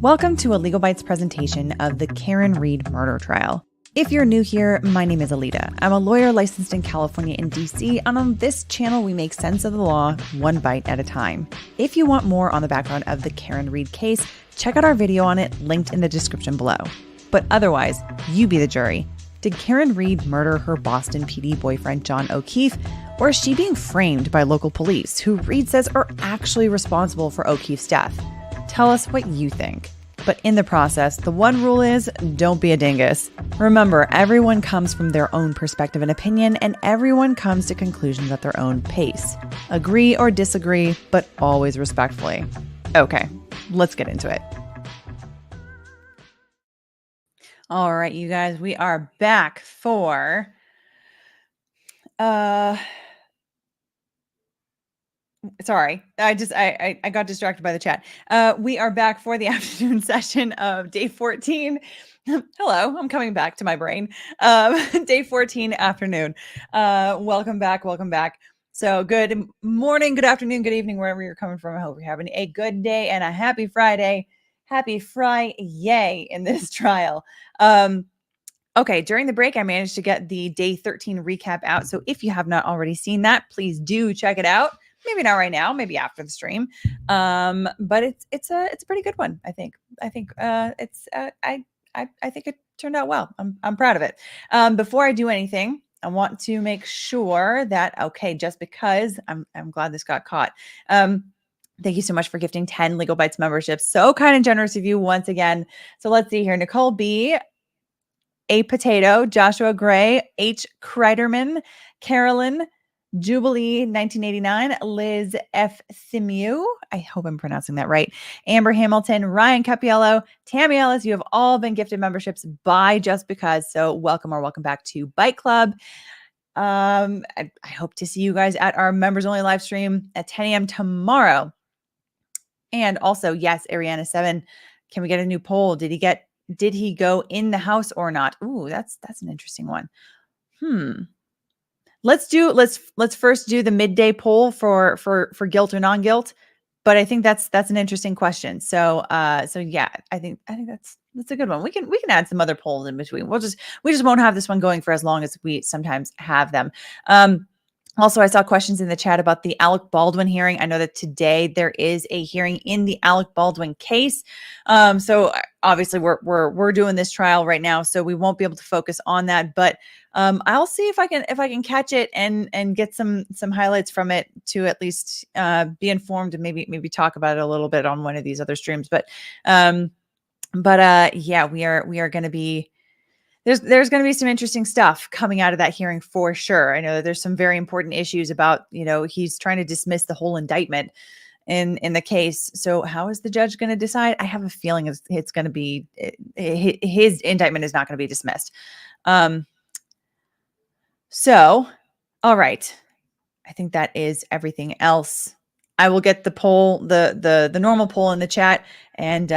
Welcome to a Legalbytes presentation of the Karen Reed murder trial. If you're new here, my name is Alita. I'm a lawyer licensed in California and DC, and on this channel we make sense of the law one bite at a time. If you want more on the background of the Karen Reed case, check out our video on it linked in the description below. But otherwise, you be the jury. Did Karen Reed murder her Boston PD boyfriend John O'Keefe, or is she being framed by local police who Reed says are actually responsible for O'Keefe's death? Tell us what you think. But in the process, the one rule is don't be a dingus. Remember, everyone comes from their own perspective and opinion, and everyone comes to conclusions at their own pace. Agree or disagree, but always respectfully. Okay, let's get into it. All right, you guys, we are back for sorry, I got distracted by the chat. We are back for the afternoon session of day 14. Hello, I'm coming back to my brain. Day 14 afternoon. Welcome back. So good morning, good afternoon, good evening, wherever you're coming from. I hope you're having a good day and a happy Friday. Happy Friday in this trial. Okay, during the break, I managed to get the day 13 recap out. So if you have not already seen that, please do check it out. Maybe not right now, maybe after the stream. But it's a pretty good one, I think. I think it turned out well. I'm proud of it. Before I do anything, I want to make sure that, okay, just because I'm glad this got caught. Thank you so much for gifting 10 Legalbytes memberships. So kind and generous of you once again. So let's see here. Nicole B, A Potato, Joshua Gray, H. Kreiderman, Carolyn, Jubilee 1989, Liz F. Simu, I hope I'm pronouncing that right, Amber Hamilton, Ryan Capiello, Tammy Ellis, you have all been gifted memberships by Just Because, so welcome or welcome back to Bite Club. I hope to see you guys at our members only live stream at 10 a.m. tomorrow. And also, yes, Ariana 7, can we get a new poll? Did he go in the house or not? Ooh, that's an interesting one. Let's first do the midday poll for guilt or non-guilt, but I think that's an interesting question. So yeah, I think that's a good one. We can add some other polls in between. We just won't have this one going for as long as we sometimes have them. Also, I saw questions in the chat about the Alec Baldwin hearing. I know that today there is a hearing in the Alec Baldwin case. So obviously we're doing this trial right now, so we won't be able to focus on that. But I'll see if I can catch it and get some highlights from it to at least be informed and maybe talk about it a little bit on one of these other streams. But yeah, we are going to be. There's going to be some interesting stuff coming out of that hearing for sure. I know that there's some very important issues about, he's trying to dismiss the whole indictment in the case. So how is the judge going to decide? I have a feeling it's going to be, his indictment is not going to be dismissed. So, all right. I think that is everything else. I will get the poll, the normal poll in the chat, and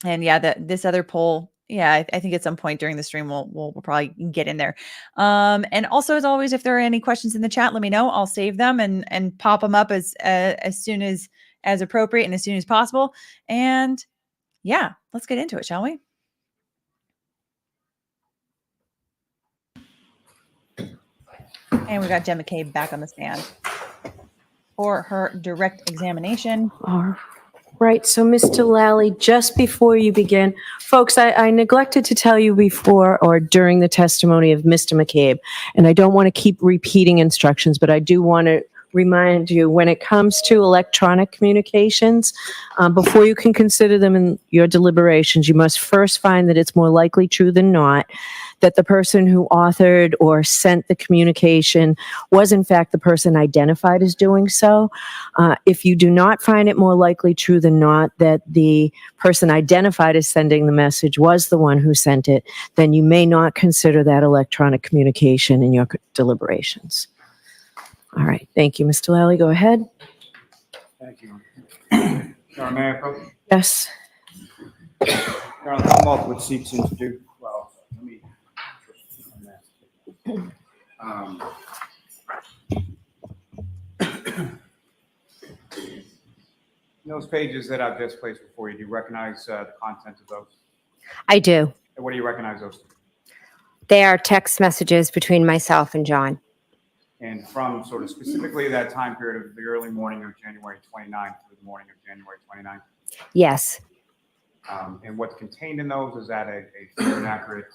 yeah, this other poll. Yeah, I think at some point during the stream we'll probably get in there. And also, as always, if there are any questions in the chat, let me know. I'll save them and pop them up as soon as appropriate and as soon as possible. And yeah, let's get into it, shall we? And we got Jen McCabe back on the stand for her direct examination. Right. So, Mr. Lally, just before you begin, folks, I neglected to tell you before or during the testimony of Mr. McCabe, and I don't want to keep repeating instructions, but I do want to remind you when it comes to electronic communications, before you can consider them in your deliberations, you must first find that it's more likely true than not that the person who authored or sent the communication was in fact the person identified as doing so. If you do not find it more likely true than not that the person identified as sending the message was the one who sent it, then you may not consider that electronic communication in your deliberations. All right. Thank you, Mr. Lally. Go ahead. Thank you. May I approach? Yes. I'll come off with seats since due. Well, let me. Those pages that I've just placed before you, do you recognize the content of those? I do. And what do you recognize those to be? They are text messages between myself and John. And from sort of specifically that time period of the early morning of January 29th to the morning of January 29th? Yes. And what's contained in those, is that a fair and accurate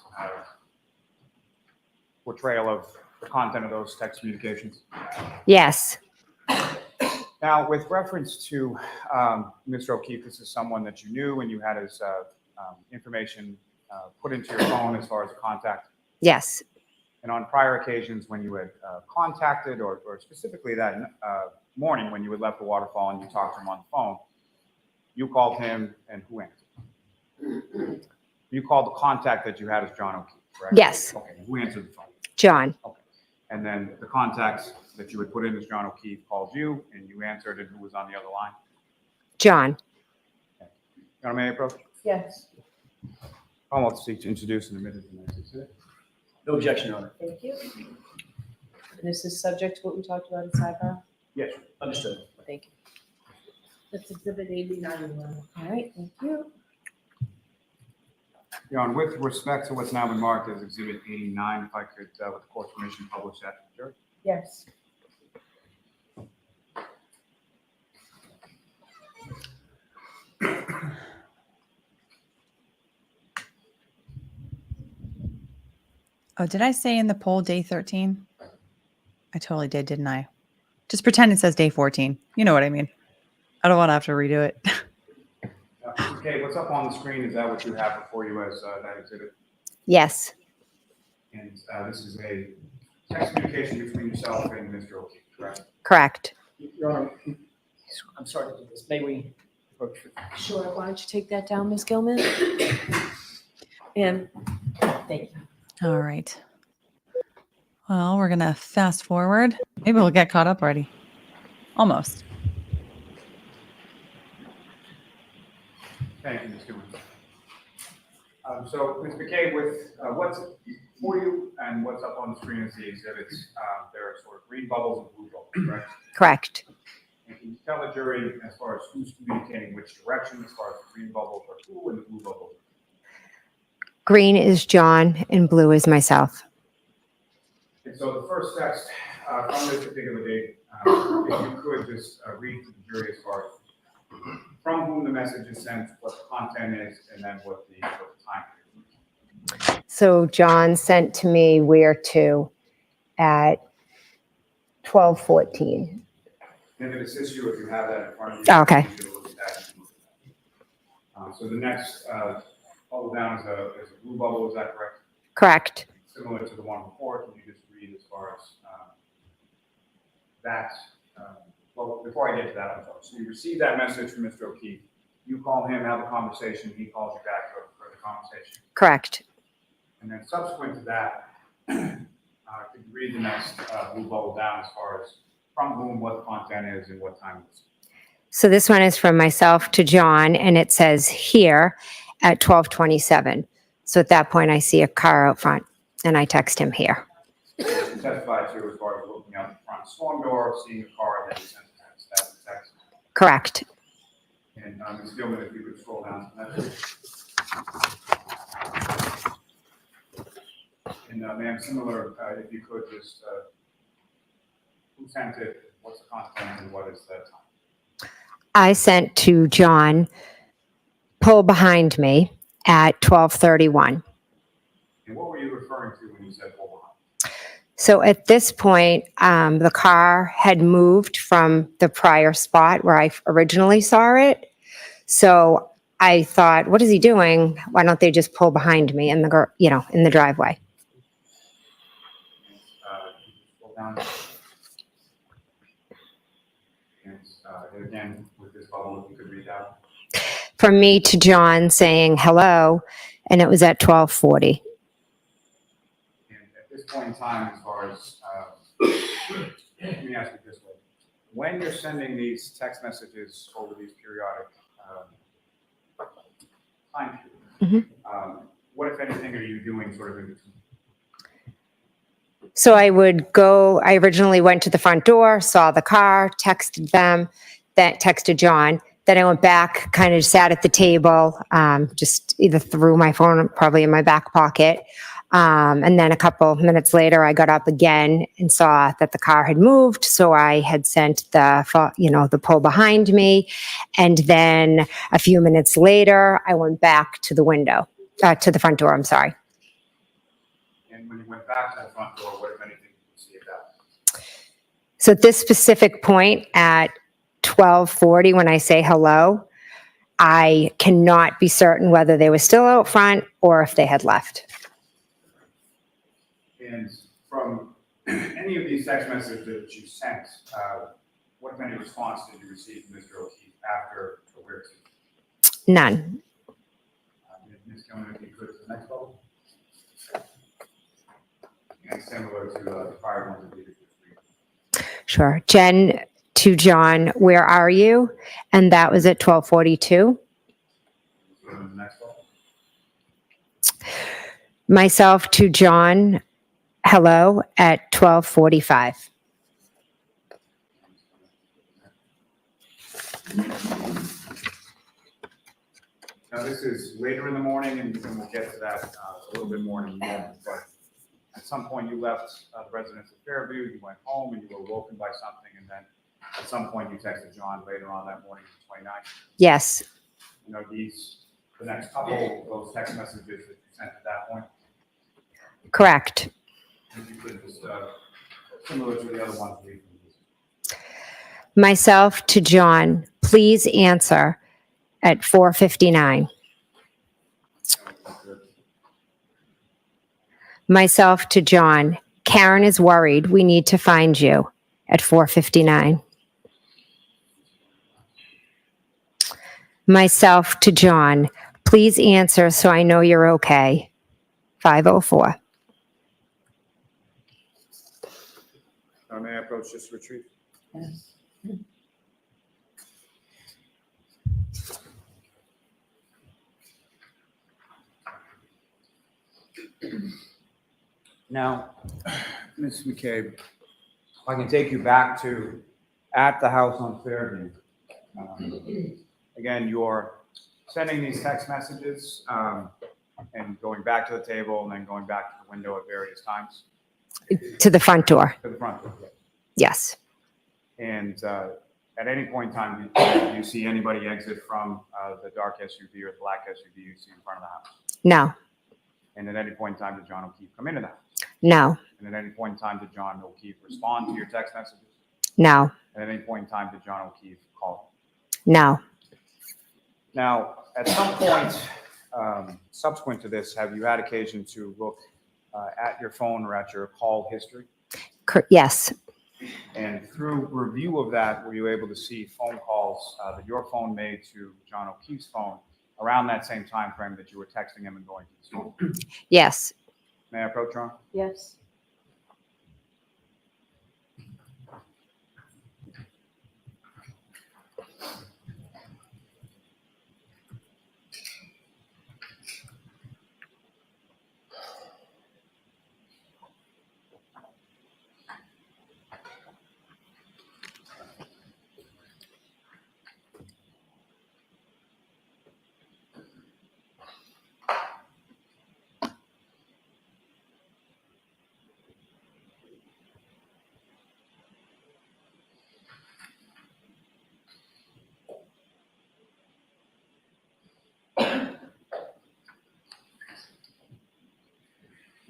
portrayal of the content of those text communications? Yes. Now, with reference to Mr. O'Keefe, this is someone that you knew and you had his information put into your phone as far as contact. Yes. And on prior occasions when you had contacted, or specifically that morning when you had left the waterfall and you talked to him on the phone, you called him, and who answered? You called the contact that you had as John O'Keefe, correct? Yes. Okay, who answered the phone? John. Okay. And then the contacts that you had put in as John O'Keefe called you, and you answered, and who was on the other line? John. Okay. Your Honor, may I approach? Yes. Almost seek to introduce and admit as an exhibit. No objection, Your Honor. Thank you. This is subject to what we talked about in sidebar? Yes, understood. Thank you. That's exhibit 89. All right, thank you. Your Honor, with respect to what's now been marked as Exhibit 89, if I could, with the court's permission, publish that to the jury. Yes. Oh, did I say in the poll day 13? I totally did, didn't I? Just pretend it says day 14. You know what I mean. I don't want to have to redo it. Okay, what's up on the screen, is that what you have before you as that exhibit? Yes. And this is a text communication between yourself and Mr. O'Keefe, correct? Correct. Your Honor, I'm sorry to do this. May we approach? Sure, why don't you take that down, Ms. Gilman? And thank you. All right. Well, we're going to fast forward. Maybe we'll get caught up already. Almost. Thank you, Ms. Gilman. So, Ms. McCabe, with what's for you and what's up on the screen as the exhibits, there are sort of green bubbles and blue bubbles, correct? Correct. And can you tell the jury as far as who's communicating which direction, as far as the green bubbles are who and the blue bubbles? Green is John and blue is myself. And so the first text from this particular date, if you could just read to the jury as far as from whom the message is sent, what the content is, and then what the time period is. So John sent to me where to at 12:14. And it assists you if you have that in front of you. Oh, okay. You can look at that. So the next bubble down is a blue bubble, is that correct? Correct. Similar to the one before, can you just read as far as that? Well, before I get to that, I'm sorry. So you receive that message from Mr. O'Keefe. You call him, have a conversation. He calls you back for the conversation. Correct. And then subsequent to that, could you read the next blue bubble down as far as from whom, what the content is, and what time it is? So this one is from myself to John, and it says here at 12:27. So at that point, I see a car out front, and I text him here. You testified to as far as looking out the front storm door, seeing a car, and then you sent the text. That's the text. Correct. And Ms. Gilman, if you could scroll down to that. And ma'am, similar, if you could just, who sent it, what's the content, and what is the time? I sent to John, pull behind me at 12:31. And what were you referring to when you said pull behind? So at this point, the car had moved from the prior spot where I originally saw it. So I thought, what is he doing? Why don't they just pull behind me in the, in the driveway? Scroll down. And again, with this bubble, if you could read out. From me to John saying hello, and it was at 12:40. And at this point in time, as far as, let me ask you this way. When you're sending these text messages over these periodic time periods, what, if anything, are you doing sort of in between? So I originally went to the front door, saw the car, texted them, then texted John. Then I went back, kind of sat at the table, just either threw my phone probably in my back pocket. And then a couple minutes later, I got up again and saw that the car had moved. So I had sent the pole behind me. And then a few minutes later, I went back to the window, to the front door, I'm sorry. And when you went back to the front door, what, if anything, did you see at that? So at this specific point at 12:40, when I say hello, I cannot be certain whether they were still out front or if they had left. And from any of these text messages that you sent, what, if any, response did you receive from Mr. O'Keefe after the weird? None. Ms. Gilman, if you could, to the next level. And similar to the prior ones that we did this week. Sure. Jen to John, where are you? And that was at 12:42. Go to the next level. Myself to John, hello, at 12:45. Now, this is later in the morning, and we'll get to that a little bit more in a moment, but at some point you left the residence of Fairview, you went home, and you were woken by something, and then at some point you texted John later on that morning, the 29th. Yes. You know, the next couple of those text messages that you sent at that point, Correct. if you could just, similar to the other ones we Myself to John, please answer at 4:59. Myself to John, Karen is worried. We need to find you at 4:59. Myself to John, please answer so I know you're okay. 5:04. May I approach this retreat? Yes. Now, Ms. McCabe, if I can take you back to at the house on Fairview. Again, you're sending these text messages and going back to the table and then going back to the window at various times. To the front door. To the front door. Yes. And at any point in time, do you see anybody exit from the dark SUV or the black SUV you see in front of the house? No. And at any point in time, did John O'Keefe come into the house? No. And at any point in time, did John O'Keefe respond to your text messages? No. And at any point in time, did John O'Keefe call? No. Now, at some point subsequent to this, have you had occasion to look at your phone or at your call history? Yes. And through review of that, were you able to see phone calls that your phone made to John O'Keefe's phone around that same time frame that you were texting him and going to his phone? Yes. May I approach, John? Yes.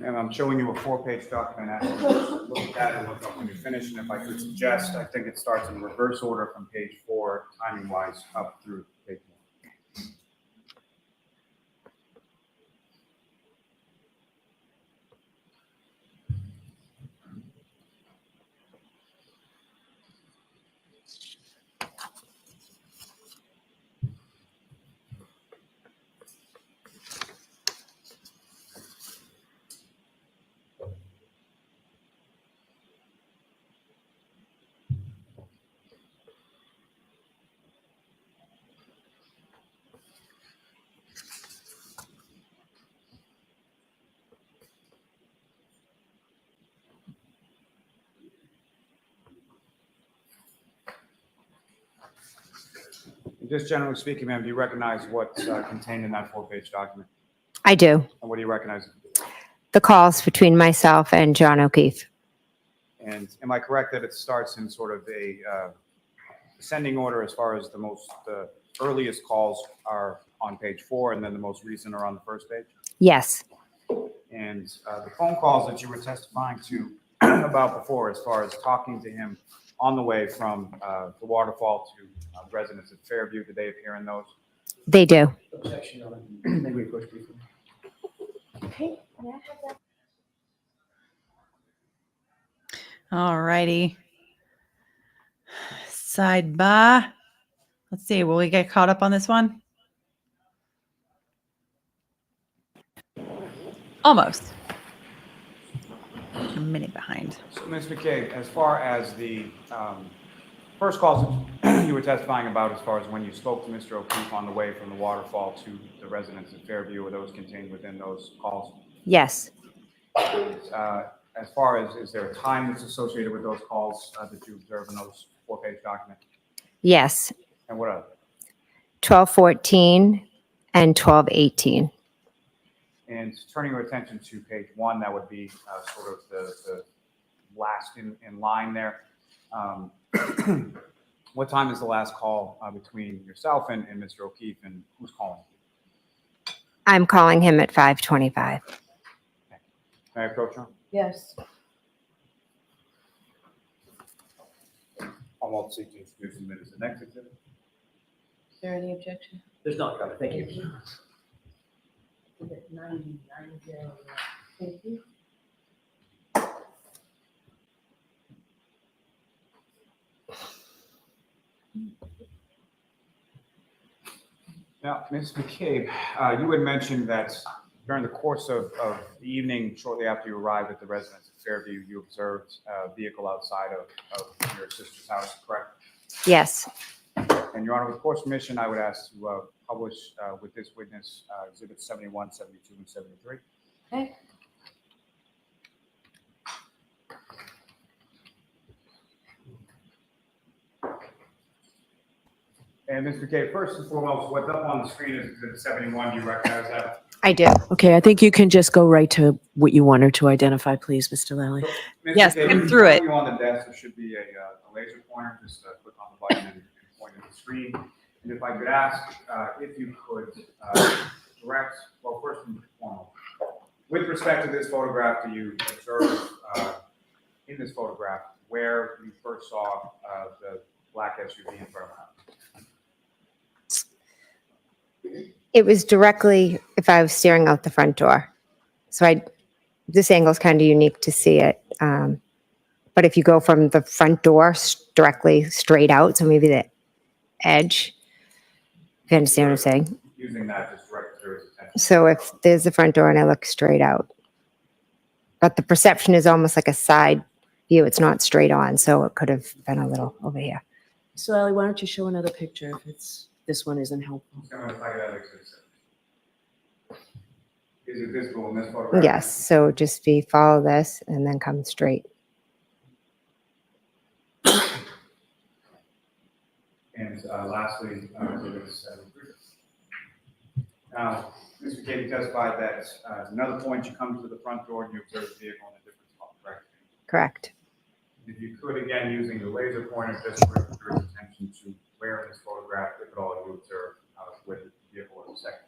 And I'm showing you a 4-page document. Actually, look at it, look up when you finish. And if I could suggest, I think it starts in reverse order from page 4, timing-wise, up through page 1. Just generally speaking, ma'am, do you recognize what's contained in that 4-page document? I do. And what do you recognize? The calls between myself and John O'Keefe. And am I correct that it starts in sort of a ascending order as far as the earliest calls are on page 4 and then the most recent are on the first page? Yes. And the phone calls that you were testifying to about before, as far as talking to him on the way from the waterfall to residents at Fairview, did they appear in those? They do. Objection on it. Maybe we push briefly. All righty. Sidebar. Let's see. Will we get caught up on this one? Almost. A minute behind. So, Ms. McCabe, as far as the first calls that you were testifying about, as far as when you spoke to Mr. O'Keefe on the way from the waterfall to the residents at Fairview, were those contained within those calls? Yes. And, as far as, is there a time that's associated with those calls that you observe in those 4-page documents? Yes. And what are 12:14 and 12:18. And turning your attention to page 1, that would be sort of the last in line there. What time is the last call between yourself and Mr. O'Keefe, and who's calling? I'm calling him at 5:25. May I approach him? Yes. I'm also seeking to introduce him as the next exhibit. Is there any objection? There's not, Your Honor. Thank you. Thank you. Now, Ms. McCabe, you had mentioned that during the course of the evening, shortly after you arrived at the residence at Fairview, you observed a vehicle outside of your sister's house, correct? Yes. And Your Honor, with court's permission, I would ask to publish with this witness exhibits 71, 72, and 73. Okay. And Ms. McCabe, first and foremost, what's up on the screen is exhibit 71. Do you recognize that? I do. Okay, I think you can just go right to what you want her to identify, please, Mr. Lally. Ms. Yes, McCabe, skim through it. You on the desk, there should be a laser pointer. Just click on the button and point at the screen. And if I could ask if you could direct, well, first and foremost, with respect to this photograph, do you observe in this photograph where you first saw the black SUV in front of the house? It was directly if I was staring out the front door. So this angle is kind of unique to see it. But if you go from the front door directly straight out, so maybe the edge, if you understand what I'm saying. Using that just direct to his attention. So if there's the front door and I look straight out, but the perception is almost like a side view. It's not straight on. So it could have been a little over here. Mr. Lally, why don't you show another picture if this one isn't helpful? If I could have exhibit 7. Is it visible in this photograph? Yes. So just follow this and then come straight. And lastly, exhibit 73. Now, Mr. McCabe testified that at another point you come to the front door and you observe the vehicle in a different spot, correct? Correct. If you could, again, using the laser pointer, just bring your attention to where in this photograph, if at all, you observe where the vehicle was second.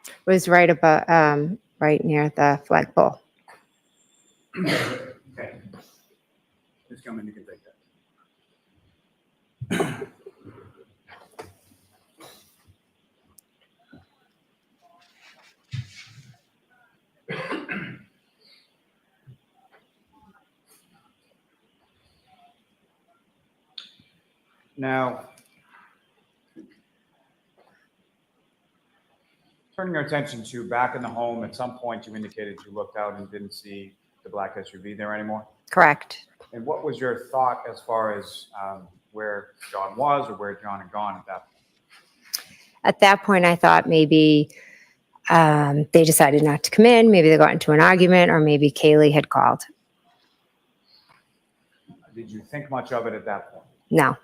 It was right above, right near the flagpole. Okay. Just come in, you can take that. Now, turning your attention to back in the home, at some point you indicated you looked out and didn't see the black SUV there anymore. Correct. And what was your thought as far as where John was or where John had gone at that point? At that point, I thought maybe they decided not to come in. Maybe they got into an argument or maybe Kaylee had called. Did you think much of it at that point? No.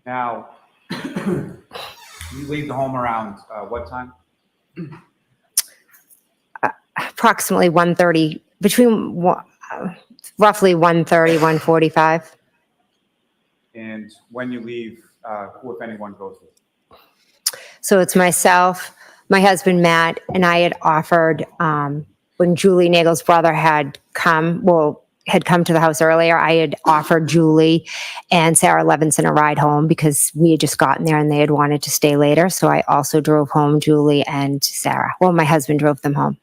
Now, you leave the home around what time? Approximately 1:30, roughly 1:30, 1:45. And when you leave, who, if anyone, goes with you? So it's myself, my husband, Matt, and I had offered, when Julie Nagel's brother had come to the house earlier, I had offered Julie and Sarah Levinson a ride home because we had just gotten there and they had wanted to stay later. So I also drove home Julie and Sarah. Well, my husband drove them home.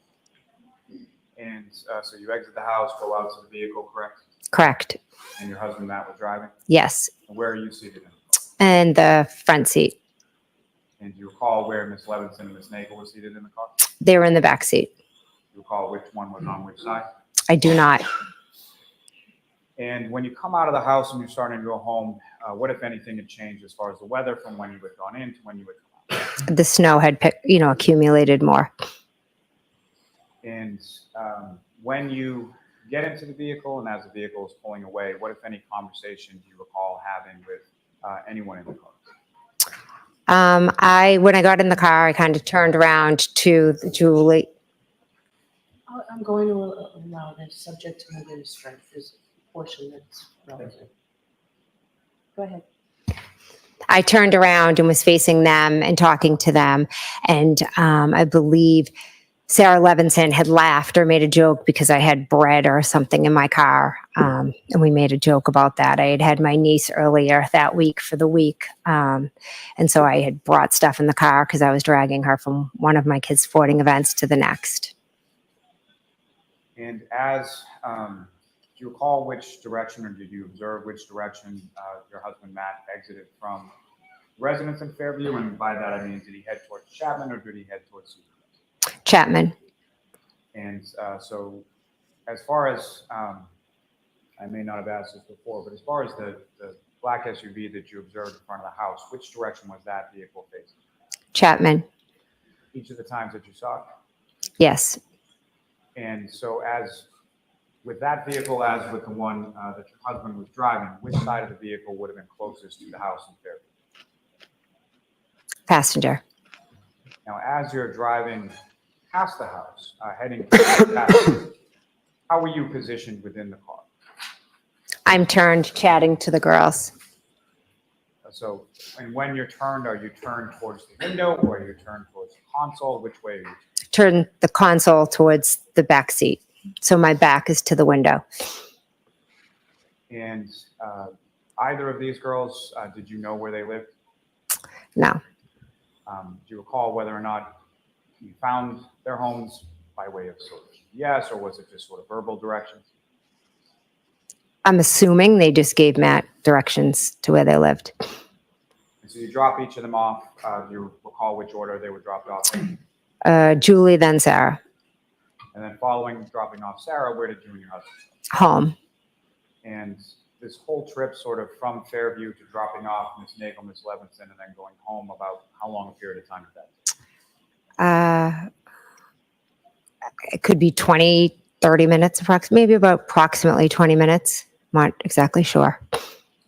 And so you exit the house, go out to the vehicle, correct? Correct. And your husband, Matt, was driving? Yes. And where are you seated in? And the front seat. And do you recall where Ms. Levinson and Ms. Nagel were seated in the car? They were in the back seat. Do you recall which one was on which side? I do not. And when you come out of the house and you're starting to go home, what, if anything, had changed as far as the weather from when you had gone in to when you had come out? The snow had, accumulated more. And when you get into the vehicle and as the vehicle is pulling away, what, if any, conversation do you recall having with anyone in the car? When I got in the car, I kind of turned around to Julie. I'm going to allow this subject to moving strike. There's a portion that's relevant. Go ahead. I turned around and was facing them and talking to them. And I believe Sarah Levinson had laughed or made a joke because I had bread or something in my car. And we made a joke about that. I had had my niece earlier that week for the week. And so I had brought stuff in the car because I was dragging her from one of my kids' sporting events to the next. And as, do you recall which direction, or did you observe which direction your husband, Matt, exited from residence in Fairview? And by that, I mean, did he head towards Chapman or did he head towards Susan? Chapman. And so as far as, I may not have asked this before, but as far as the black SUV that you observed in front of the house, which direction was that vehicle facing? Chapman. Each of the times that you saw it? Yes. And so as with that vehicle, as with the one that your husband was driving, which side of the vehicle would have been closest to the house in Fairview? Passenger. Now, as you're driving past the house, heading to the passenger, how were you positioned within the car? I'm turned chatting to the girls. So, and when you're turned, are you turned towards the window or are you turned towards the console? Which way are you? Turn the console towards the back seat. So my back is to the window. And either of these girls, did you know where they lived? No. Do you recall whether or not you found their homes by way of sort of yes, or was it just sort of verbal directions? I'm assuming they just gave Matt directions to where they lived. And so you drop each of them off. Do you recall which order they were dropped off in? Julie, then Sarah. And then following dropping off Sarah, where did you and your husband go? Home. And this whole trip sort of from Fairview to dropping off Miss Nagel, Miss Levinson, and then going home, about how long a period of time did that? It could be 20, 30 minutes, maybe about approximately 20 minutes. Not exactly sure.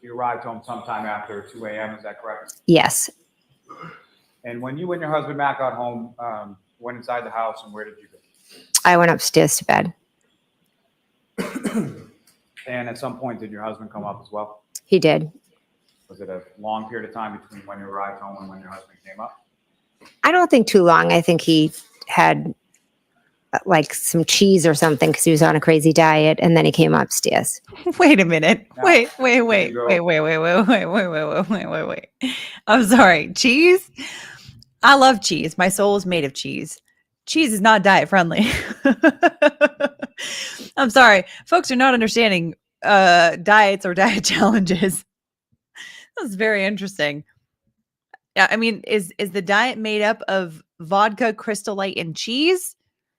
You arrived home sometime after 2 a.m., is that correct? Yes. And when you and your husband, Matt, got home, went inside the house, and where did you go? I went upstairs to bed. And at some point, did your husband come up as well? He did. Was it a long period of time between when you arrived home and when your husband came up? I don't think too long. I think he had like some cheese or something because he was on a crazy diet, and then he came upstairs. Wait a minute. Now, Wait. you go. Wait. I'm sorry. Cheese? I love cheese. My soul is made of cheese. Cheese is not diet friendly. I'm sorry. Folks are not understanding diets or diet challenges. That's very interesting. Yeah, I mean, is the diet made up of vodka, Crystal Light, and cheese?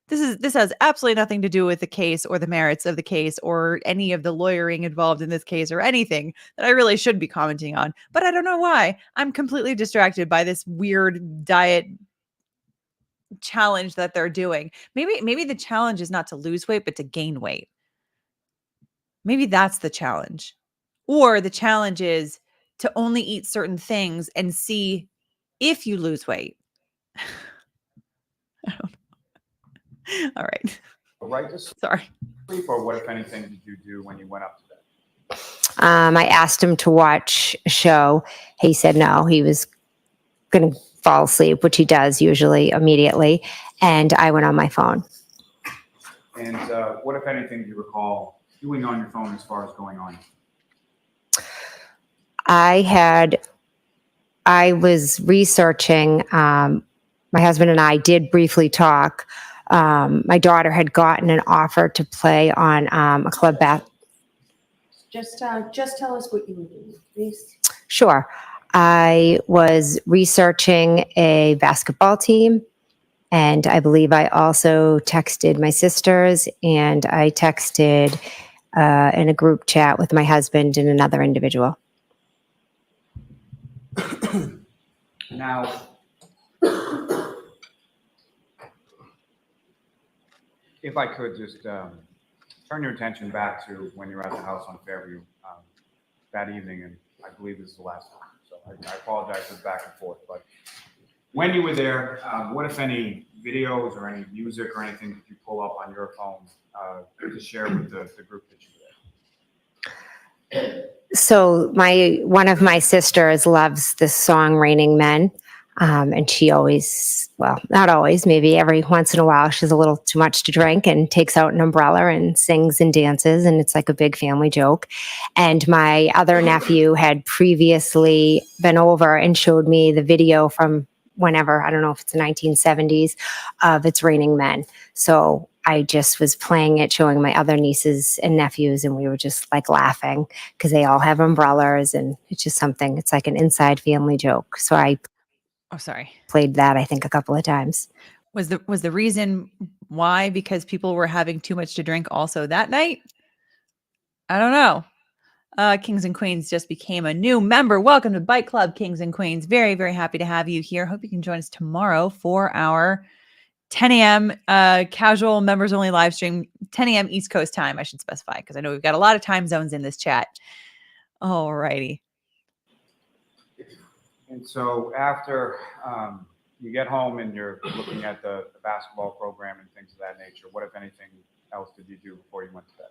This has absolutely nothing to do with the case or the merits of the case or any of the lawyering involved in this case or anything that I really should be commenting on. But I don't know why. I'm completely distracted by this weird diet challenge that they're doing. Maybe the challenge is not to lose weight, but to gain weight. Maybe that's the challenge. Or the challenge is to only eat certain things and see if you lose weight. I don't know. All right. Right to Sorry. sleep, or what, if anything, did you do when you went up to bed? I asked him to watch a show. He said no, he was going to fall asleep, which he does usually immediately. And I went on my phone. And what, if anything, do you recall doing on your phone as far as going on? I was researching, my husband and I did briefly talk. My daughter had gotten an offer to play on a club Just tell us what you were doing, please. Sure. I was researching a basketball team, and I believe I also texted my sisters, and I texted in a group chat with my husband and another individual. Now, if I could just turn your attention back to when you were at the house on Fairview that evening, and I believe this is the last time, so I apologize for the back and forth, but when you were there, what, if any, videos or any music or anything that you pull up on your phone to share with the group that you were there? So one of my sisters loves this song "Raining Men," and she always, well, not always, maybe every once in a while, she's a little too much to drink and takes out an umbrella and sings and dances, and it's like a big family joke. And my other nephew had previously been over and showed me the video from whenever, I don't know if it's the 1970s, of "It's Raining Men." So I just was playing it, showing my other nieces and nephews, and we were just like laughing because they all have umbrellas, and it's just something, it's like an inside family joke. So I Oh, sorry. played that, I think, a couple of times. Was the reason why because people were having too much to drink also that night? I don't know. Kings and Queens just became a new member. Welcome to Bike Club, Kings and Queens. Very, very happy to have you here. Hope you can join us tomorrow for our 10 a.m. Casual members only live stream, 10 a.m. East Coast time, I should specify, because I know we've got a lot of time zones in this chat. All righty. And so after you get home and you're looking at the basketball program and things of that nature, what, if anything, else did you do before you went to bed,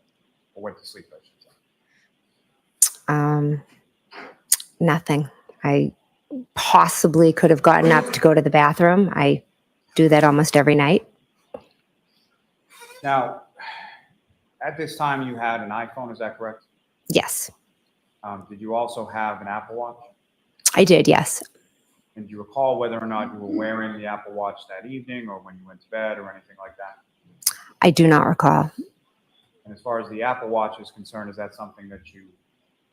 or went to sleep, I should say? Nothing. I possibly could have gotten up to go to the bathroom. I do that almost every night. Now, at this time, you had an iPhone, is that correct? Yes, Did you also have an Apple Watch? I did. Yes. And do you recall whether or not you were wearing the Apple Watch that evening, or when you went to bed, or anything like that? I do not recall. And as far as the Apple Watch is concerned, is that something that you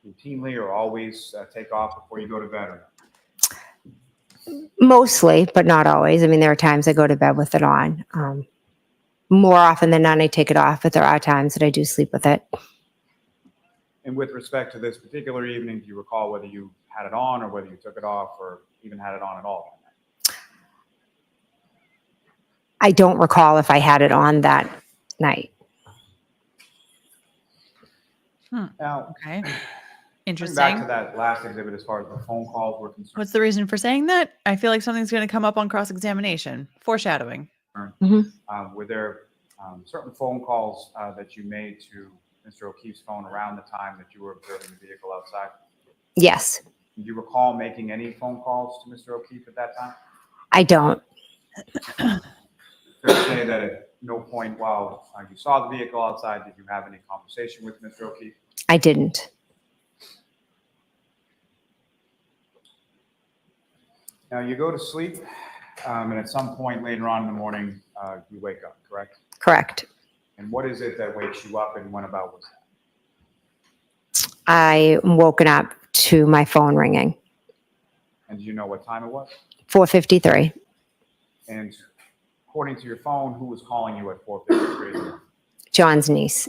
routinely or always take off before you go to bed, or not? Mostly, but not always. I mean, there are times I go to bed with it on. More often than not, I take it off, but there are times that I do sleep with it. And with respect to this particular evening, do you recall whether you had it on, or whether you took it off, or even had it on at all that night? I don't recall if I had it on that night. Now, Okay. going Interesting. back to that last exhibit, as far as the phone calls were concerned. What's the reason for saying that? I feel like something's going to come up on cross-examination. Foreshadowing. Were there certain phone calls that you made to Mr. O'Keefe's phone around the time that you were observing the vehicle outside? Yes. Do you recall making any phone calls to Mr. O'Keefe at that time? I don't. Fair to say that at no point while you saw the vehicle outside did you have any conversation with Mr. O'Keefe? I didn't. Now, you go to sleep, and at some point later on in the morning, you wake up, correct? Correct. And what is it that wakes you up, and when about was that? I woken up to my phone ringing. And do you know what time it was? 4:53. And according to your phone, who was calling you at 4:53? John's niece.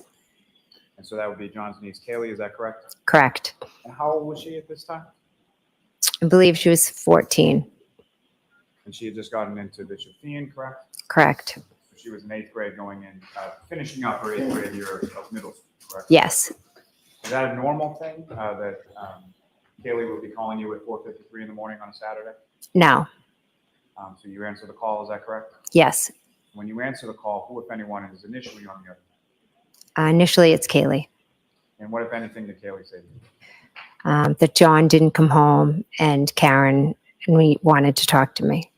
And so that would be John's niece, Kaylee, is that correct? Correct. And how old was she at this time? I believe she was 14. And she had just gotten into Bishop Fien, correct? Correct. She was in 8th grade going in, finishing up her 8th grade year of middle school, correct? Yes. Is that a normal thing, that Kaylee would be calling you at 4:53 in the morning on a Saturday? No. So you answer the call, is that correct? Yes. When you answer the call, who, if anyone, is initially on the other end? Initially, it's Kaylee. And what, if anything, did Kaylee say to you? That John didn't come home and Karen and we wanted to talk to me.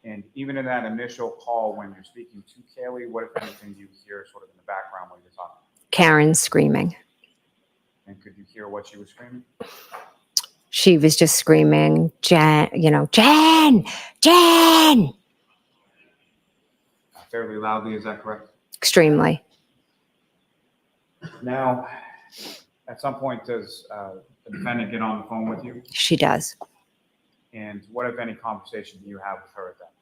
And even in that initial call, when you're speaking to Kaylee, what, if anything, do you hear sort of in the background while you're talking? Karen screaming. And could you hear what she was screaming? She was just screaming, Jen, Jen, Jen, Fairly loudly, is that correct? extremely. Now, at some point, does the defendant get on the phone with you? She does. And what, if any, conversation do you have with her at that?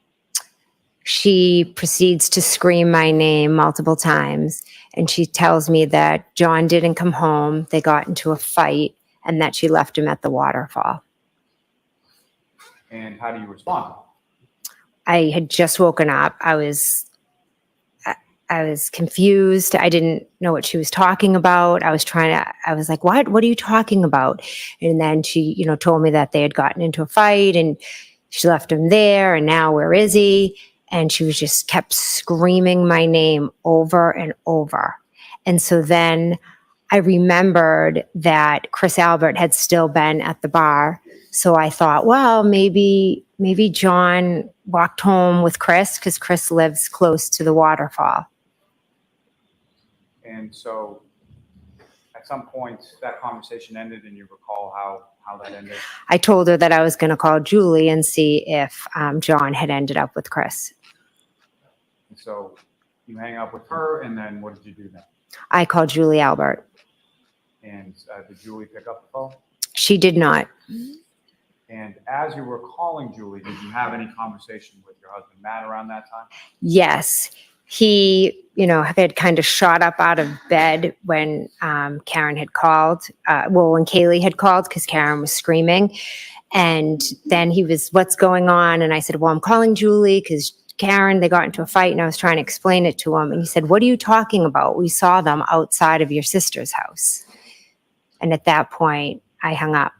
She proceeds to scream my name multiple times, and she tells me that John didn't come home, they got into a fight, and that she left him at the waterfall. And how do you respond? I had just woken up. I was confused. I didn't know what she was talking about. I was like, what are you talking about? And then she, told me that they had gotten into a fight and she left him there. And now where is he? And she was just kept screaming my name over and over. And so then I remembered that Chris Albert had still been at the bar. So I thought, well, maybe John walked home with Chris because Chris lives close to the waterfall. And so at some point, that conversation ended and you recall how that ended? I told her that I was going to call Julie and see if John had ended up with Chris. And so you hang up with her, and then what did you do then? I called Julie Albert. And did Julie pick up the phone? She did not. And as you were calling Julie, did you have any conversation with your husband, Matt, around that time? Yes. He, had kind of shot up out of bed when Karen had called. When Kaylee had called because Karen was screaming. And then he was, what's going on? And I said, well, I'm calling Julie because Karen, they got into a fight and I was trying to explain it to him. And he said, what are you talking about? We saw them outside of your sister's house. And at that point, I hung up.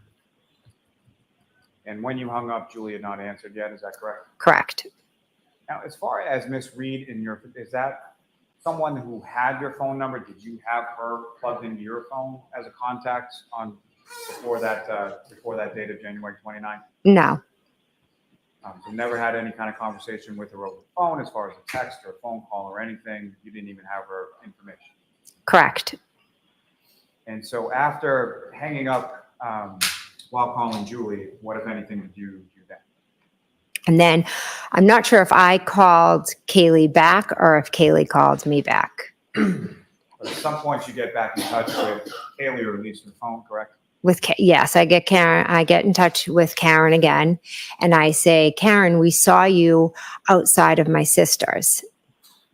And when you hung up, Julie had not answered yet, is that correct? Correct. Now, as far as Miss Reed, is that someone who had your phone number? Did you have her plugged into your phone as a contact before that date of January 29th? No. So never had any kind of conversation with her over the phone as far as a text or a phone call or anything. You didn't even have her information. Correct. And so after hanging up while calling Julie, what, if anything, did you do then? And then I'm not sure if I called Kaylee back or if Kaylee called me back. But at some point you get back in touch with Kaylee, or at least her phone, correct? Yes, I get Karen. I get in touch with Karen again, and I say, Karen, we saw you outside of my sister's.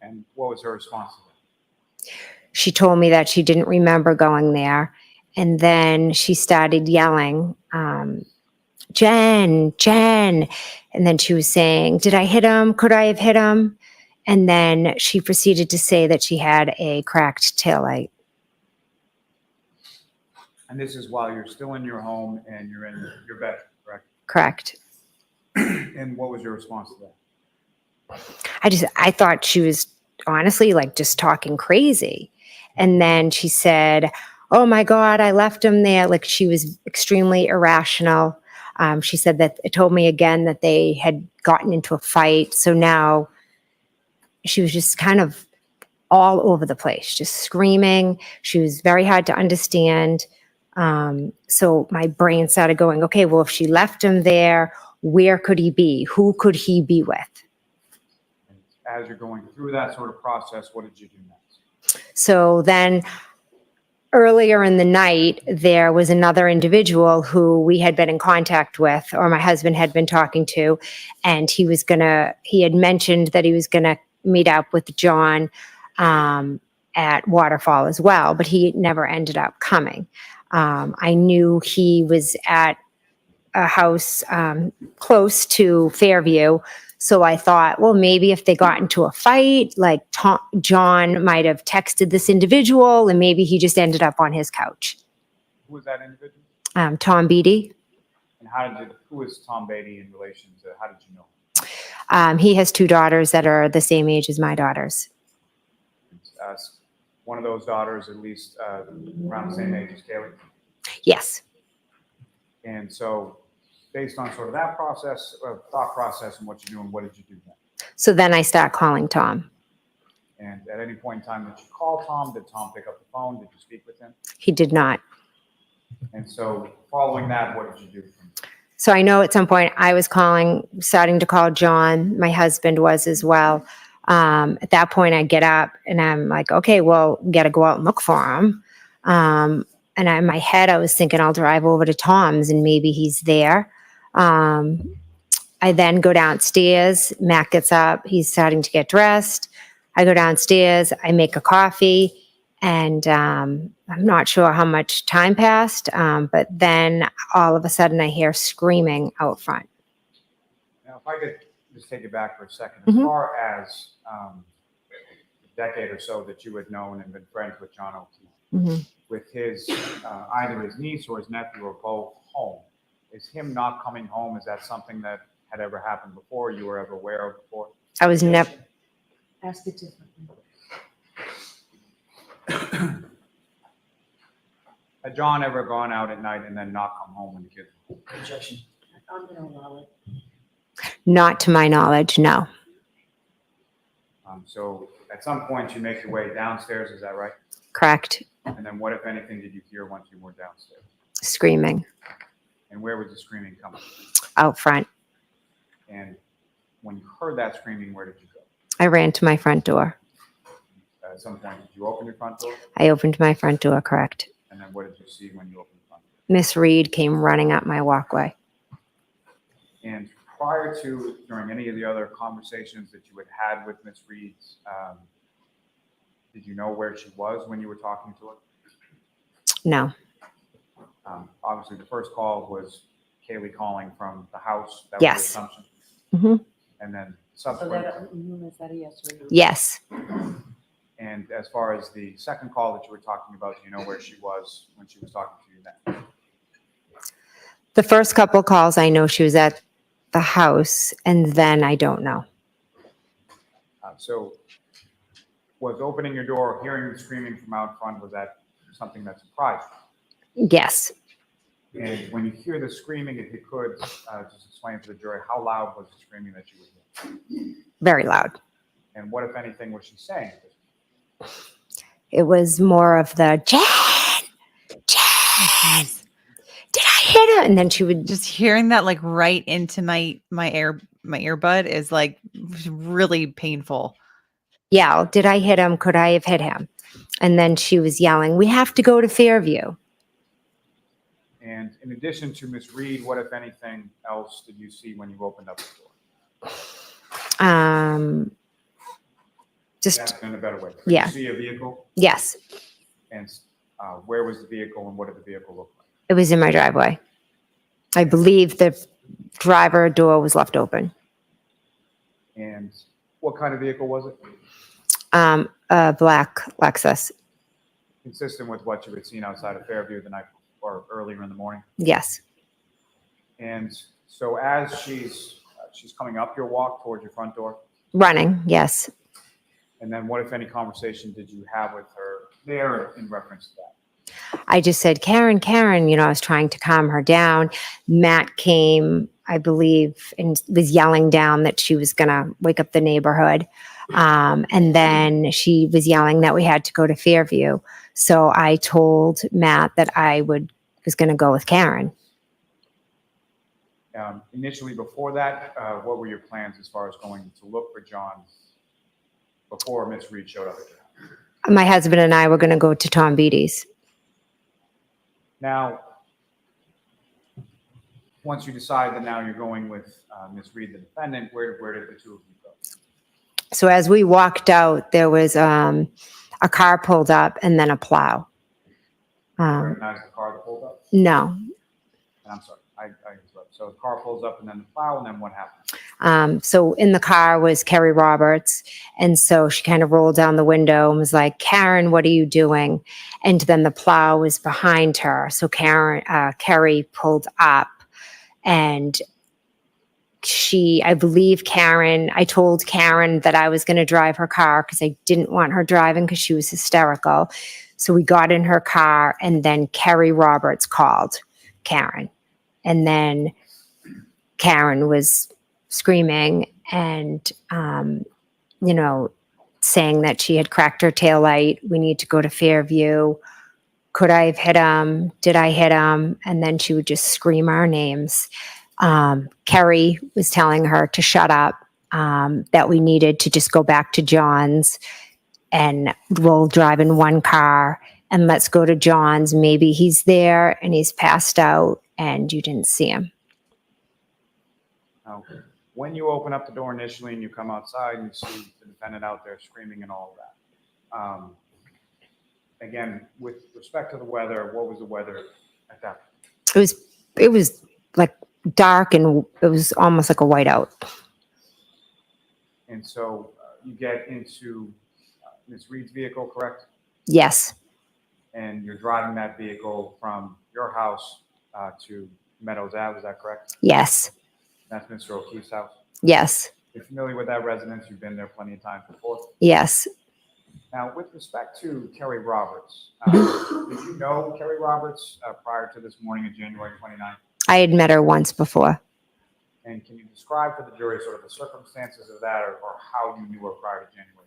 And what was her response to that? She told me that she didn't remember going there, and then she started yelling, Jen, Jen. And then she was saying, did I hit him? Could I have hit him? And then she proceeded to say that she had a cracked taillight. And this is while you're still in your home and you're in your bed, correct? Correct. And what was your response to that? I thought she was honestly just talking crazy. And then she said, oh my God, I left him there. She was extremely irrational. She said that it told me again that they had gotten into a fight. So now she was just kind of all over the place, just screaming. She was very hard to understand. So my brain started going, okay, well, if she left him there, where could he be? Who could he be with? And as you're going through that sort of process, what did you do next? So then earlier in the night, there was another individual who we had been in contact with, or my husband had been talking to, and he had mentioned that he was going to meet up with John at Waterfall as well, but he never ended up coming. I knew he was at a house close to Fairview, So I thought, well, maybe if they got into a fight, like John might have texted this individual and maybe he just ended up on his couch. Who was that individual? Tom Beatty. And who was Tom Beatty in relation to, how did you know? He has 2 daughters that are the same age as my daughters. One of those daughters, at least around the same age as Kaylee. Yes. And so, based on sort of that process, thought process, and what you're doing, what did you do then? So then I start calling Tom. And at any point in time that you call Tom, did Tom pick up the phone? Did you speak with him? He did not. And so, following that, what did you do? So I know at some point I was starting to call John. My husband was as well. At that point, I get up and I'm like, okay, well, got to go out and look for him. And in my head, I was thinking I'll drive over to Tom's and maybe he's there. I then go downstairs. Matt gets up. He's starting to get dressed. I go downstairs. I make a coffee. And I'm not sure how much time passed, but then all of a sudden I hear screaming out front. Now, if I could just take it back for a second, as far as a decade or so that you had known and been friends with John O'Keefe, with his either his niece or his nephew or both home, is him not coming home? Is that something that had ever happened before? You were ever aware of before? I was never. Ask it differently. Had John ever gone out at night and then not come home when the kids were home? Objection. I'm going to allow it. Not to my knowledge, no. So at some point you make your way downstairs, is that right? Correct. And then what, if anything, did you hear once you were downstairs? Screaming And where was the screaming coming from? out front. And when you heard that screaming, where did you go? I ran to my front door. At some point, did you open your front door? I opened my front door, correct. And then what did you see when you opened the front door? Miss Reed came running up my walkway. And prior to, during any of the other conversations that you had with Miss Reed, did you know where she was when you were talking to her? No. Obviously, the first call was Kaylee calling from the house. That was Yes. the assumption. Mm-hmm. And then So subsequent. is that a yes or no? Yes. And as far as the second call that you were talking about, do you know where she was when she was talking to you then? The first couple calls, I know she was at the house, and then I don't know. So was opening your door, hearing the screaming from out front, was that something that surprised Yes. you? And when you hear the screaming, if you could just explain to the jury, how loud was the screaming that you were hearing? Very loud. And what, if anything, was she saying? It was more of the, Jen, did I hit her? And then she would Just hearing that like right into my earbud is like really painful. yell, did I hit him? Could I have hit him? And then she was yelling, we have to go to Fairview. And in addition to Miss Reed, what, if anything, else did you see when you opened up the door? Just, Ask in a better way. Did Yeah. you see a vehicle? yes, And where was the vehicle and what did the vehicle look like? it was in my driveway. I believe the driver door was left open. And what kind of vehicle was it? A black Lexus. Consistent with what you had seen outside of Fairview the night or earlier in the morning. Yes. And so as she's coming up your walk towards your front door, Running, yes. and then what, if any, conversation did you have with her there in reference to that? I just said, Karen, I was trying to calm her down. Matt came, I believe, and was yelling down that she was going to wake up the neighborhood. And then she was yelling that we had to go to Fairview. So I told Matt that I was going to go with Karen. Initially, before that, what were your plans as far as going to look for John before Miss Reed showed up again? My husband and I were going to go to Tom Beatty's. Now, once you decide that now you're going with Miss Reed, the defendant, where did the two of you go? So as we walked out, there was a car pulled up and then a plow. Recognize the car that pulled up? No, And I'm sorry, So the car pulls up and then the plow, and then what happens? So in the car was Kerry Roberts. And so she kind of rolled down the window and was like, Karen, what are you doing? And then the plow was behind her. So Kerry pulled up, and I believe I told Karen that I was going to drive her car because I didn't want her driving because she was hysterical. So we got in her car, and then Kerry Roberts called Karen. And then Karen was screaming and, saying that she had cracked her taillight. We need to go to Fairview. Could I have hit him? Did I hit him? And then she would just scream our names. Kerry was telling her to shut up, that we needed to just go back to John's and we'll drive in one car and let's go to John's. Maybe he's there and he's passed out and you didn't see him. Okay. When you open up the door initially and you come outside and you see the defendant out there screaming and all of that, again, with respect to the weather, what was the weather at that point? It was like dark and it was almost like a whiteout. And so you get into Ms. Reed's vehicle, correct? Yes. And you're driving that vehicle from your house to Meadows Ave, is that correct? Yes. That's Mr. O'Keefe's house? Yes. You're familiar with that residence? You've been there plenty of times before? Yes. Now, with respect to Kerry Roberts, did you know Kerry Roberts prior to this morning of January 29th? I had met her once before. And can you describe for the jury sort of the circumstances of that or how you knew her prior to January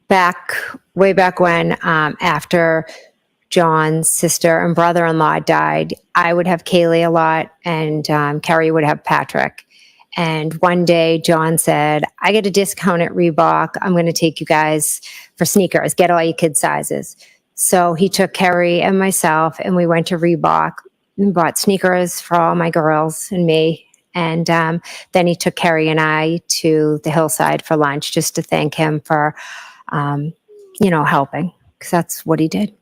29th? Way back when, after John's sister and brother-in-law died, I would have Kaylee a lot and Kerry would have Patrick. And one day John said, I get a discount at Reebok. I'm going to take you guys for sneakers, get all your kid sizes. So he took Kerry and myself and we went to Reebok and bought sneakers for all my girls and me. And then he took Kerry and I to the hillside for lunch just to thank him for, helping, because that's what he did.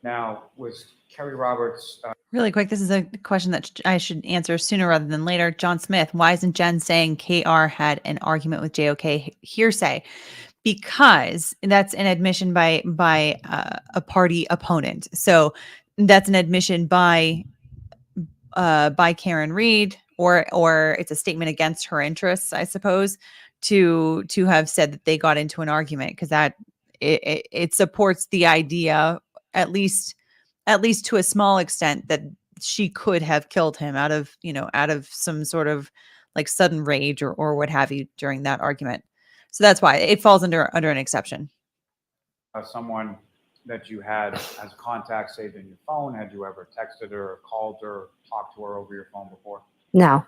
Now, was Kerry Roberts... Really quick, this is a question that I should answer sooner rather than later. John Smith, why isn't Jen saying KR had an argument with JOK? Hearsay. Because that's an admission by a party opponent. So that's an admission by Karen Reed, or it's a statement against her interests, I suppose, to have said that they got into an argument, because that it supports the idea, at least to a small extent, that she could have killed him out of some sort of like sudden rage or what have you during that argument. So that's why it falls under an exception. Someone that you had as a contact saved in your phone, had you ever texted her or called her or talked to her over your phone before? No.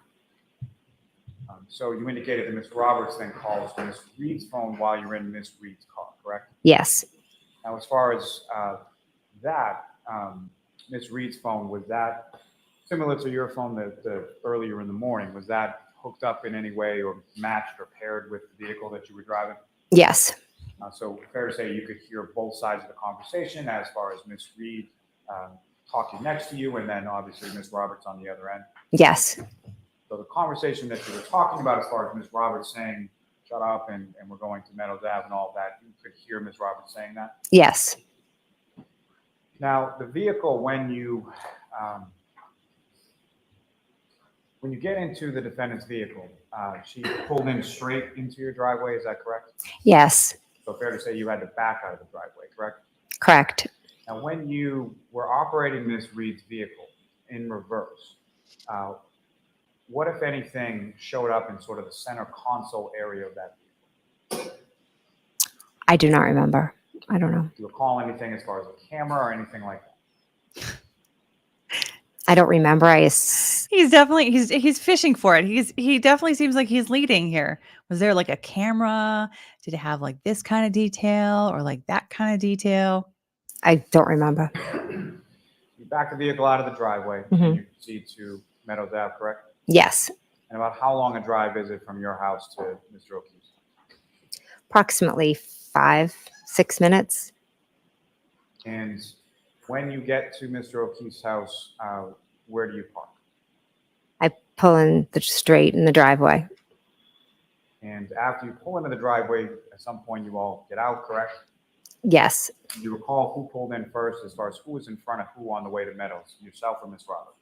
So you indicated that Ms. Roberts then calls Ms. Reed's phone while you're in Ms. Reed's car, correct? Yes. Now, as far as that, Ms. Reed's phone, was that similar to your phone the earlier in the morning? Was that hooked up in any way or matched or paired with the vehicle that you were driving? Yes. So fair to say you could hear both sides of the conversation as far as Ms. Reed talking next to you and then obviously Ms. Roberts on the other end? Yes. So the conversation that you were talking about as far as Ms. Roberts saying, shut up and we're going to Meadows Ave and all of that, you could hear Ms. Roberts saying that? Yes. Now, the vehicle, when you get into the defendant's vehicle, she pulled in straight into your driveway, is that correct? Yes. So fair to say you had to back out of the driveway, correct? Correct. Now, when you were operating Ms. Reed's vehicle in reverse, what, if anything, showed up in sort of the center console area of that vehicle? I do not remember. I don't know. Do you recall anything as far as a camera or anything like that? I don't remember. He's definitely he's fishing for it. He definitely seems like he's leading here. Was there like a camera? Did it have like this kind of detail or like that kind of detail? I don't remember. You back the vehicle out of the driveway and you proceed to Meadows Ave, correct? Yes. And about how long a drive is it from your house to Mr. O'Keefe's? Approximately 5-6 minutes. And When you get to Mr. O'Keefe's house, where do you park? I pull in the straight in the driveway. And after you pull into the driveway, at some point you all get out, correct? Yes, Do you recall who pulled in first as far as who was in front of who on the way to Meadows, yourself or Miss Roberts?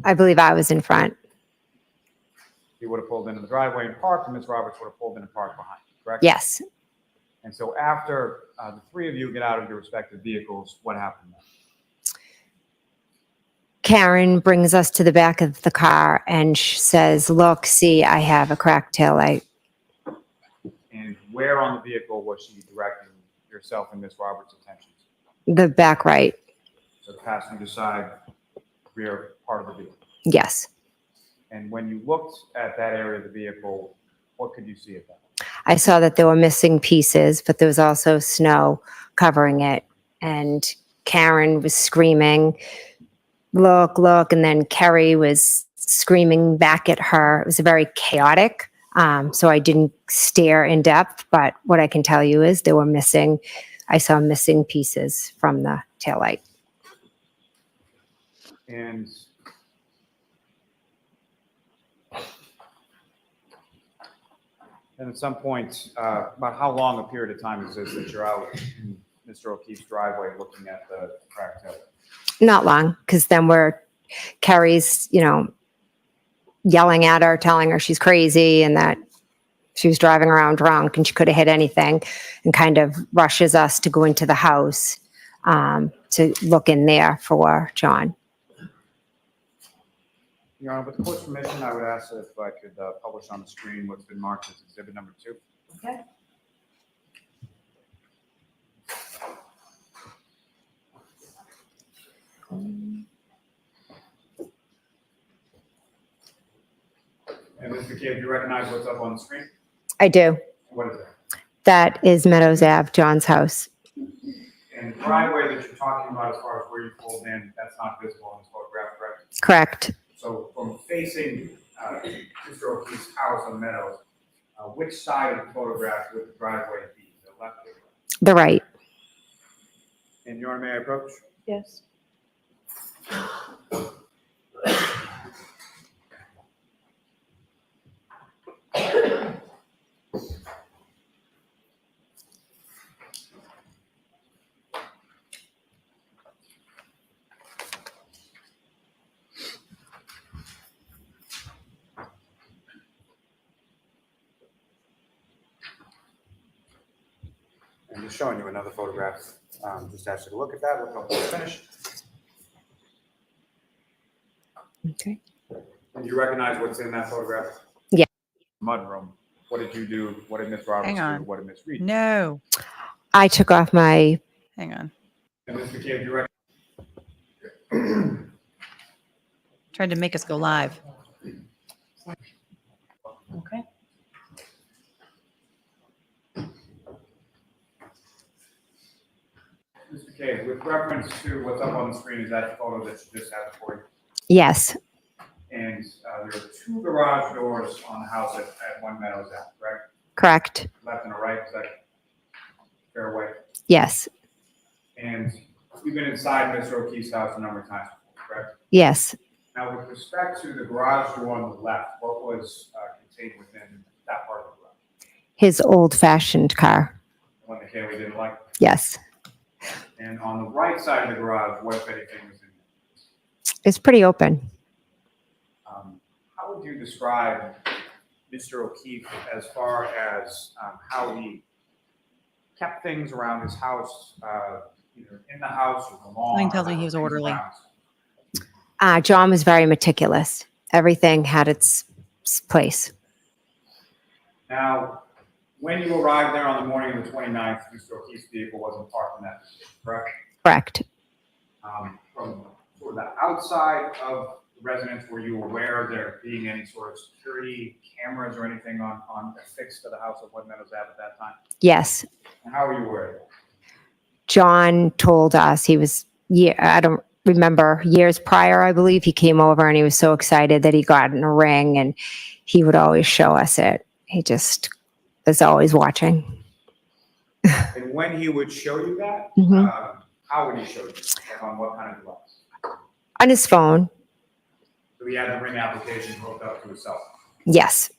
I believe I was in front. You would have pulled into the driveway and parked, and Miss Roberts would have pulled in and parked behind you, correct? Yes. And so after the three of you get out of your respective vehicles, what happened then? Karen brings us to the back of the car and says, look, see, I have a cracked taillight. And where on the vehicle was she directing yourself and Miss Roberts' attentions? The back right. So the passenger side, rear part of the vehicle. Yes. And when you looked at that area of the vehicle, what could you see at that? I saw that there were missing pieces, but there was also snow covering it. And Karen was screaming, look, look. And then Kerry was screaming back at her. It was very chaotic. So I didn't stare in depth, but what I can tell you is I saw missing pieces from the taillight. And at some point, about how long a period of time is this that you're out in Mr. O'Keefe's driveway looking at the cracked taillight? Not long, because then Kerry's, yelling at her, telling her she's crazy and that she was driving around drunk and she could have hit anything, and kind of rushes us to go into the house to look in there for John. Your Honor, with the court's permission, I would ask if I could publish on the screen what's been marked as exhibit number 2. Okay. And Mr. McCabe, do you recognize what's up on the screen? I do. What is it? That is Meadows Ave, John's house. And the driveway that you're talking about as far as where you pulled in, that's not visible in this photograph, correct? Correct. So from facing Mr. O'Keefe's house on Meadows, which side of the photograph would the driveway be, the left or the right? The right. And Your Honor, may I approach? Yes. And just showing you another photograph. Just ask you to look at that, look up when it's finished. Okay. And you recognize what's in that photograph? Yeah. Mudroom. What did you do? What did Miss Roberts Hang do? on. What did Miss Reed do? No. I took off my, Hang on. And Mr. McCabe, you Tried to make us go live. Okay. Mr. McCabe, with reference to what's up on the screen, is that the photo that you just had before you? yes, And there are 2 garage doors on the house at One Meadows Ave, correct? correct. Left and a right, is that fair way? Yes, And you've been inside Mr. O'Keefe's house a number of times before, correct? yes. Now, with respect to the garage door on the left, what was contained within that part of the garage? His old-fashioned car. The one that Kaylee didn't like? Yes. And on the right side of the garage, what, if anything, was in there? It's pretty open. How would you describe Mr. O'Keefe as far as how he kept things around his house, either in the house or the lawn? Something tells me he or was things orderly. around? John was very meticulous. Everything had its place. Now, when you arrived there on the morning of the 29th, Mr. O'Keefe's vehicle wasn't parked in that position, correct? Correct. From sort of the outside of the residence, were you aware of there being any sort of security cameras or anything on affixed to the house of One Meadows Ave at that time? Yes. And how were you aware of that? John told us I don't remember, years prior, I believe, he came over and he was so excited that he got in a ring and he would always show us it. He just was always watching. And when he would show you that, how would he show you? Like on what kind of device? On his phone, So he had the ring application hooked up to his cell phone. yes.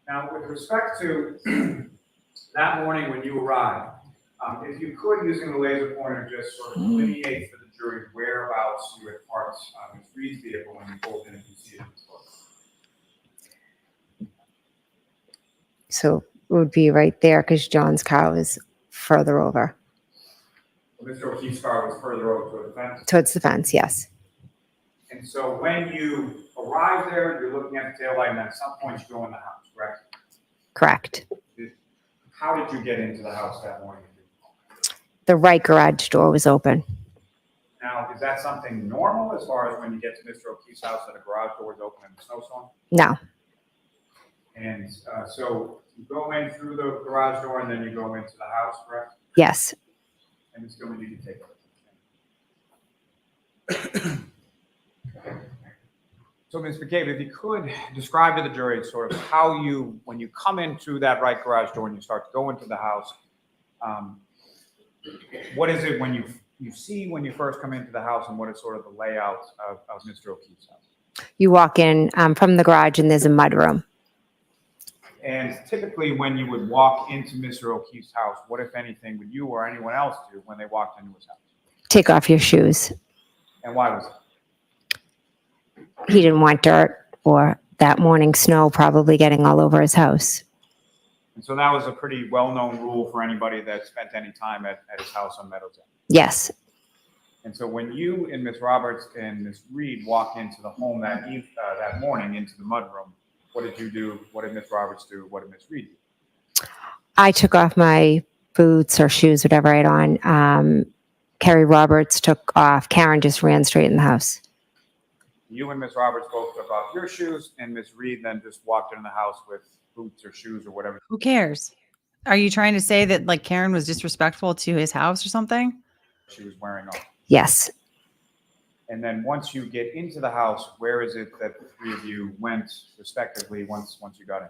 Now, with respect to that morning when you arrived, if you could, using the laser pointer, just sort of delineate for the jury whereabouts you had parked Ms. Reed's vehicle when you pulled in and you see it in the photo. So it would be right there because John's car was further over So Mr. O'Keefe's car was further over toward the fence. towards the fence, yes. And so when you arrive there, you're looking at the taillight, and at some point you go in the house, correct? Correct. How did you get into the house that morning? The right garage door was open. Now, is that something normal as far as when you get to Mr. O'Keefe's house that a garage door is open in a snowstorm? No, And so you go in through the garage door and then you go into the house, correct? yes. And it's going to need to take So, Ms. McCabe, if you could describe to the jury sort of how you, when you come into that right garage door and you start to go into the house, what is it when you see when you first come into the house, and what is sort of the layout of Mr. O'Keefe's house? You walk in from the garage and there's a mudroom. And typically when you would walk into Mr. O'Keefe's house, what, if anything, would you or anyone else do when they walked into his house? Take off your shoes. And why was it? He didn't want dirt or that morning snow probably getting all over his house. And so that was a pretty well-known rule for anybody that spent any time at his house on Meadows End. Yes. And so when you and Ms. Roberts and Ms. Reed walked into the home that morning into the mudroom, what did you do? What did Ms. Roberts do? What did Ms. Reed do? I took off my boots or shoes, whatever I had on. Carrie Roberts took off. Karen just ran straight in the house. You and Ms. Roberts both took off your shoes, and Ms. Reed then just walked in the house with boots or shoes or whatever. Who cares? Are you trying to say that like Karen was disrespectful to his house or something? She was wearing on. Yes. And then once you get into the house, where is it that the three of you went respectively once you got in?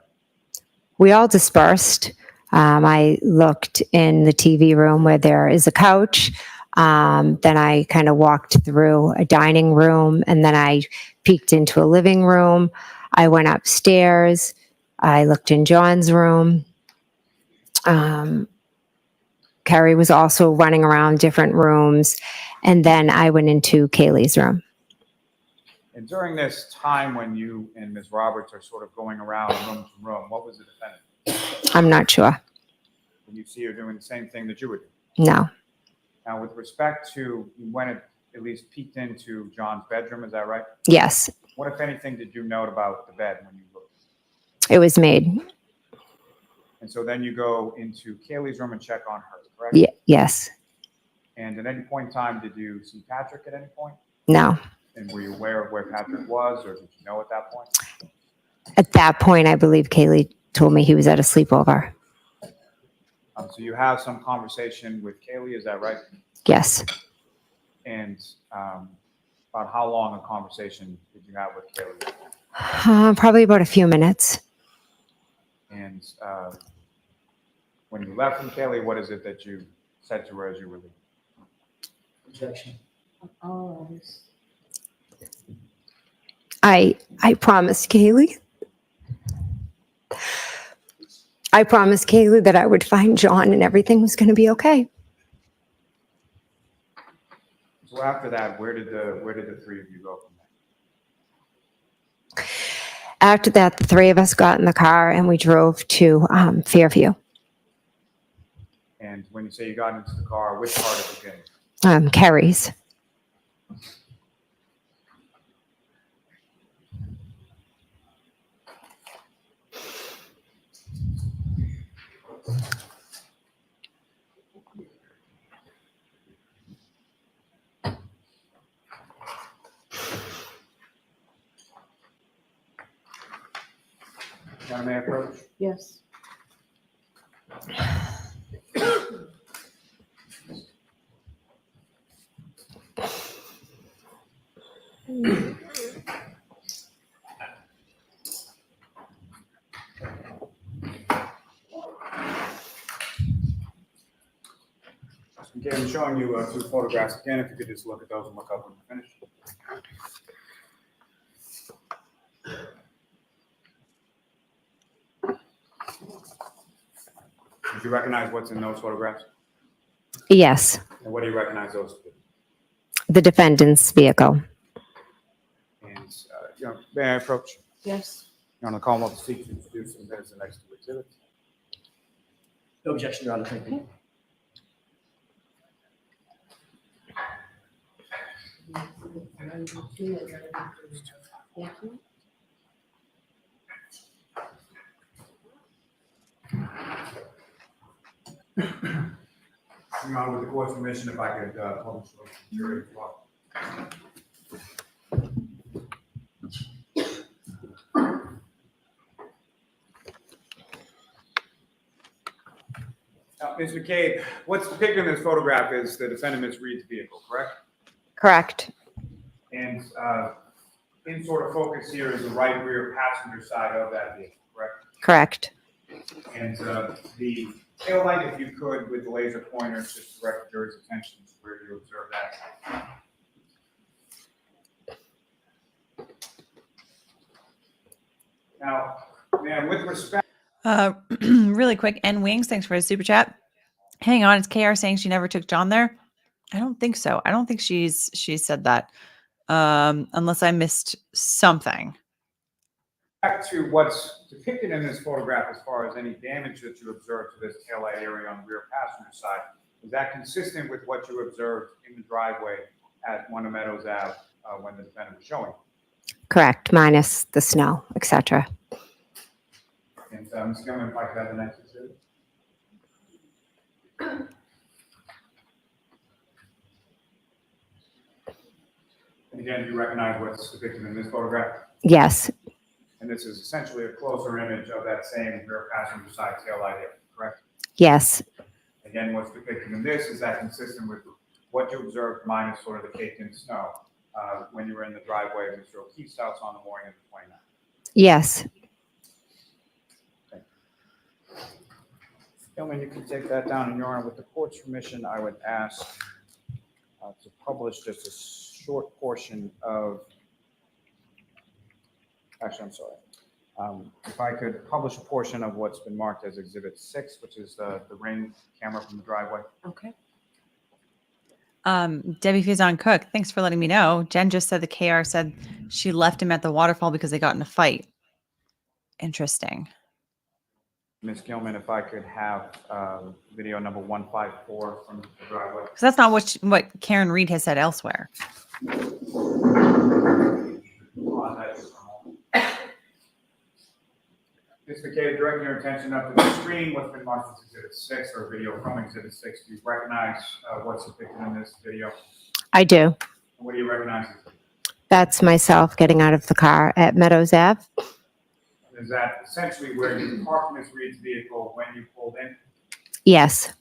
We all dispersed. I looked in the TV room where there is a couch. Then I kind of walked through a dining room, and then I peeked into a living room. I went upstairs. I looked in John's room. Carrie was also running around different rooms. And then I went into Kaylee's room. And during this time when you and Ms. Roberts are sort of going around room to room, what was the defendant? I'm not sure. When you see her doing the same thing that you would do? No. Now, with respect to when it at least peeked into John's bedroom, is that right? Yes. What, if anything, did you note about the bed when you looked? It was made. And so then you go into Kaylee's room and check on her, correct? Yes. And at any point in time, did you see Patrick at any point? No. And were you aware of where Patrick was, or did you know at that point? At that point, I believe Kaylee told me he was at a sleepover. So you have some conversation with Kaylee, is that right? Yes. And about how long a conversation did you have with Kaylee? Probably about a few minutes. And when you left from Kaylee, what is it that you said to her as you were leaving? Objection. I promised Kaylee. I promised Kaylee that I would find John and everything was going to be okay. So after that, where did the three of you go from there? After that, the three of us got in the car and we drove to Fairview. And when you say you got into the car, which part of it came? Carrie's. May I approach? Yes. Okay, I'm showing you two photographs again. If you could just look at those and look up when you're finished. Do you recognize what's in those photographs? Yes, And what do you recognize those to be? the defendant's vehicle. And, may I approach? Yes. You're on the call of the seat to introduce them as the next two exhibits. No objection, Your Honor. Thank you. Your Honor, with the court's permission, if I could publish the jury as well. Now, Ms. McCabe, what's depicted in this photograph is the defendant, Ms. Reed's vehicle, correct? Correct. And in sort of focus here is the right rear passenger side of that vehicle, correct? Correct. And the tail light, if you could, with the laser pointers, just direct the jury's attention to where you observe that. Now, ma'am, with respect. Really quick, N Wings, thanks for a super chat. Hang on, it's KR saying she never took John there. I don't think so. I don't think she's said that. Unless I missed something. Back to what's depicted in this photograph as far as any damage that you observed to this taillight area on the rear passenger side, is that consistent with what you observed in the driveway at One of Meadows Ave when the defendant was showing? Correct, minus the snow, etc. And Ms. Gilman, if I could have the next exhibit. And again, do you recognize what's depicted in this photograph? Yes, And this is essentially a closer image of that same rear passenger side taillight area, correct? yes, Again, what's depicted in this, is that consistent with what you observed minus sort of the caked in snow when you were in the driveway of Mr. O'Keefe's house on the morning of the 29th? yes. Gentlemen, you can take that down, and Your Honor, with the court's permission, I would ask to publish just a short portion of, actually, I'm sorry. If I could publish a portion of what's been marked as Exhibit 6, which is the ring camera from the driveway. Okay. Debbie Fizon Cook, thanks for letting me know. Jen just said the KR said she left him at the waterfall because they got in a fight. Interesting. Ms. Gilman, if I could have video number 154 from the driveway. Because that's not what Karen Reed has said elsewhere. Ms. McCabe, directing your attention up to the screen, what's been marked as Exhibit 6 or video from Exhibit 6. Do you recognize what's depicted in this video? I do. What do you recognize? That's myself getting out of the car at Meadows Ave. Is that essentially where you parked Ms. Reed's vehicle when you pulled in? Yes,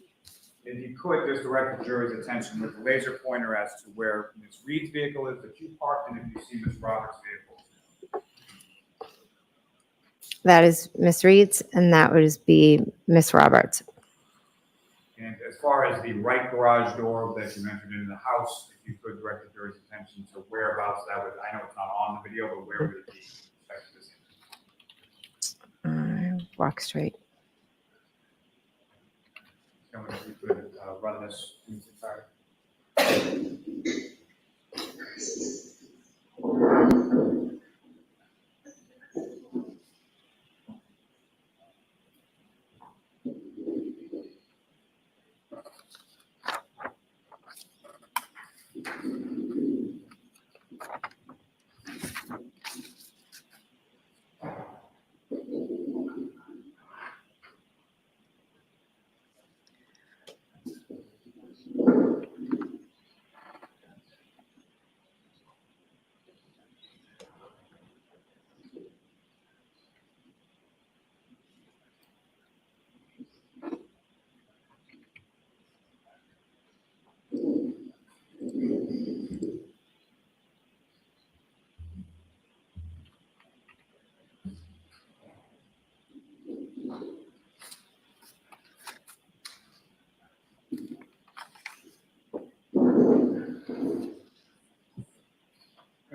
If you could, just direct the jury's attention with the laser pointer as to where Ms. Reed's vehicle is that you parked, and if you see Ms. Roberts' vehicle. that is Miss Reed's, and that would be Miss Roberts. And as far as the right garage door that you entered into the house, if you could direct the jury's attention to whereabouts that would, I know it's not on the video, but where would it be? Walk straight. Someone, if you could run this in its entirety.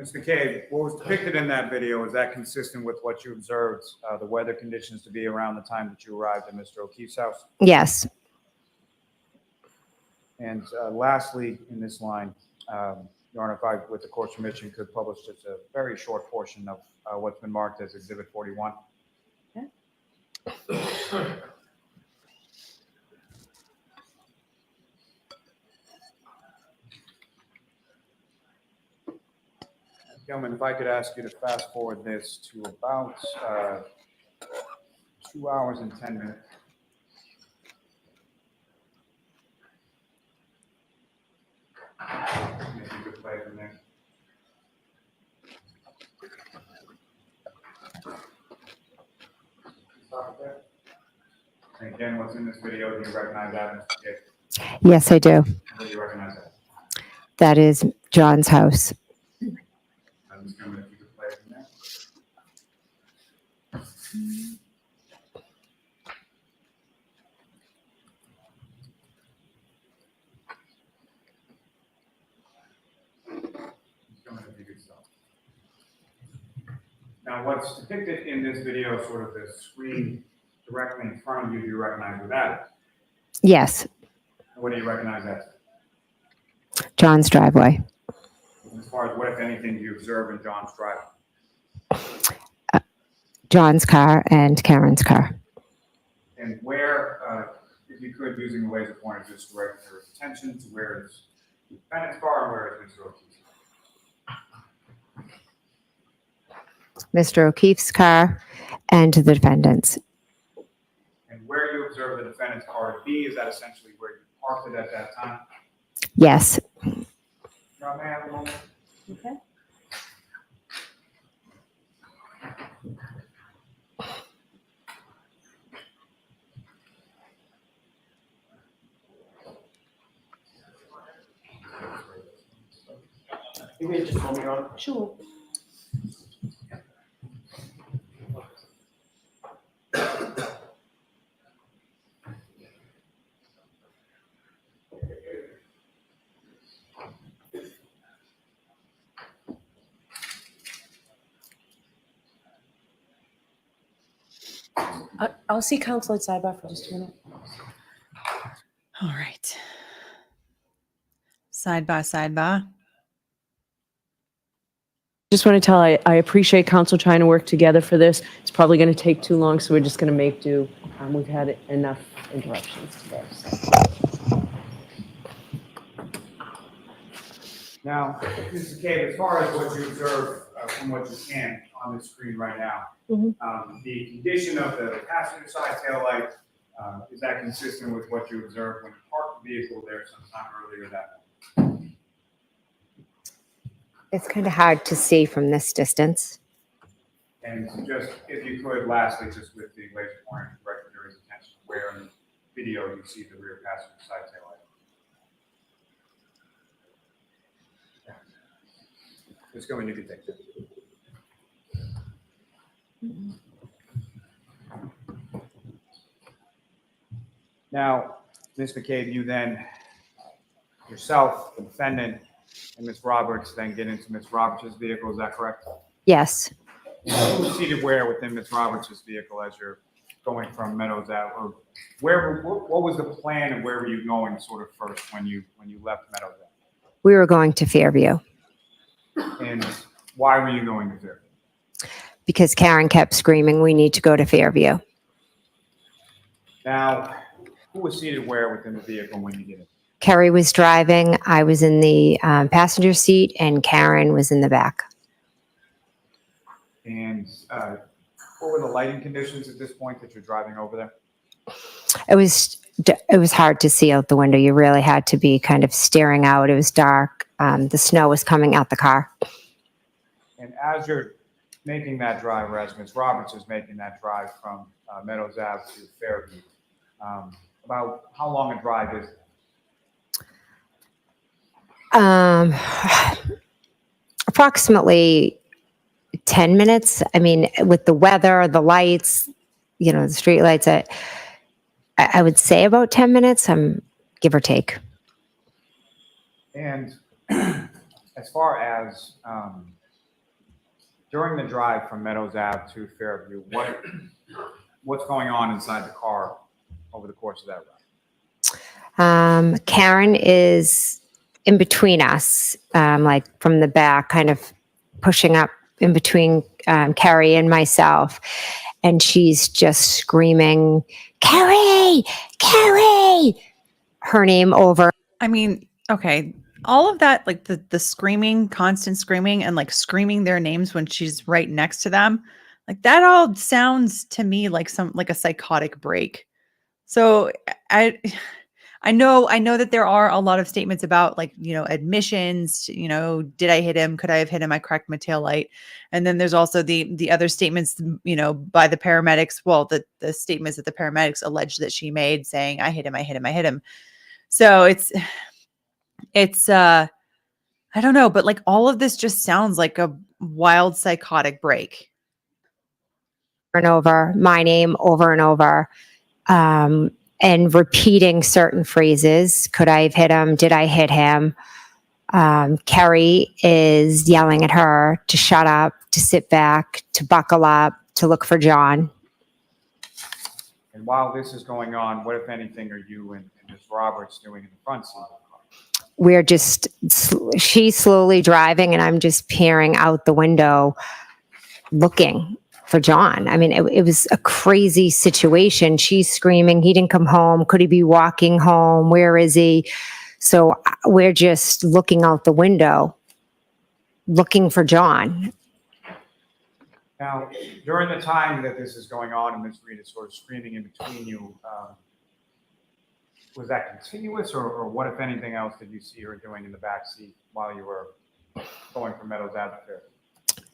Ms. McCabe, what was depicted in that video, is that consistent with what you observed, the weather conditions to be around the time that you arrived at Mr. O'Keefe's house? Yes, And lastly, in this line, Your Honor, if I, with the court's permission, could publish just a very short portion of what's been marked as Exhibit 41. Gentlemen, if I could ask you to fast forward this to about 2 hours and 10 minutes. Maybe you could play from there. Stop there. And again, what's in this video, do you recognize that, Mr. Gates? yes, I do. How do you recognize that? That is John's house. I'm just gonna, if you could play from there. Now, what's depicted in this video, sort of the screen directly in front of you, do you recognize what that is? Yes, What do you recognize as? John's driveway. As far as what, if anything, do you observe in John's driveway? John's car and Karen's car. And where, if you could, using the laser pointer, just direct your attention to where is the defendant's car and where is Mr. O'Keefe's? Mr. O'Keefe's car and the defendant's. And where you observe the defendant's car to be, is that essentially where you parked it at that time? Yes, Now, may I have a moment? Okay. You may just hold me on. Sure. I'll see counsel at sidebar for just a minute. All right. Sidebar. Just want to tell, I appreciate council trying to work together for this. It's probably going to take too long, so we're just going to make do. We've had enough interruptions today. So. Now, Mr. McCabe, as far as what you observe from what you can on the screen right now, the condition of the passenger side taillight, is that consistent with what you observed when you parked the vehicle there sometime earlier that morning? it's kind of hard to see from this distance. And just, if you could, lastly, just with the laser pointer, direct your attention to where in the video you see the rear passenger side taillight. Just go and you can take that. Now, Ms. McCabe, you then, yourself, the defendant, and Ms. Roberts then get into Ms. Roberts' vehicle, is that correct? Yes, Who was seated where within Ms. Roberts' vehicle as you're going from Meadows Ave? Or what was the plan and where were you going sort of first when you left Meadows Ave? we were going to Fairview And why were you going to Fairview? because Karen kept screaming, we need to go to Fairview. Now, who was seated where within the vehicle when you did it? Kerry was driving, I was in the passenger seat, and Karen was in the back. And what were the lighting conditions at this point that you're driving over there? It was hard to see out the window. You really had to be kind of staring out. It was dark. The snow was coming out the car. And as you're making that drive, or as Ms. Roberts is making that drive from Meadows Ave to Fairview, about how long a drive is it? Approximately 10 minutes. I mean, with the weather, the lights, the street lights, I would say about 10 minutes, give or take. And as far as During the drive from Meadows Ave to Fairview, what's going on inside the car over the course of that ride? Karen is in between us, like from the back, kind of pushing up in between Carrie and myself. And she's just screaming, Carrie, Carrie, her name over. I mean, okay, all of that, like the screaming, constant screaming, and like screaming their names when she's right next to them, like that all sounds to me like a psychotic break. So I know that there are a lot of statements about like, admissions, did I hit him? Could I have hit him? I cracked my tail light. And then there's also the other statements, by the paramedics. Well, the statements that the paramedics alleged that she made saying, I hit him, I hit him, I hit him. So it's I don't know, but like all of this just sounds like a wild psychotic break. And over my name over and over, and repeating certain phrases. Could I have hit him? Did I hit him? Carrie is yelling at her to shut up, to sit back, to buckle up, to look for John. And while this is going on, what, if anything, are you and Ms. Roberts doing in the front seat of the car? We're just, she's slowly driving and I'm just peering out the window looking for John. I mean, it was a crazy situation. She's screaming, he didn't come home. Could he be walking home? Where is he? So we're just looking out the window, looking for John. Now, during the time that this is going on and Ms. Reed is sort of screaming in between you, was that continuous, or what, if anything else, did you see her doing in the back seat while you were going from Meadows Ave to Fairview?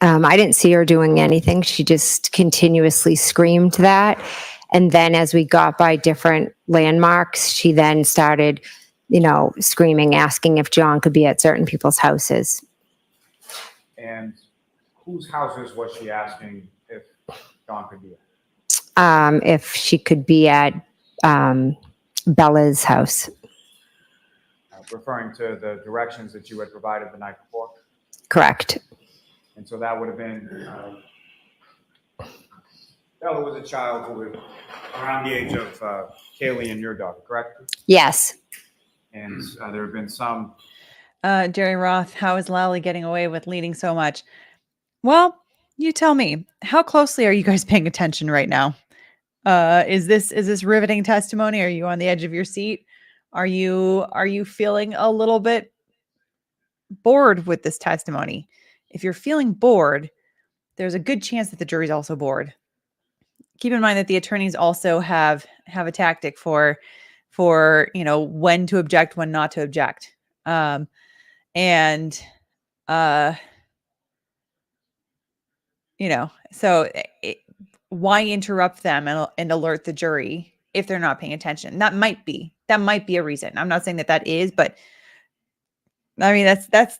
I didn't see her doing anything. She just continuously screamed that. And then as we got by different landmarks, she then started, screaming, asking if John could be at certain people's houses. And whose houses was she asking if John could be at? If she could be at Bella's house. Referring to the directions that you had provided the night before? Correct. And so that would have been, Bella was a child who was around the age of Kaylee and your daughter, correct? Yes. And there have been some. Jerry Roth, how is Lally getting away with leading so much? Well, you tell me, how closely are you guys paying attention right now? Is this riveting testimony? Are you on the edge of your seat? Are you feeling a little bit bored with this testimony? If you're feeling bored, there's a good chance that the jury's also bored. Keep in mind that the attorneys also have a tactic for when to object, when not to object. So why interrupt them and alert the jury if they're not paying attention? That might be a reason. I'm not saying that is, but I mean, that's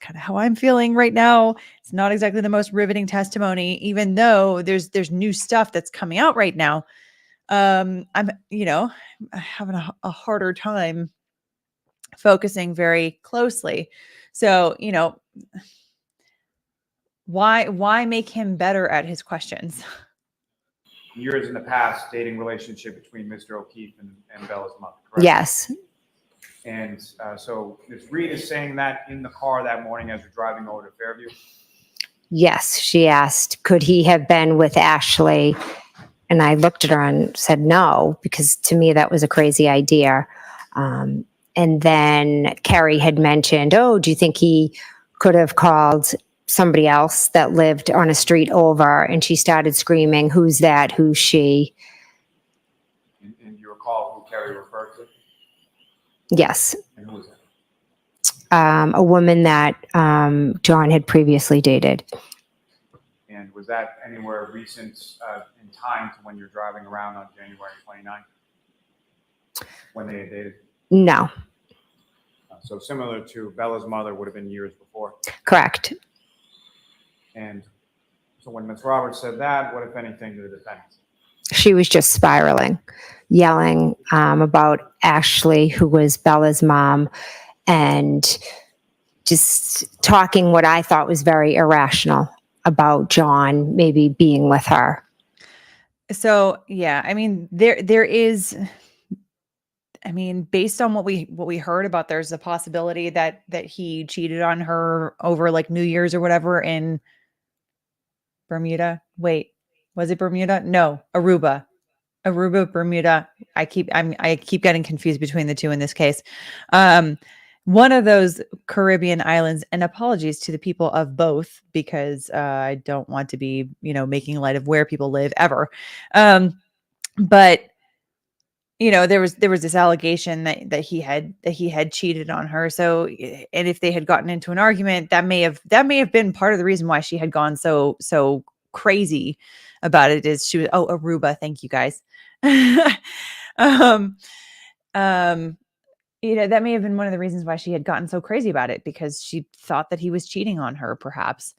kind of how I'm feeling right now. It's not exactly the most riveting testimony, even though there's new stuff that's coming out right now. I'm having a harder time focusing very closely. So, why make him better at his questions? Years in the past, dating relationship between Mr. O'Keefe and Bella's mother, correct? Yes. And so Ms. Reed is saying that in the car that morning as you're driving over to Fairview? Yes. She asked, could he have been with Ashley? And I looked at her and said no, because to me that was a crazy idea. And then Carrie had mentioned, do you think he could have called somebody else that lived on a street over? And she started screaming, who's that? Who's she? And you recall who Carrie referred to? Yes. And who was that? A woman that John had previously dated. And was that anywhere recent in time to when you're driving around on January 29th? When they had dated? No. So similar to Bella's mother would have been years before. Correct. And so when Ms. Roberts said that, what, if anything, to the defense? She was just spiraling, yelling about Ashley, who was Bella's mom, and just talking what I thought was very irrational. about John maybe being with her. So yeah, I mean, there is, I mean, based on what we heard about, there's a possibility that he cheated on her over like New Year's or whatever in Bermuda. Wait, was it Bermuda? No, Aruba. Aruba, Bermuda. I keep getting confused between the two in this case. One of those Caribbean islands, and apologies to the people of both, because I don't want to be, making light of where people live ever. But there was this allegation that he had cheated on her. So, and if they had gotten into an argument, that may have been part of the reason why she had gone so crazy about it. Is she was, oh, Aruba, thank you guys. um, that may have been one of the reasons why she had gotten so crazy about it, because she thought that he was cheating on her, perhaps.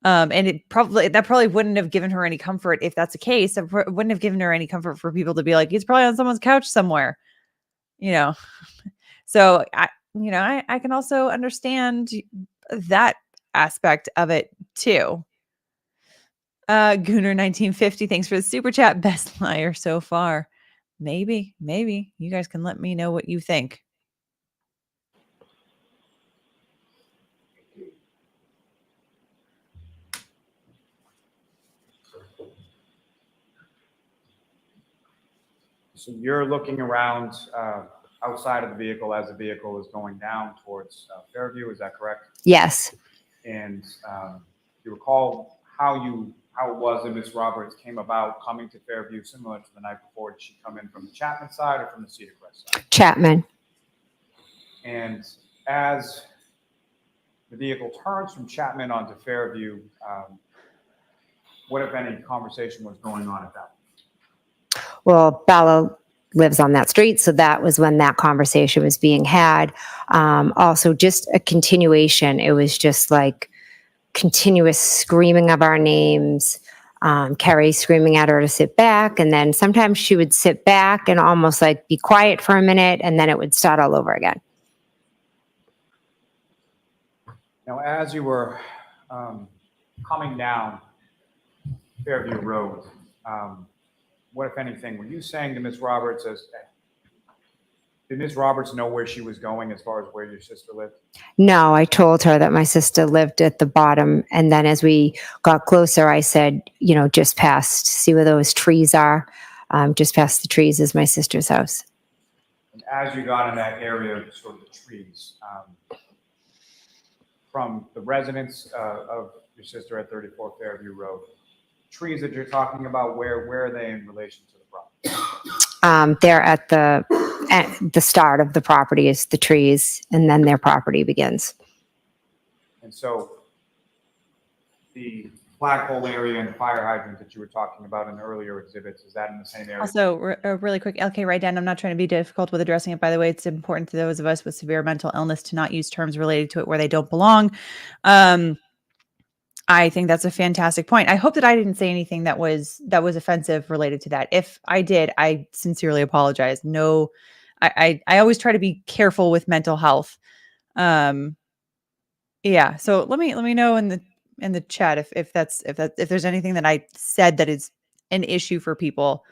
And that probably wouldn't have given her any comfort if that's the case. It wouldn't have given her any comfort for people to be like, he's probably on someone's couch somewhere, So I can also understand that aspect of it too. Gooner 1950, thanks for the super chat. Best liar so far. Maybe you guys can let me know what you think. So you're looking around outside of the vehicle as the vehicle is going down towards Fairview, is that correct? Yes. And you recall how it was that Ms. Roberts came about coming to Fairview similar to the night before? Did she come in from the Chapman side or from the Cedar Crest side? Chapman. And as the vehicle turns from Chapman onto Fairview, what, if any, conversation was going on at that point? Well, Bella lives on that street, so that was when that conversation was being had. Also, just a continuation. It was just like continuous screaming of our names. Carrie screaming at her to sit back, and then sometimes she would sit back and almost like be quiet for a minute, and then it would start all over again. Now, as you were coming down Fairview Road, what, if anything, were you saying to Ms. Roberts? Did Ms. Roberts know where she was going as far as where your sister lived? No, I told her that my sister lived at the bottom. And then as we got closer, I said, just past, see where those trees are? Just past the trees is my sister's house. And as you got in that area, sort of the trees, from the residence of your sister at 34 Fairview Road, trees that you're talking about, where are they in relation to the property? They're at the start of the property is the trees, and then their property begins. And so the flagpole area and the fire hydrant that you were talking about in earlier exhibits, is that in the same area? Also, really quick, LK, write down, I'm not trying to be difficult with addressing it, by the way. It's important to those of us with severe mental illness to not use terms related to it where they don't belong. I think that's a fantastic point. I hope that I didn't say anything that was offensive related to that. If I did, I sincerely apologize. No, I always try to be careful with mental health. Yeah. So let me know in the chat if there's anything that I said that is an issue for people.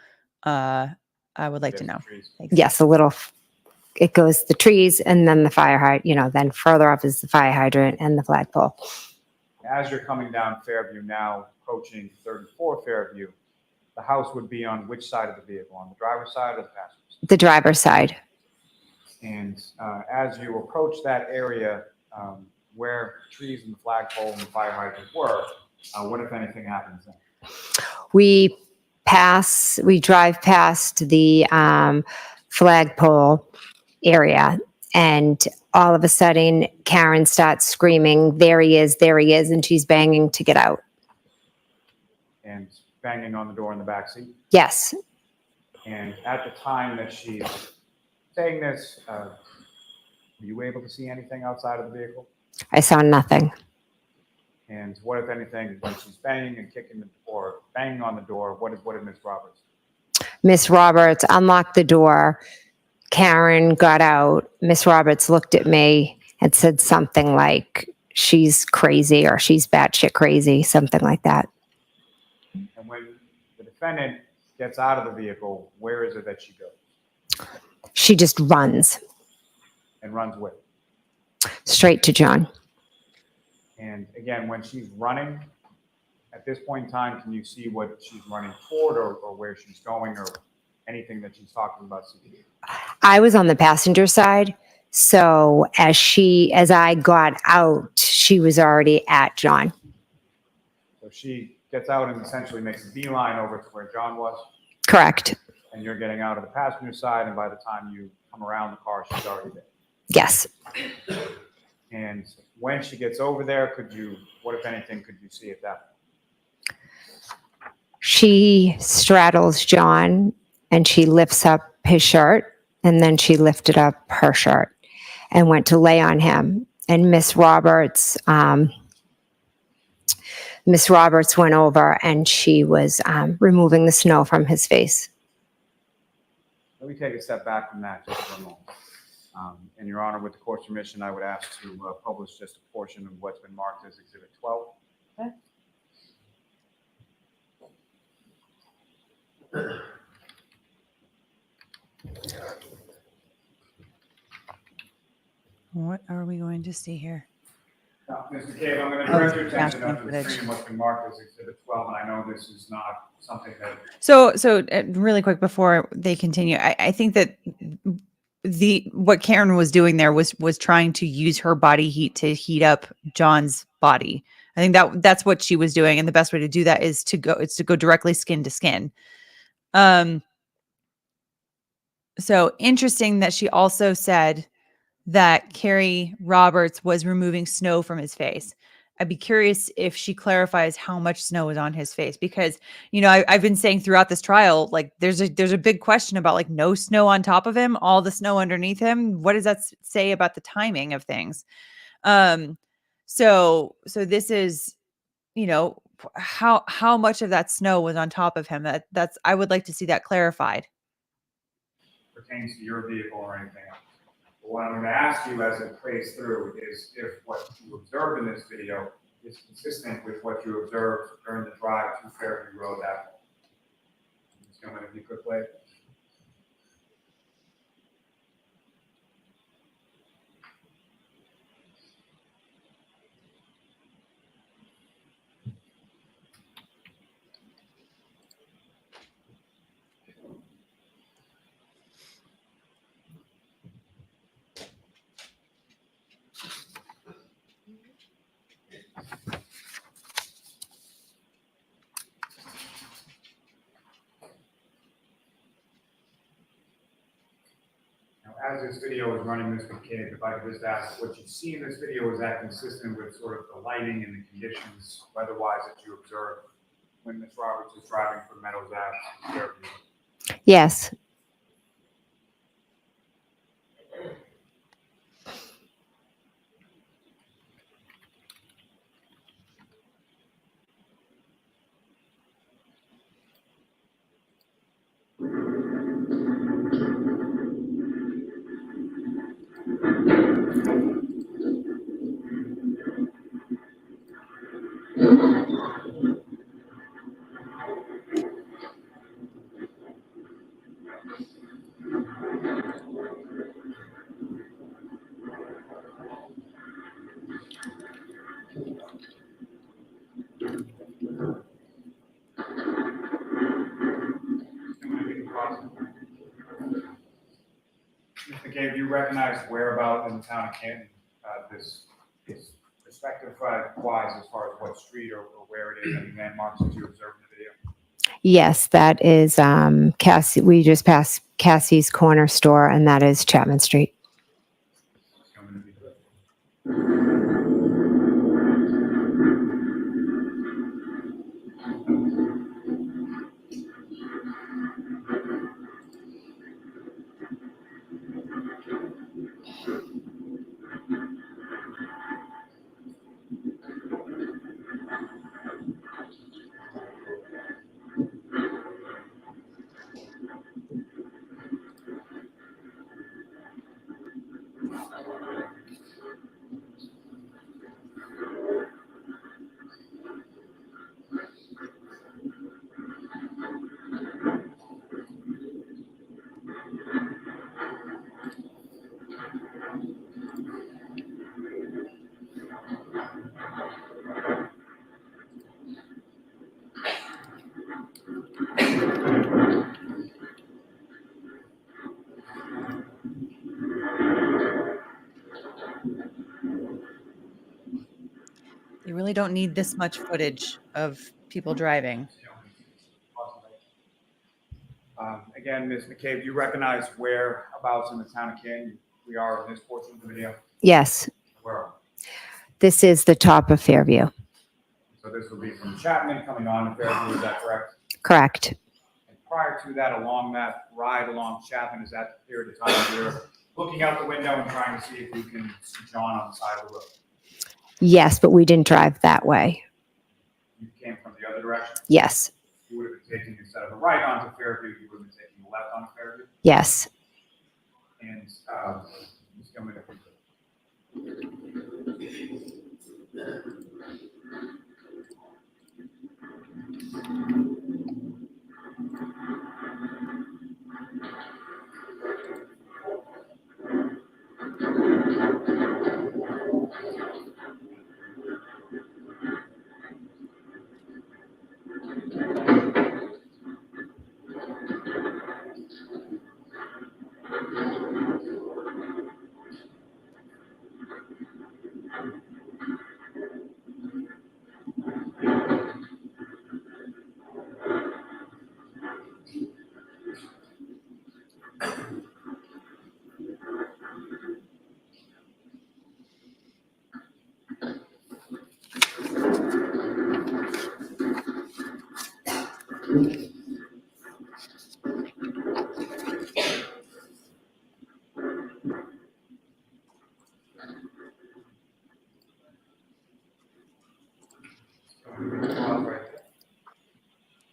I would like to know. Thanks. Yes, it goes the trees and then the fire hydrant, then further up is the fire hydrant and the flagpole. As you're coming down Fairview now, approaching 34 Fairview, the house would be on which side of the vehicle? On the driver's side or the passenger side? The driver's side. And as you approach that area where the trees and the flagpole and the fire hydrant were, what, if anything, happens then? We drive past the flagpole area, and all of a sudden, Karen starts screaming, there he is, and she's banging to get out. And banging on the door in the back seat? Yes. And at the time that she's saying this, were you able to see anything outside of the vehicle? I saw nothing. And what, if anything, when she's banging and kicking or banging on the door, what did Ms. Roberts do? Miss Roberts unlocked the door. Karen got out. Miss Roberts looked at me and said something like, she's crazy or she's batshit crazy, something like that. And when the defendant gets out of the vehicle, where is it that she goes? She just runs And runs with? straight to John. And again, when she's running, at this point in time, can you see what she's running toward or where she's going or anything that she's talking about? I was on the passenger side. So as I got out, she was already at John. So she gets out and essentially makes a beeline over to where John was, Correct. and you're getting out of the passenger side, and by the time you come around the car, she's already there. Yes. And when she gets over there, what if anything, could you see at that? She straddles John and she lifts up his shirt, and then she lifted up her shirt and went to lay on him. And Miss Roberts went over and she was removing the snow from his face. Let me take a step back from that just for a moment. And Your Honor, with the court's permission, I would ask to publish just a portion of what's been marked as Exhibit 12. Okay. What are we going to see here? Mr. McCabe, I'm going to direct your attention National to the footage. screen what's been marked as Exhibit 12, and I know this is not something that. So really quick before they continue, I think that what Karen was doing there was trying to use her body heat to heat up John's body. I think that's what she was doing, and the best way to do that is to go directly skin to skin. So interesting that she also said that Carrie Roberts was removing snow from his face. I'd be curious if she clarifies how much snow is on his face, because, I've been saying throughout this trial, like there's a big question about like no snow on top of him, all the snow underneath him. What does that say about the timing of things? So this is, how much of that snow was on top of him. That's I would like to see that clarified. Pertains to your vehicle or anything else. But what I'm going to ask you as it plays through is if what you observe in this video is consistent with what you observed during the drive to Fairview Road that morning. Just gentlemen, if you could play. As this video is running, Mr. McCabe, if I could just ask, what you see in this video, is that consistent with sort of the lighting and the conditions weather-wise that you observed when Ms. Roberts was driving from Meadows Ave to Fairview? Yes. Mr. McCabe, do you recognize whereabout in the town of Canton this is perspective-wise as far as what street or where it is, any landmarks that you observed in the video? Yes, that is Cassie. We just passed Cassie's corner store, and that is Chapman Street. Gentlemen, if you could. really don't need this much footage of people driving. Again, Ms. McCabe, do you recognize whereabouts in the town of Canton we are in this portion of the video? Yes, Where are this is the top of Fairview. we? So this will be from Chapman coming on to Fairview, is that correct? Correct. And prior to that, along that ride along Chapman, is that the period of time you're looking out the window and trying to see if you can see John on the side of the road? Yes, but we didn't drive that way. You came from the other direction? Yes, You would have been taking, instead of a right onto Fairview, you would have been taking a left onto Fairview? yes. And just come in if you could.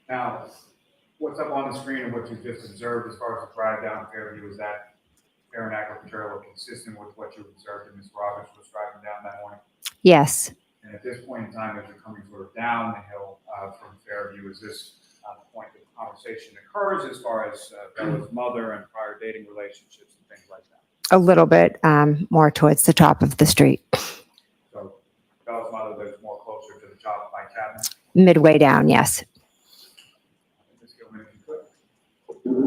Now, what's up on the screen and what you just observed as far as the drive down Fairview, is that fair and accurate portrayal consistent with what you observed and Ms. Roberts was driving down that morning? Yes, And at this point in time, as you're coming sort of down the hill from Fairview, is this the point that the conversation occurs as far as Bella's mother and prior dating relationships and things like that? a little bit more towards the top of the street, So Bella's mother lives more closer to the top by Chapman? midway down, yes. Ms. Gilman, if you could.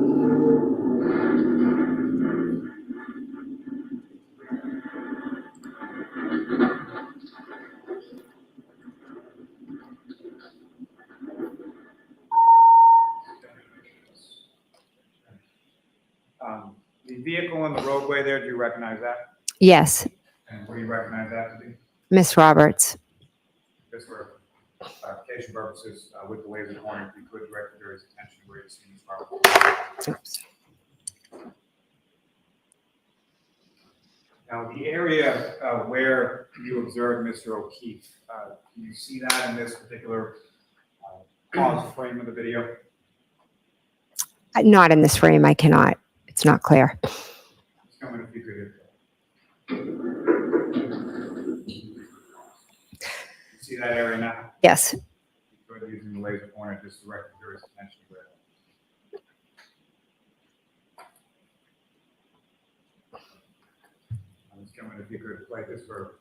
The vehicle in the roadway there, do you recognize that? Yes, And what do you recognize that to be? Miss Roberts. Just for clarification purposes, with the laser pointer, if you could direct the jury's attention where you see Ms. Roberts. Oops. Now, the area where you observed Mr. O'Keefe, can you see that in this particular pause frame of the video? Not in this frame, I cannot. It's not clear. Just coming if you could. You see that area now? Yes, You could, using the laser pointer, just direct the jury's attention where. Just coming if you could play this for.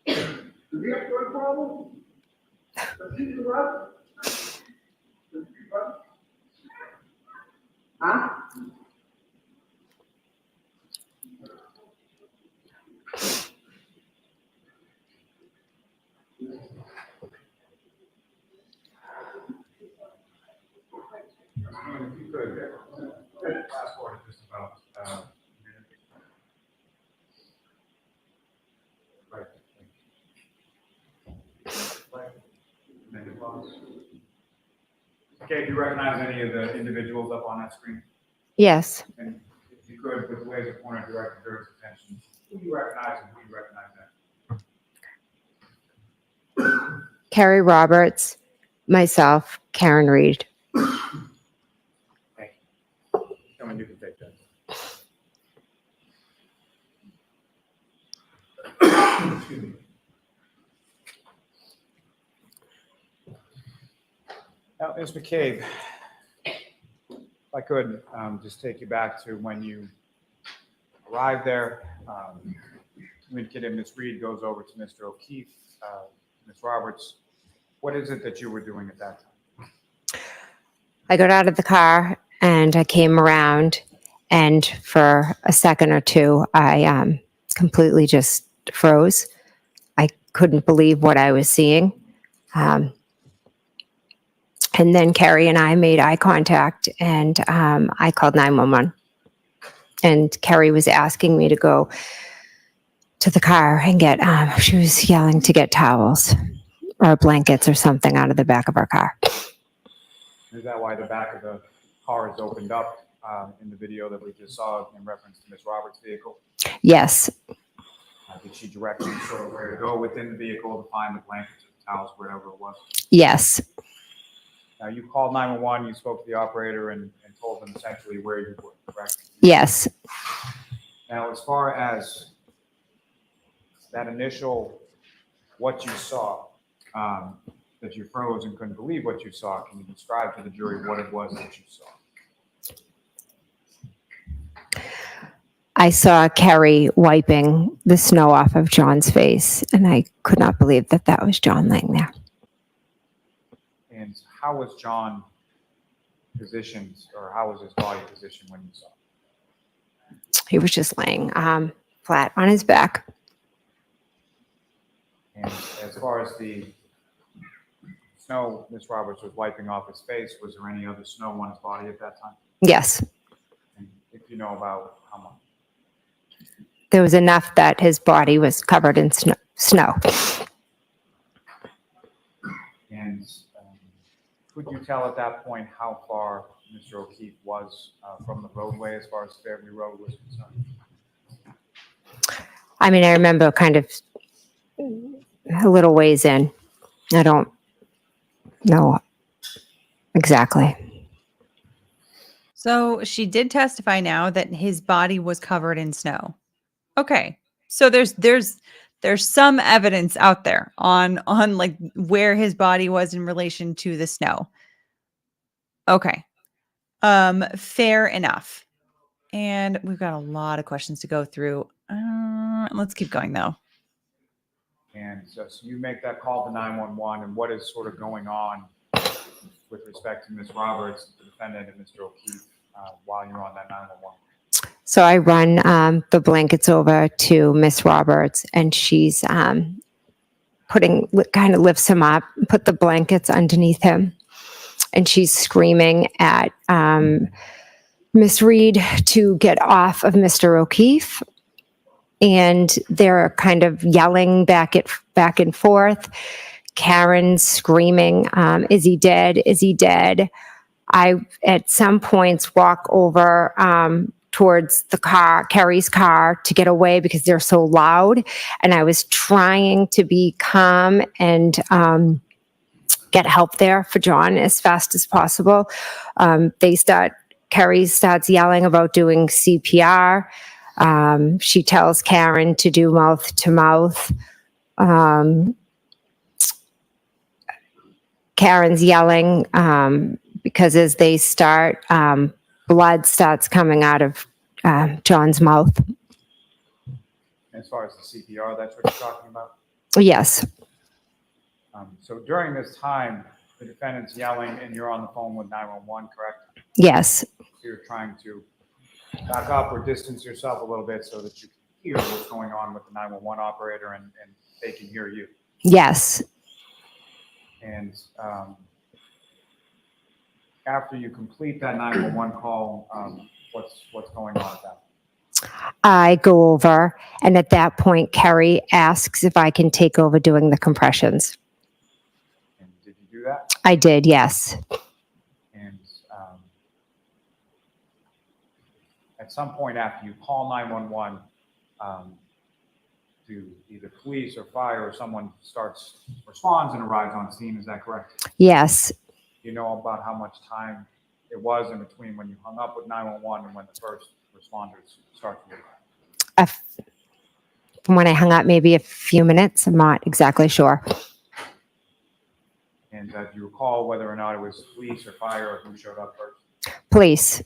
Do we have drug problem? Does he do drugs? Does he do drugs? Huh? If you could, fast forward just about a minute. Right. Right. And then you pause. Okay, do you recognize any of the individuals up on that screen? yes. And if you could, with the laser pointer, direct the jury's attention, who do you recognize and who do you recognize that? Carrie Roberts, myself, Karen Reed. Thank you. Someone you can take that. Excuse me. Now, Ms. McCabe, if I could just take you back to when you arrived there. You indicated Ms. Reed goes over to Mr. O'Keefe, Ms. Roberts. What is it that you were doing at that time? I got out of the car and I came around, and for a second or two, I completely just froze. I couldn't believe what I was seeing. And then Carrie and I made eye contact, and I called 911. And Carrie was asking me to go to the car and get, she was yelling to get towels or blankets or something out of the back of our car. Is that why the back of the car is opened up in the video that we just saw in reference to Ms. Roberts' vehicle? Yes, Did she direct you sort of where to go within the vehicle to find the blankets or the towels, wherever it was? yes, Now, you called 911, you spoke to the operator and told them essentially where you were, correct? yes. Now, as far as that initial, what you saw, that you froze and couldn't believe what you saw, can you describe to the jury what it was that you saw? I saw Carrie wiping the snow off of John's face, and I could not believe that that was John laying there. And how was John positioned, or how was his body positioned when you saw him? He was just laying flat on his back. And as far as the snow Ms. Roberts was wiping off his face, was there any other snow on his body at that time? Yes, And if you know about how much? there was enough that his body was covered in snow. And could you tell at that point how far Mr. O'Keefe was from the roadway as far as Fairview Road was concerned? I mean, I remember kind of a little ways in. I don't know exactly. So she did testify now that his body was covered in snow. Okay. So there's some evidence out there on like where his body was in relation to the snow. Okay. Fair enough. And we've got a lot of questions to go through. Let's keep going though. And so you make that call to 911, and what is sort of going on with respect to Ms. Roberts, the defendant, and Mr. O'Keefe while you're on that 911? So I run the blankets over to Miss Roberts, and she's kind of lifts him up, put the blankets underneath him, and she's screaming at Miss Reed to get off of Mr. O'Keefe. And they're kind of yelling back and forth. Karen's screaming, "Is he dead? Is he dead?" I, at some points, walk over towards the car, Carrie's car, to get away because they're so loud. And I was trying to be calm and get help there for John as fast as possible. Carrie starts yelling about doing CPR. She tells Karen to do mouth to mouth. Karen's yelling because as they start, blood starts coming out of John's mouth. As far as the CPR, that's what you're talking about? Yes, So during this time, the defendant's yelling and you're on the phone with 911, correct? yes, So you're trying to back up or distance yourself a little bit so that you can hear what's going on with the 911 operator and they can hear you. yes. And after you complete that 911 call, what's going on at that? I go over, and at that point, Carrie asks if I can take over doing the compressions. And did you do that? I did, yes. And at some point after you call 911, to either police or fire or someone responds and arrives on scene. Is that correct? Yes. Do you know about how much time it was in between when you hung up with 911 and when the first responders start to arrive? From when I hung up, maybe a few minutes. I'm not exactly sure. And do you recall whether or not it was police or fire or who showed up first? Police.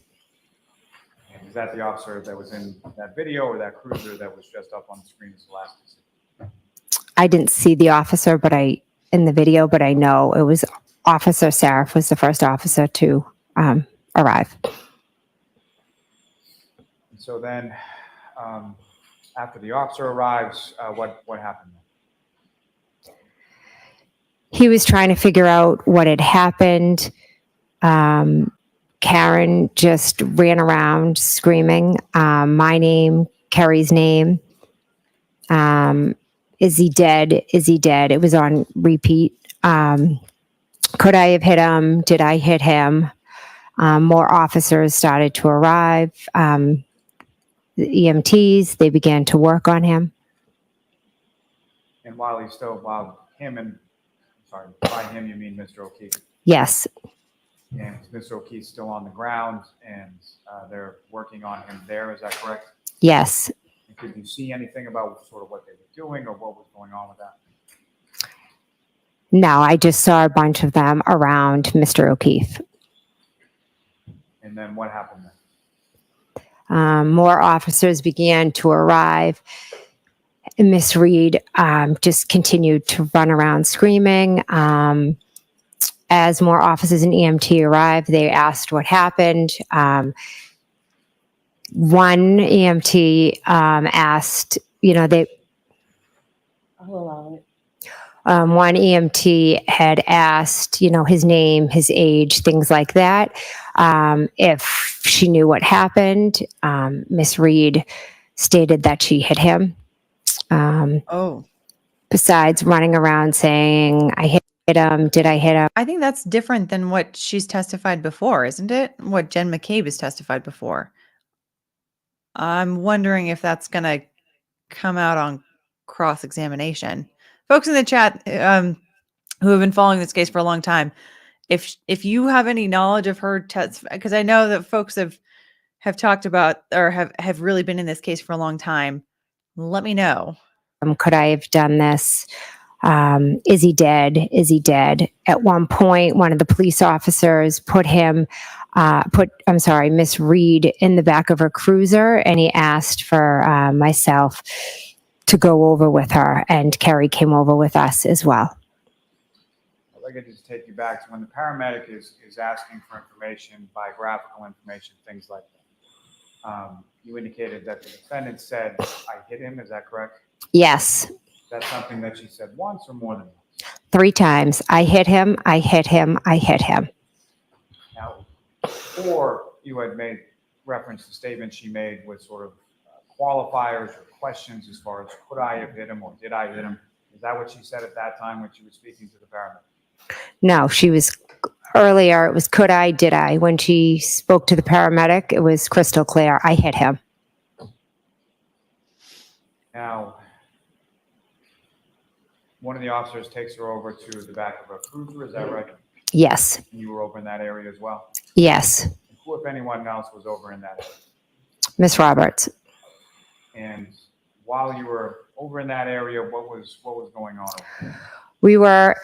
And is that the officer that was in that video or that cruiser that was just up on the screen as the last to see? I didn't see the officer, in the video, but I know it was Officer Sarif was the first officer to arrive. And so then, after the officer arrives, what happened? He was trying to figure out what had happened. Karen just ran around screaming, my name, Kerry's name. Is he dead? Is he dead? It was on repeat. Could I have hit him? Did I hit him? More officers started to arrive. The EMTs, they began to work on him. And while by him you mean Mr. O'Keefe. Yes. And Mr. O'Keefe's still on the ground and they're working on him there, is that correct? Yes. And could you see anything about sort of what they were doing or what was going on with that? No, I just saw a bunch of them around Mr. O'Keefe. And then what happened then? More officers began to arrive. Miss Reed just continued to run around screaming. As more officers and EMT arrived, they asked what happened. One EMT asked, I'll allow it. one EMT had asked, his name, his age, things like that. If she knew what happened, Miss Reed stated that she hit him. Besides running around saying, I hit him, did I hit him? I think that's different than what she's testified before, isn't it? What Jen McCabe has testified before. I'm wondering if that's going to come out on cross-examination. Folks in the chat who have been following this case for a long time, if you have any knowledge of her test, because I know that folks have talked about or have really been in this case for a long time, let me know. Could I have done this? Is he dead? Is he dead? At one point, one of the police officers put Miss Reed in the back of her cruiser, and he asked for myself to go over with her, and Kerry came over with us as well. I'd like to just take you back to when the paramedic is asking for information, biographical information, things like that. You indicated that the defendant said, I hit him, is that correct? Yes. That's something that she said once or more than once? 3 times. I hit him, I hit him, I hit him. Now, before you had made reference to statements she made with sort of qualifiers or questions as far as could I have hit him or did I hit him? Is that what she said at that time when she was speaking to the paramedic? No, she was earlier. It was could I, did I? When she spoke to the paramedic, it was crystal clear. I hit him. Now, one of the officers takes her over to the back of a cruiser, is that right? Yes. And you were over in that area as well? Yes. Who, if anyone else, was over in that area? Miss Roberts. And while you were over in that area, what was going on? We were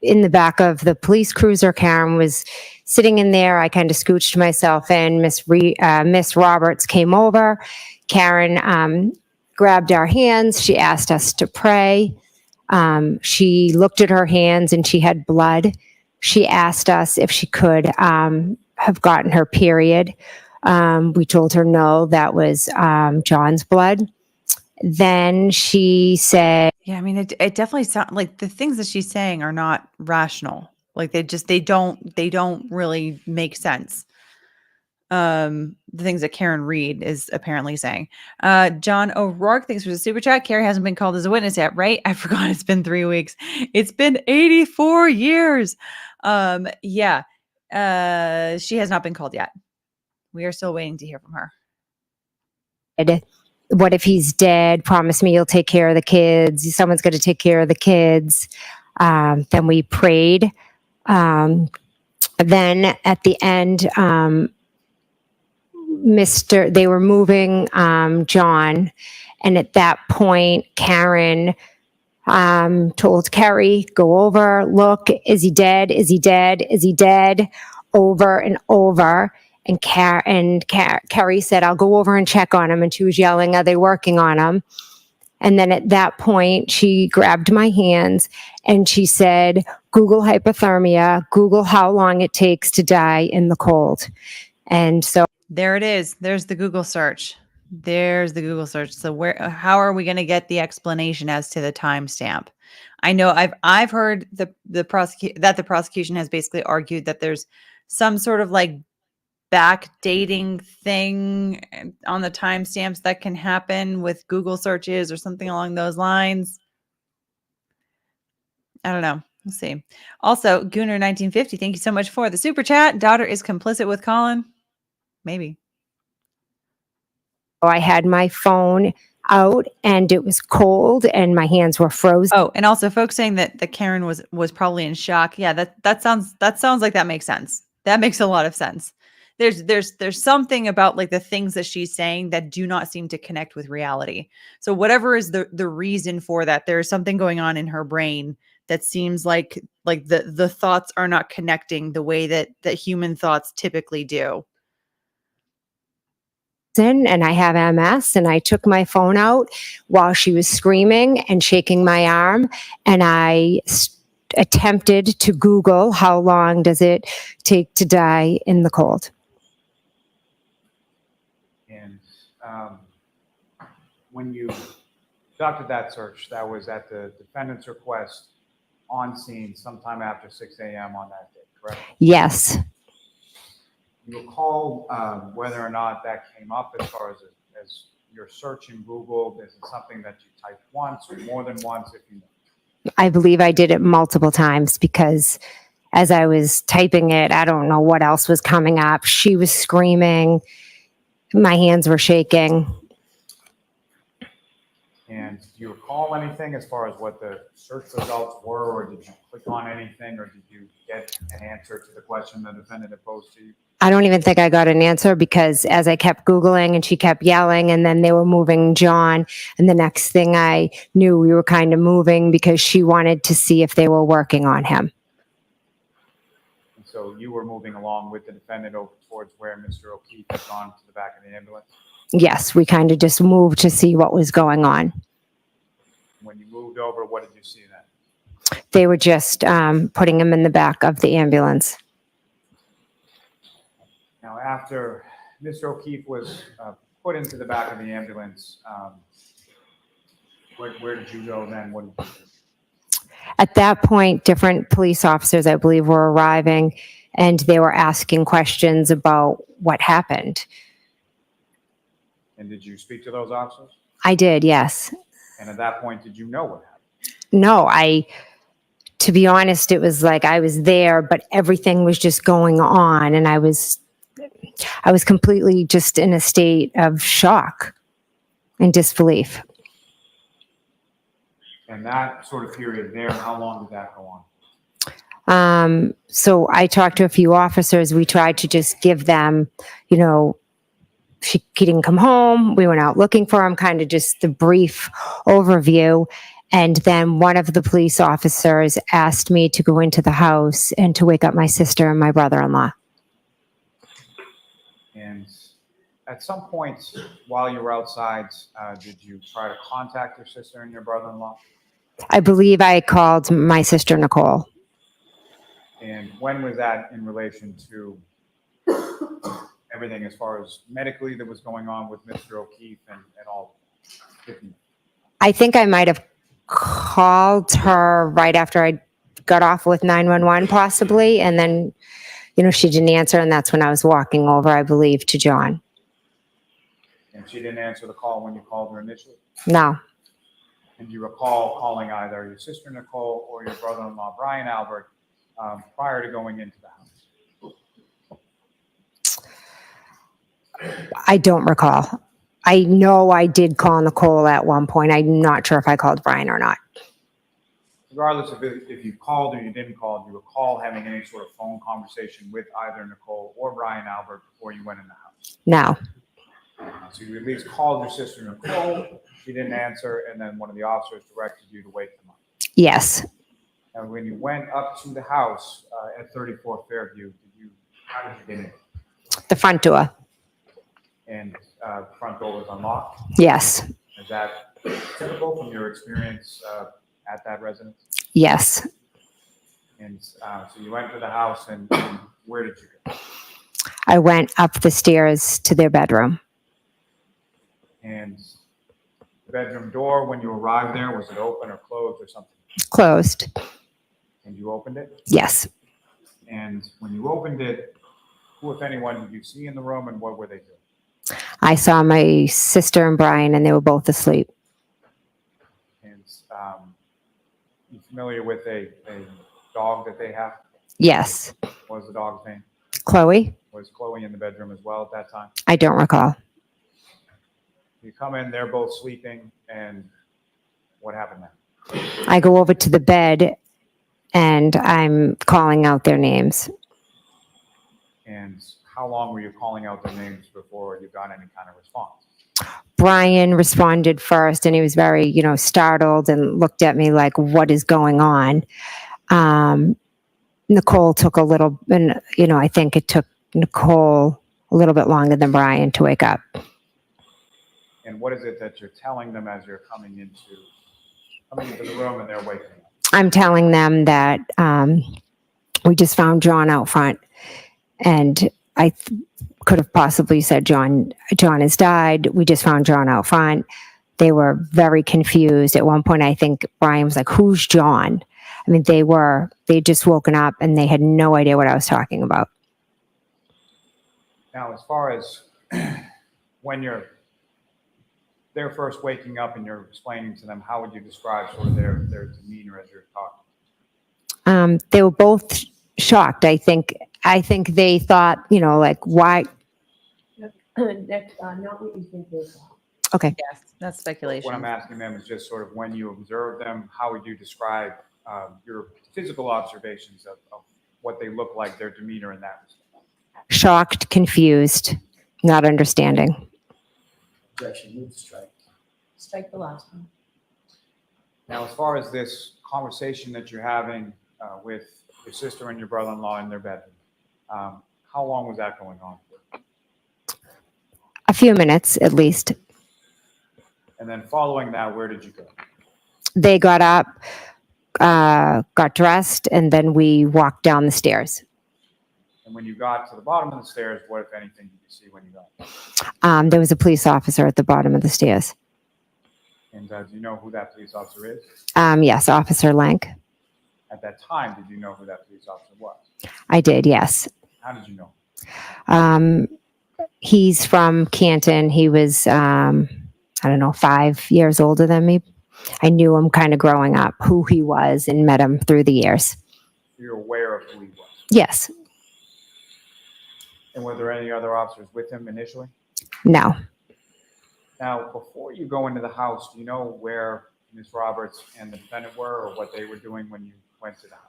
in the back of the police cruiser. Karen was sitting in there. I kind of scooched myself in. Miss Roberts came over. Karen grabbed our hands. She asked us to pray. She looked at her hands and she had blood. She asked us if she could have gotten her period. We told her no, that was John's blood. Then she said, Yeah, I mean, it definitely sounds like the things that she's saying are not rational. Like they don't really make sense. The things that Karen Reed is apparently saying. John O'Rourke, thanks for the super chat. Carrie hasn't been called as a witness yet, right? I forgot it's been 3 weeks. It's been 84 years. Yeah. She has not been called yet. We are still waiting to hear from her. what if he's dead? Promise me you'll take care of the kids. Someone's going to take care of the kids. Then we prayed. Then at the end, they were moving John, and at that point, Karen told Kerry, go over, look, is he dead? Is he dead? Is he dead? Over and over. And Kerry said, I'll go over and check on him. And she was yelling, are they working on him? And then at that point, she grabbed my hands and she said, Google hypothermia, Google how long it takes to die in the cold. And so There it is. There's the Google search. There's the Google search. So how are we going to get the explanation as to the timestamp? I know I've heard that the prosecution has basically argued that there's some sort of like backdating thing on the timestamps that can happen with Google searches or something along those lines. I don't know. We'll see. Also, Gooner1950, thank you so much for the super chat. Daughter is complicit with Colin. Maybe. I had my phone out and it was cold and my hands were frozen. Oh, and also folks saying that the Karen was probably in shock. Yeah, that sounds like that makes sense. That makes a lot of sense. There's something about like the things that she's saying that do not seem to connect with reality. So whatever is the reason for that, there's something going on in her brain that seems like the thoughts are not connecting the way that human thoughts typically do. And I have MS, and I took my phone out while she was screaming and shaking my arm, and I attempted to Google how long does it take to die in the cold. And when you conducted that search, that was at the defendant's request on scene sometime after 6 a.m. on that day, correct? Yes. You recall whether or not that came up as far as your search in Google? Is it something that you typed once or more than once? If you know? I believe I did it multiple times because as I was typing it, I don't know what else was coming up. She was screaming. My hands were shaking. And do you recall anything as far as what the search results were, or did you click on anything, or did you get an answer to the question the defendant had posed to you? I don't even think I got an answer because as I kept Googling and she kept yelling and then they were moving John. And the next thing I knew, we were kind of moving because she wanted to see if they were working on him. And so you were moving along with the defendant over towards where Mr. O'Keefe had gone to the back of the ambulance? Yes, we kind of just moved to see what was going on. When you moved over, what did you see then? They were just putting him in the back of the ambulance. Now, after Mr. O'Keefe was put into the back of the ambulance, where did you go then? What did you do? At that point, different police officers, I believe, were arriving and they were asking questions about what happened. And did you speak to those officers? I did, yes. And at that point, did you know what happened? No, to be honest, it was like I was there, but everything was just going on and I was completely just in a state of shock and disbelief. And that sort of period there, how long did that go on? So I talked to a few officers. We tried to just give them, he didn't come home. We went out looking for him, kind of just the brief overview. And then one of the police officers asked me to go into the house and to wake up my sister and my brother-in-law. And at some point while you were outside, did you try to contact your sister and your brother-in-law? I believe I called my sister, Nicole. And when was that in relation to everything as far as medically that was going on with Mr. O'Keefe and all? I think I might have called her right after I got off with 911 possibly. And then, she didn't answer. And that's when I was walking over, I believe, to John. And she didn't answer the call when you called her initially? No. And do you recall calling either your sister Nicole or your brother-in-law Brian Albert prior to going into the house? I don't recall. I know I did call Nicole at one point. I'm not sure if I called Brian or not. Regardless of if you called or you didn't call, do you recall having any sort of phone conversation with either Nicole or Brian Albert before you went in the house? No. So you at least called your sister Nicole, she didn't answer, and then one of the officers directed you to wake them up. Yes. And when you went up to the house at 34 Fairview, how did you get in? The front door. And the front door was unlocked? Yes. Is that typical from your experience at that residence? Yes. And so you went to the house, and where did you go? I went up the stairs to their bedroom. And the bedroom door, when you arrived there, was it open or closed or something? Closed. And you opened it? Yes. And when you opened it, who, if anyone, did you see in the room, and what were they doing? I saw my sister and Brian, and they were both asleep. And you familiar with a dog that they have? Yes. What was the dog's name? Chloe? Was Chloe in the bedroom as well at that time? I don't recall. You come in, they're both sleeping, and what happened then? I go over to the bed, and I'm calling out their names. And how long were you calling out their names before you got any kind of response? Brian responded first, and he was very, startled and looked at me like, what is going on? Nicole took a little, and, I think it took Nicole a little bit longer than Brian to wake up. And what is it that you're telling them as you're coming into the room and they're waking up? I'm telling them that we just found John out front, and I could have possibly said, John has died. We just found John out front. They were very confused. At one point, I think Brian was like, who's John? I mean, they'd just woken up and they had no idea what I was talking about. Now, as far as when they're first waking up and you're explaining to them, how would you describe sort of their demeanor as you're talking? They were both shocked. I think they thought, like, why? That's not what you think they thought. Okay. Yes, that's speculation. What I'm asking them is just sort of when you observe them, how would you describe your physical observations of what they look like, their demeanor in that respect? Shocked, confused, not understanding. Objection, move to strike. Strike the last one. Now, as far as this conversation that you're having with your sister and your brother-in-law in their bedroom, how long was that going on for? A few minutes, at least. And then following that, where did you go? They got up, got dressed, and then we walked down the stairs. And when you got to the bottom of the stairs, what, if anything, did you see when you got? There was a police officer at the bottom of the stairs. And do you know who that police officer is? Yes, Officer Lank. At that time, did you know who that police officer was? I did, yes. How did you know? He's from Canton. He was, 5 years older than me. I knew him kind of growing up, who he was, and met him through the years. You're aware of who he was? Yes. And were there any other officers with him initially? No. Now, before you go into the house, do you know where Ms. Roberts and the defendant were, or what they were doing when you went to the house?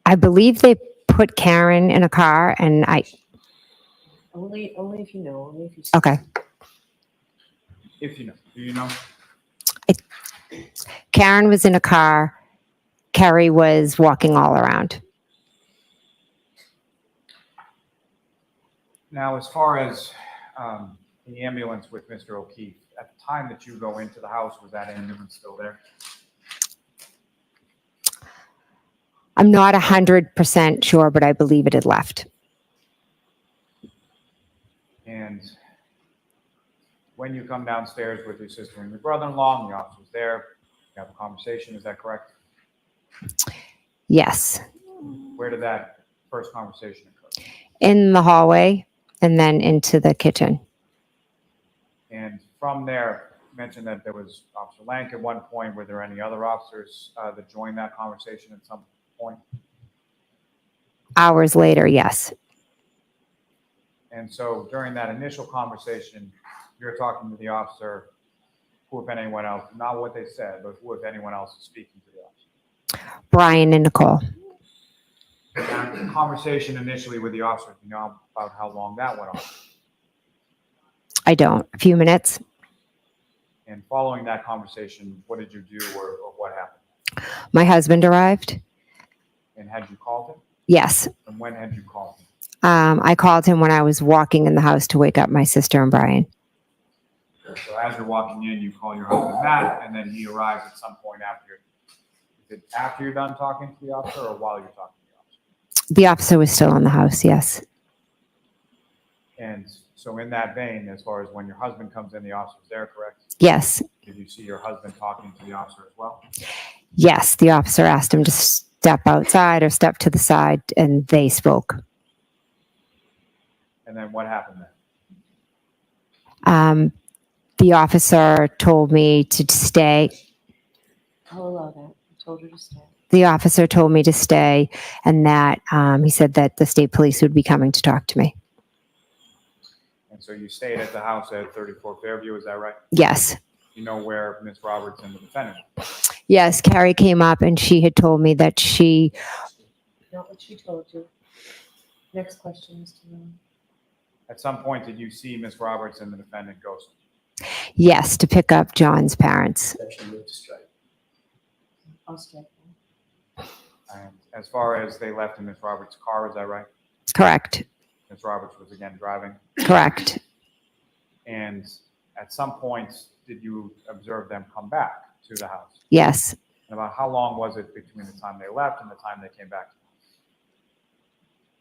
I believe they put Karen in a car, and Only if you know. Only if you. Okay. If you know. Do you know? Karen was in a car. Kerry was walking all around. Now, as far as the ambulance with Mr. O'Keefe, at the time that you go into the house, was that ambulance still there? I'm not 100% sure, but I believe it had left. And when you come downstairs with your sister and your brother-in-law, and the officer's there, you have a conversation, is that correct? Yes. Where did that first conversation occur? In the hallway, and then into the kitchen. And from there, you mentioned that there was Officer Lank at one point. Were there any other officers that joined that conversation at some point? Hours later, yes. And so during that initial conversation, you're talking to the officer, who, if anyone else, not what they said, but who, if anyone else, is speaking to the officer. Brian and Nicole. Now, the conversation initially with the officer, do you know about how long that went on? I don't. A few minutes. And following that conversation, what did you do, or what happened? My husband arrived. And had you called him? Yes. And when had you called him? I called him when I was walking in the house to wake up my sister and Brian. So as you're walking in, you call your husband Matt, and then he arrives at some point after. Is it after you're done talking to the officer, or while you're talking to the officer? The officer was still in the house, yes. And so in that vein, as far as when your husband comes in, the officer's there, correct? Yes. Did you see your husband talking to the officer as well? Yes, the officer asked him to step outside or step to the side, and they spoke. And then what happened then? The officer told me to stay. I'll allow that. I told her to stay. The officer told me to stay, and that he said that the state police would be coming to talk to me. And so you stayed at the house at 34 Fairview, is that right? Yes. You know where Ms. Roberts and the defendant are? Yes, Carrie came up and she had told me that she, Not what she told you. Next question, Mr. Miller. At some point, did you see Ms. Roberts and the defendant go? yes, to pick up John's parents. Actually moved straight. I'll strike that. And as far as they left in Ms. Roberts' car, is that right? Correct. Ms. Roberts was again driving. Correct. And at some point, did you observe them come back to the house? Yes. And about how long was it between the time they left and the time they came back to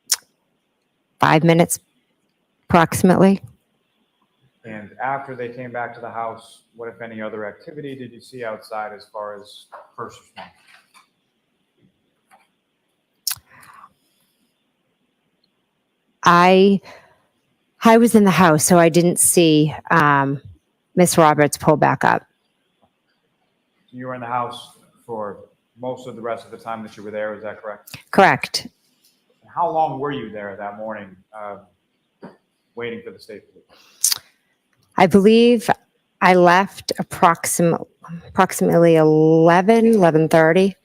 the house? 5 minutes, approximately. And after they came back to the house, what, if any, other activity did you see outside as far as first responders? I was in the house, so I didn't see Miss Roberts pull back up. You were in the house for most of the rest of the time that you were there, is that correct? Correct. And how long were you there that morning waiting for the state police? I believe I left approximately 11:30.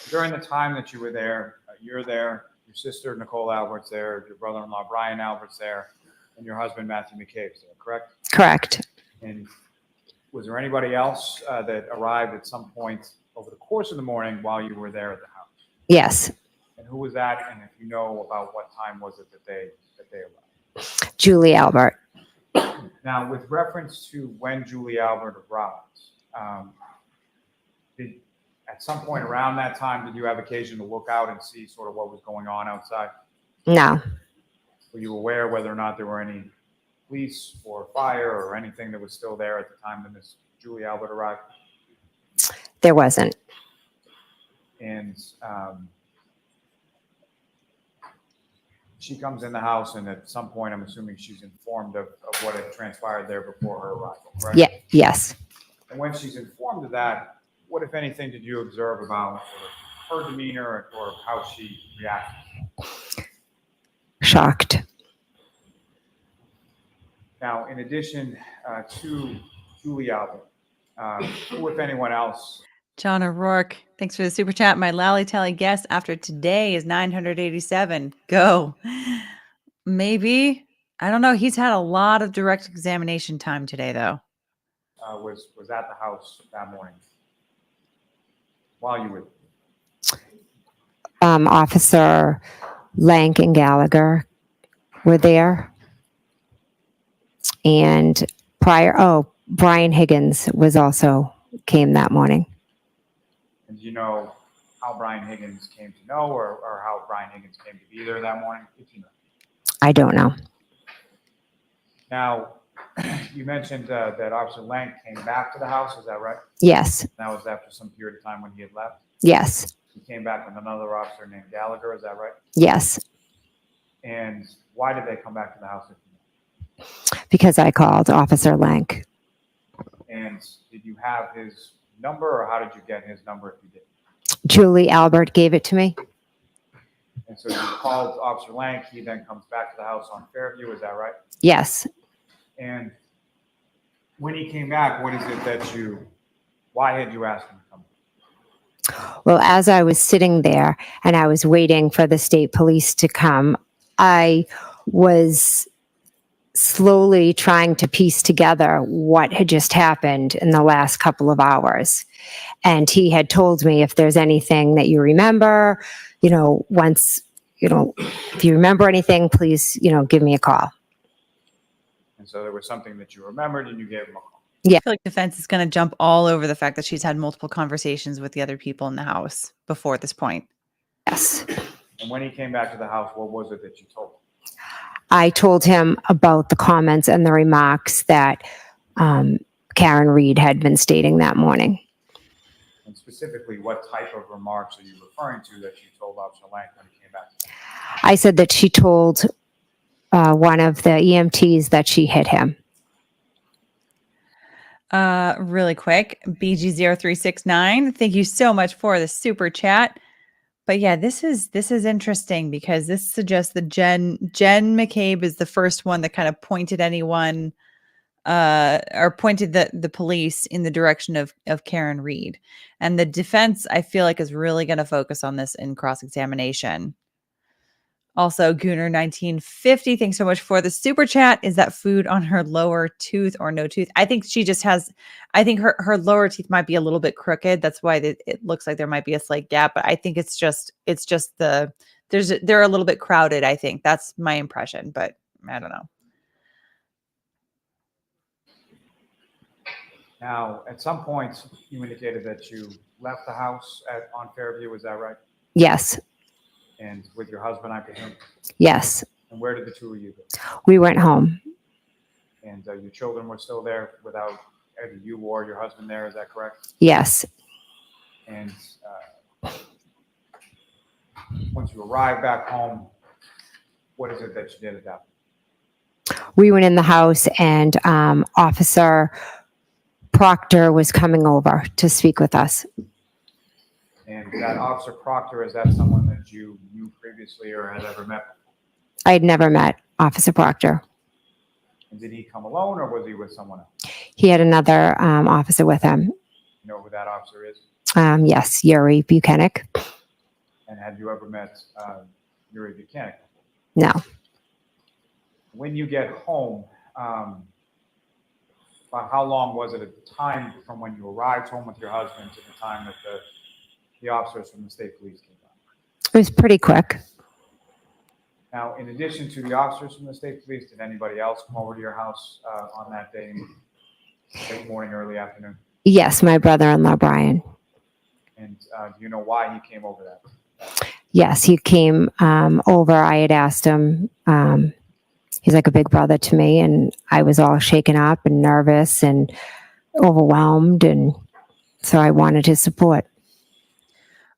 During the time that you were there, you're there, your sister Nicole Albert's there, your brother-in-law Brian Albert's there, and your husband Matthew McCabe's there, correct? Correct. And was there anybody else that arrived at some point over the course of the morning while you were there at the house? Yes. And who was that? And if you know about what time was it that they arrived? Julie Albert. Now, with reference to when Julie Albert arrived, at some point around that time, did you have occasion to look out and see sort of what was going on outside? No. Were you aware whether or not there were any police or fire or anything that was still there at the time that Miss Julie Albert arrived? There wasn't. And she comes in the house, and at some point, I'm assuming she's informed of what had transpired there before her arrival, correct? Yeah. Yes. And when she's informed of that, what, if anything, did you observe about sort of her demeanor or how she reacted? Shocked. Now, in addition to Julie Albert, who, if anyone else? John O'Rourke, thanks for the super chat. My Lally Tally guess after today is 987. Go. Maybe. I don't know. He's had a lot of direct examination time today, though. Was at the house that morning while you were? Officer Lank and Gallagher were there. And Brian Higgins came that morning. And do you know how Brian Higgins came to know, or how Brian Higgins came to be there that morning? If you know. I don't know. Now, you mentioned that Officer Lank came back to the house. Is that right? Yes. That was after some period of time when he had left. Yes. He came back with another officer named Gallagher. Is that right? Yes. And why did they come back to the house? Because I called Officer Lank. And did you have his number, or how did you get his number if you did? Julie Albert gave it to me. And so you called Officer Lank, he then comes back to the house on Fairview, is that right? Yes. And when he came back, why had you asked him to come? Well, as I was sitting there and I was waiting for the state police to come, I was slowly trying to piece together what had just happened in the last couple of hours. And he had told me, if there's anything that you remember, once, if you remember anything, please, give me a call. And so there was something that you remembered and you gave him a call. I feel like defense is going to jump all over the fact that she's had multiple conversations with the other people in the house before this point. Yes. And when he came back to the house, what was it that you told him? I told him about the comments and the remarks that Karen Reed had been stating that morning. And specifically, what type of remarks are you referring to that you told Officer Lank when he came back? I said that she told one of the EMTs that she hit him. Really quick, BG0369, thank you so much for the super chat. But yeah, this is interesting because this suggests that Jen McCabe is the first one that kind of pointed anyone or pointed the police in the direction of Karen Reed. And the defense, I feel like, is really going to focus on this in cross-examination. Also, Gooner 1950, thanks so much for the super chat. Is that food on her lower tooth or no tooth? I think she just has, I think her lower teeth might be a little bit crooked. That's why it looks like there might be a slight gap, but I think it's just they're a little bit crowded. I think that's my impression, but I don't know. Now, at some point, you indicated that you left the house on Fairview, is that right? Yes. And with your husband, I presume? Yes. And where did the two of you go? We went home. And your children were still there without either you or your husband there, is that correct? Yes. And once you arrived back home, what is it that you did at that point? We went in the house and Officer Proctor was coming over to speak with us. And that Officer Proctor, is that someone that you knew previously or had ever met? I had never met Officer Proctor. And did he come alone or was he with someone else? He had another officer with him. You know who that officer is? Yes, Yuri Buchanan. And had you ever met Yuri Buchanan? No. When you get home, about how long was it at the time from when you arrived home with your husband to the time that the officers from the state police came by? It was pretty quick. Now, in addition to the officers from the state police, did anybody else come over to your house on that day, late morning, early afternoon? Yes, my brother-in-law, Brian. And do you know why he came over that? Yes, he came over. I had asked him. He's like a big brother to me, and I was all shaken up and nervous and overwhelmed, and so I wanted his support.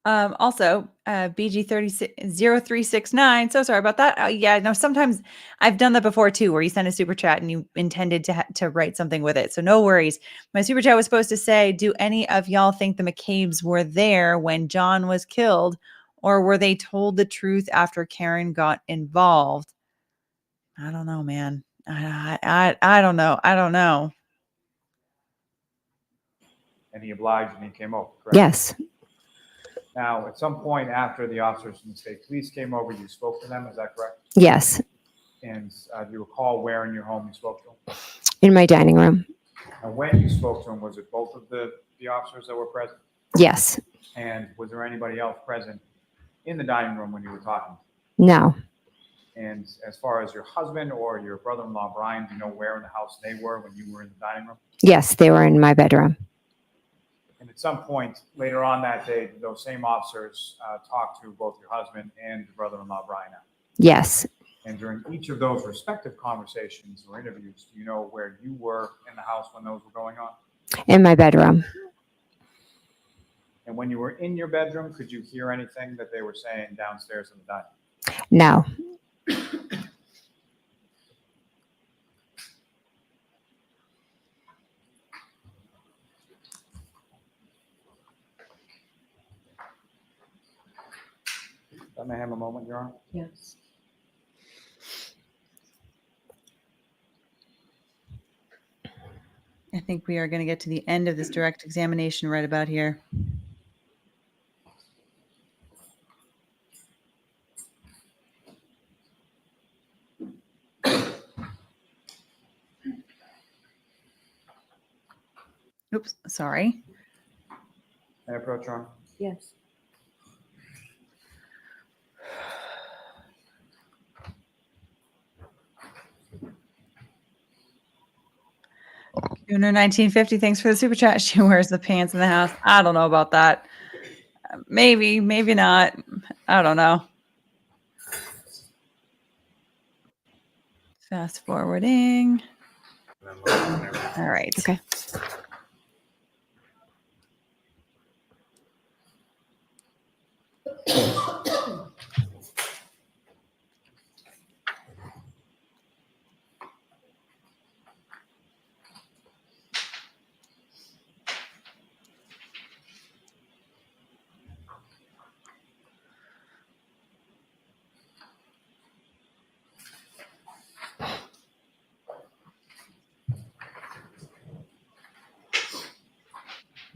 Also, BG0369. So sorry about that. Yeah, no, sometimes I've done that before too, where you send a super chat and you intended to write something with it. So no worries. My super chat was supposed to say, do any of y'all think the McCabes were there when John was killed, or were they told the truth after Karen got involved? I don't know, man. I don't know. I don't know. And he obliged and he came over, correct? Yes. Now, at some point after the officers from the state police came over, you spoke to them, is that correct? Yes. And do you recall where in your home you spoke to them? In my dining room. And when you spoke to them, was it both of the officers that were present? Yes. And was there anybody else present in the dining room when you were talking? No. And as far as your husband or your brother-in-law, Brian, do you know where in the house they were when you were in the dining room? Yes, they were in my bedroom. And at some point later on that day, those same officers talked to both your husband and your brother-in-law, Brian. Yes. And during each of those respective conversations or interviews, do you know where you were in the house when those were going on? In my bedroom. And when you were in your bedroom, could you hear anything that they were saying downstairs in the dining room? No. If I may have a moment, Your Honor. Yes. I think we are going to get to the end of this direct examination right about here. Oops, sorry. May I approach, Your Honor? Yes. Gunner 1950, thanks for the super chat. She wears the pants in the house. I don't know about that. Maybe, maybe not. I don't know. Fast forwarding. All right. Okay.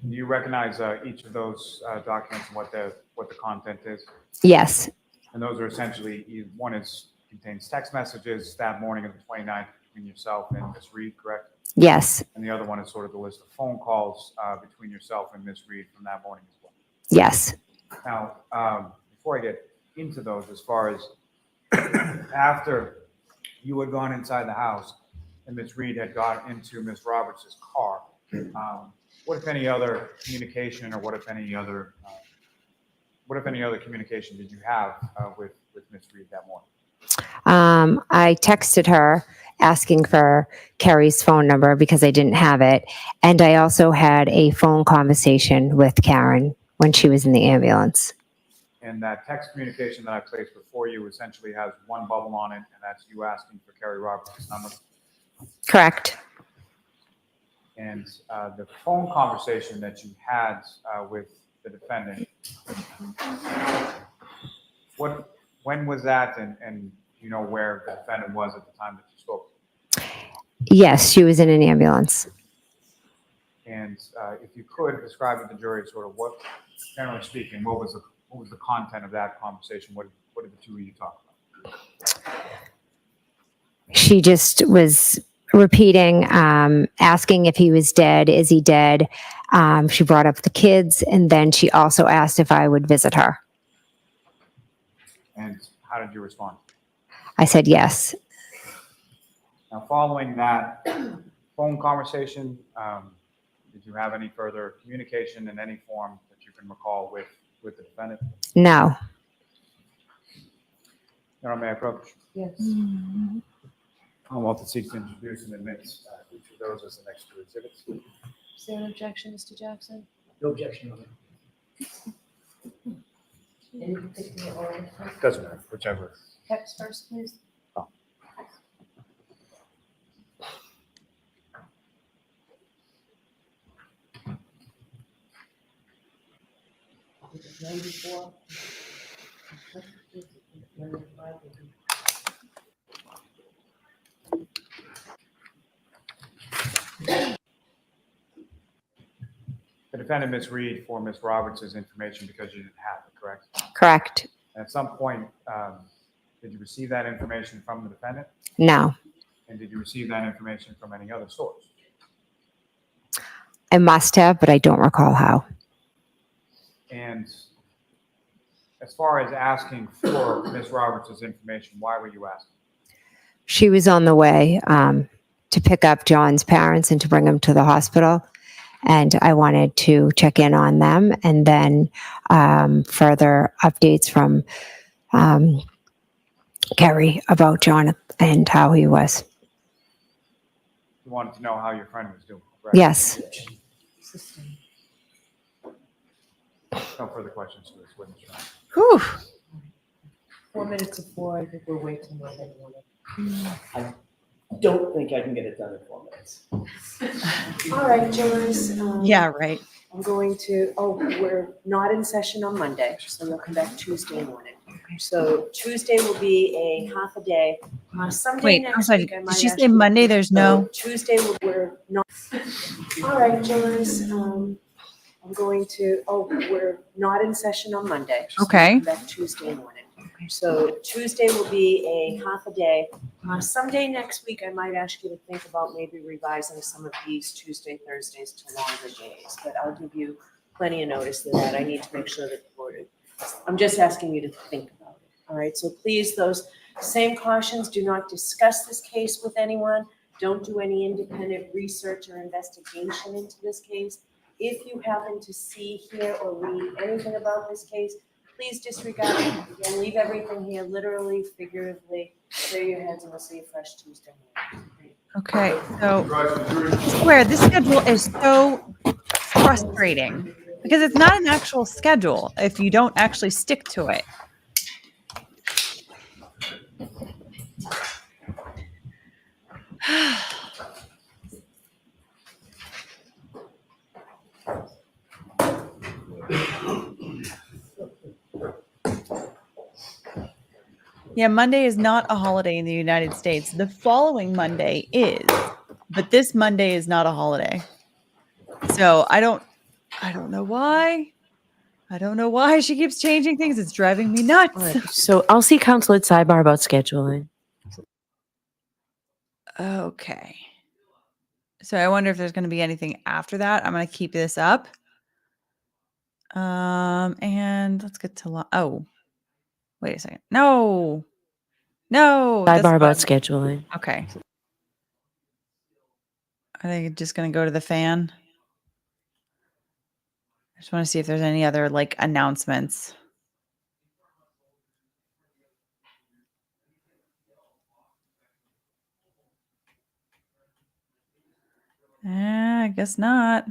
Do you recognize each of those documents and what the content is? Yes, And those are essentially, one contains text messages that morning of the 29th between yourself and Ms. Reed, correct? yes, And the other one is sort of the list of phone calls between yourself and Ms. Reed from that morning as well. yes. Now, before I get into those, as far as after you had gone inside the house and Ms. Reed had got into Ms. Roberts' car, what if any other communication or what if any other communication did you have with Ms. Reed that morning? I texted her asking for Carrie's phone number because I didn't have it. And I also had a phone conversation with Karen when she was in the ambulance. And that text communication that I placed before you essentially has one bubble on it, and that's you asking for Carrie Roberts' number. Correct. And the phone conversation that you had with the defendant, when was that, and you know where the defendant was at the time that you spoke? Yes, she was in an ambulance. And if you could describe to the jury sort of what, generally speaking, what was the content of that conversation? What did the two of you talk about? She just was repeating, asking if he was dead. Is he dead? She brought up the kids, and then she also asked if I would visit her. And how did you respond? I said yes. Now, following that phone conversation, did you have any further communication in any form that you can recall with the defendant? No. Your Honor, may I approach? Yes. Commonwealth seeks to introduce and admit each of those as the next two exhibits. Is there an objection, Mr. Jackson? No objection, Your Honor. Any particular order? Doesn't matter, whichever. Text first, please. Oh. The defendant misread for Ms. Roberts' information because you didn't have it, correct? Correct. And at some point, did you receive that information from the defendant? No. And did you receive that information from any other source? I must have, but I don't recall how. And as far as asking for Ms. Roberts' information, why were you asking? She was on the way to pick up John's parents and to bring him to the hospital. And I wanted to check in on them, and then further updates from Carrie about John and how he was. You wanted to know how your friend was doing, correct? Yes. No further questions to this witness. Your Honor. Whew. 4 minutes of 4, I think we're way too much. I don't think I can get it done in 4 minutes. All right, Joyce. Yeah, right. I'm going to, we're not in session on Monday, so we'll come back Tuesday morning. So Tuesday will be a half a day. Someday Wait, I'm next sorry. week, I Did might she ask say you to Monday? think- There's So no. Tuesday, we're not. All right, Joyce, I'm going to, we're not in session on Monday. So Okay. we'll come back Tuesday morning. So Tuesday will be a half a day. Someday next week, I might ask you to think about maybe revising some of these Tuesday, Thursdays to longer days, but I'll give you plenty of notice of that. I need to make sure that the board, I'm just asking you to think about it. All right, so please, those same cautions, do not discuss this case with anyone. Don't do any independent research or investigation into this case. If you happen to see, hear, or read anything about this case, please disregard it. Again, leave everything here, literally, figuratively. Clear your heads and we'll see you fresh Tuesday morning. Okay. So swear this schedule is so frustrating because it's not an actual schedule if you don't actually stick to it. Yeah, Monday is not a holiday in the United States. The following Monday is, but this Monday is not a holiday. So I don't know why. I don't know why she keeps changing things. It's driving me nuts. All right, so I'll see counsel at sidebar about scheduling. Okay. So I wonder if there's going to be anything after that. I'm going to keep this up. And let's get to wait a second. No. That's Sidebar about fun. scheduling. Okay. Are they just going to go to the fan? I just want to see if there's any other like announcements. I guess not.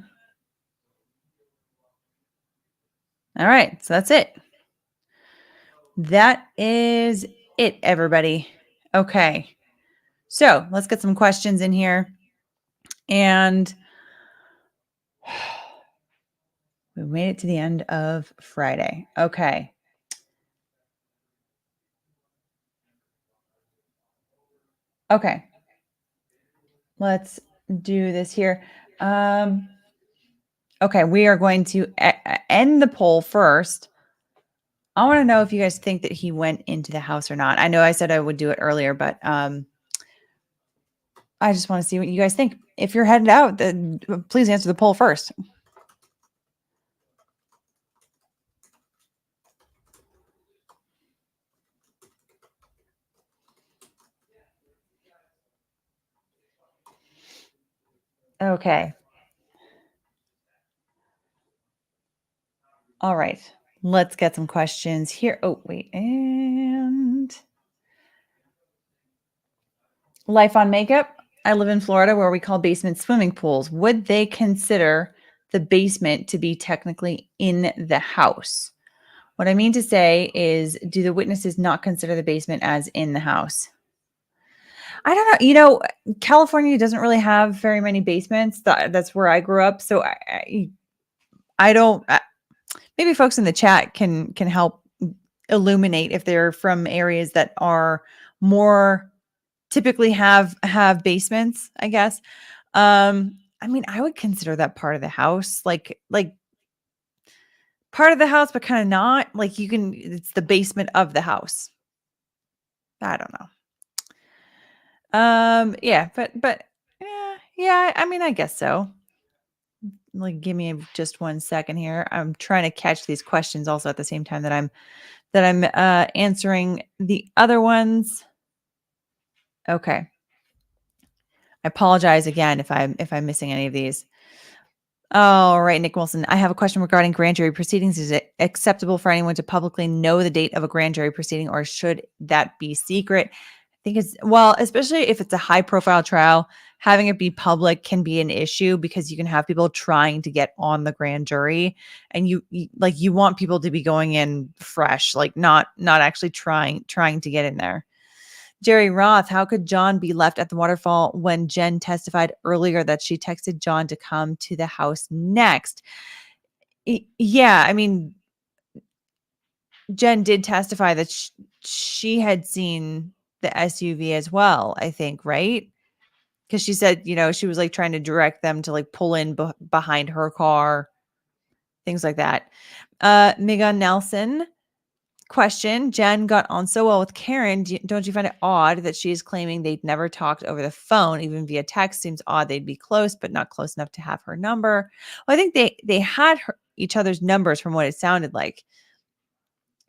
All right. So that's it. That is it, everybody. Okay. So let's get some questions in here. And we made it to the end of Friday. Okay. Okay. Let's do this here. Okay, we are going to end the poll first. I want to know if you guys think that he went into the house or not. I know I said I would do it earlier, but I just want to see what you guys think. If you're headed out, then please answer the poll first. Okay. All right. Let's get some questions here. Oh, wait. And life on makeup. I live in Florida where we call basements swimming pools. Would they consider the basement to be technically in the house? What I mean to say is, do the witnesses not consider the basement as in the house? I don't know. California doesn't really have very many basements. That's where I grew up. So I don't. Maybe folks in the chat can help illuminate if they're from areas that are more typically have basements, I guess. I mean, I would consider that part of the house, like part of the house, but kind of not. Like it's the basement of the house. I don't know. Yeah, but yeah, I mean, I guess so. Like, give me just 1 second here. I'm trying to catch these questions also at the same time that I'm answering the other ones. Okay. I apologize again if I'm missing any of these. All right, Nick Wilson. I have a question regarding grand jury proceedings. Is it acceptable for anyone to publicly know the date of a grand jury proceeding, or should that be secret? I think especially if it's a high profile trial, having it be public can be an issue because you can have people trying to get on the grand jury, and you want people to be going in fresh, like not actually trying to get in there. Jerry Roth, how could John be left at the waterfall when Jen testified earlier that she texted John to come to the house next? Yeah, I mean, Jen did testify that she had seen the SUV as well, I think, right? Because she said, she was like trying to direct them to like pull in behind her car, things like that. Megan Nelson question: Jen got on so well with Karen. Don't you find it odd that she is claiming they'd never talked over the phone, even via text? Seems odd they'd be close, but not close enough to have her number. Well, I think they had each other's numbers from what it sounded like,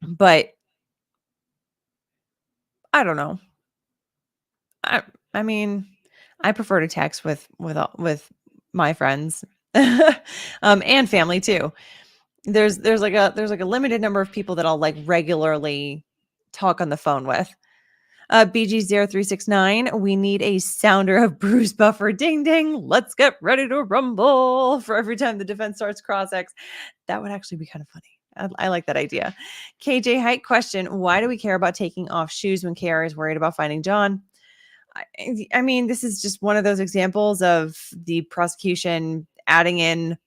but I don't know. I mean, I prefer to text with my friends, and family too. There's like a limited number of people that I'll like regularly talk on the phone with. BG0369, we need a sounder of Bruce Buffer. Ding ding. Let's get ready to rumble for every time the defense starts cross-ex. That would actually be kind of funny. I like that idea. KJ Height question: why do we care about taking off shoes when KR is worried about finding John? I mean, this is just one of those examples of the prosecution adding in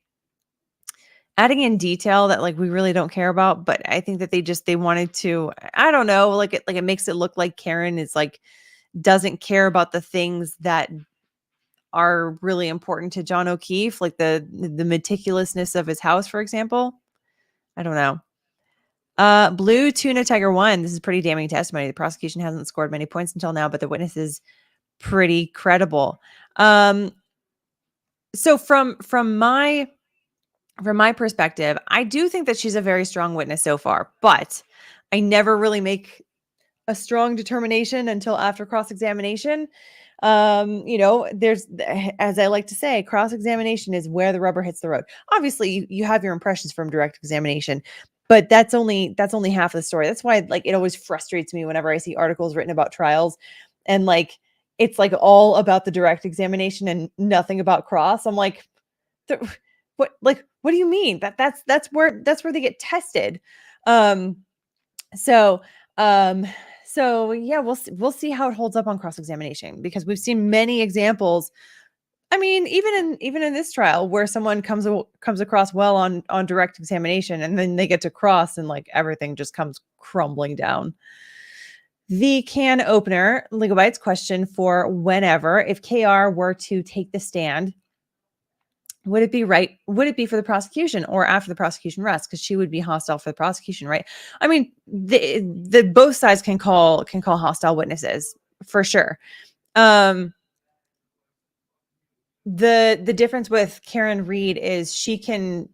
detail that like we really don't care about, but I think that they wanted to, I don't know, like it makes it look like Karen is like doesn't care about the things that are really important to John O'Keefe, like the meticulousness of his house, for example. I don't know. Blue Tuna Tiger 1, this is pretty damning testimony. The prosecution hasn't scored many points until now, but the witness is pretty credible. So from my perspective, I do think that she's a very strong witness so far, but I never really make a strong determination until after cross-examination. There's, as I like to say, cross-examination is where the rubber hits the road. Obviously, you have your impressions from direct examination, but that's only half of the story. That's why like it always frustrates me whenever I see articles written about trials and like it's like all about the direct examination and nothing about cross. I'm like, what do you mean? That's where they get tested. So yeah, we'll see how it holds up on cross-examination, because we've seen many examples. I mean, even in this trial where someone comes across well on direct examination and then they get to cross and like everything just comes crumbling down. The can opener, Legalbytes question for whenever, if KR were to take the stand, would it be for the prosecution or after the prosecution rests? Because she would be hostile for the prosecution, right? I mean, the both sides can call hostile witnesses for sure. The difference with Karen Reed is she can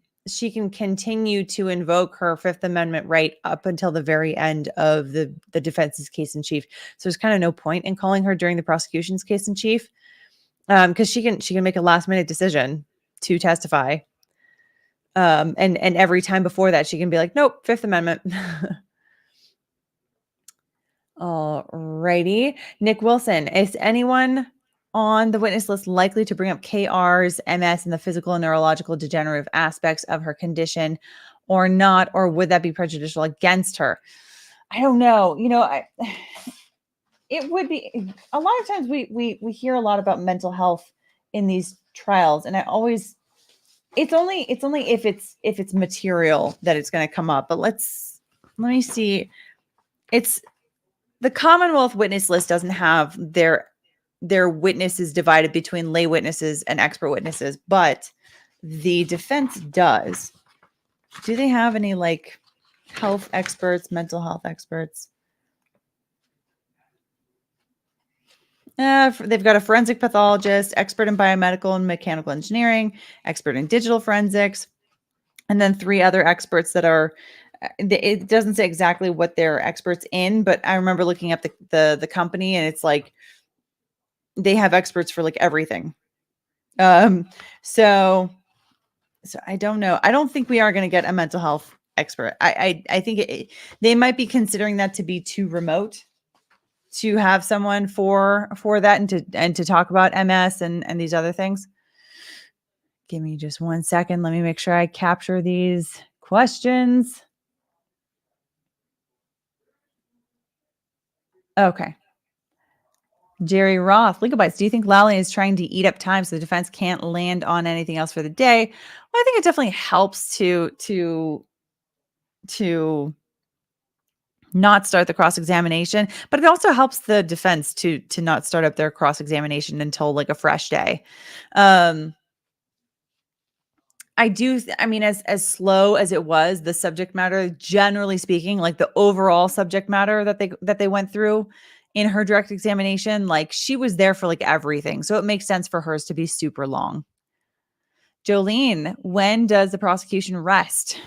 continue to invoke her Fifth Amendment right up until the very end of the defense's case in chief. So there's kind of no point in calling her during the prosecution's case in chief, because she can make a last minute decision to testify. And every time before that, she can be like, nope, Fifth Amendment. All righty. Nick Wilson, is anyone on the witness list likely to bring up KR's MS and the physical and neurological degenerative aspects of her condition or not? Or would that be prejudicial against her? I don't know. It would be, a lot of times we hear a lot about mental health in these trials. And it's only if it's material that it's going to come up. But let me see. It's the Commonwealth witness list doesn't have their witnesses divided between lay witnesses and expert witnesses, but the defense does. Do they have any like health experts, mental health experts? They've got a forensic pathologist, expert in biomedical and mechanical engineering, expert in digital forensics, and then 3 other experts that are, it doesn't say exactly what they're experts in, but I remember looking up the company and it's like, they have experts for like everything. So I don't know. I don't think we are going to get a mental health expert. I think they might be considering that to be too remote to have someone for that and to talk about MS and these other things. Give me just 1 second. Let me make sure I capture these questions. Okay. Jerry Roth, Legalbytes, do you think Lally is trying to eat up time so the defense can't land on anything else for the day? Well, I think it definitely helps to not start the cross-examination, but it also helps the defense to not start up their cross-examination until like a fresh day. I mean, as slow as it was, the subject matter, generally speaking, like the overall subject matter that they went through in her direct examination, like she was there for like everything. So it makes sense for hers to be super long. Jolene, when does the prosecution rest?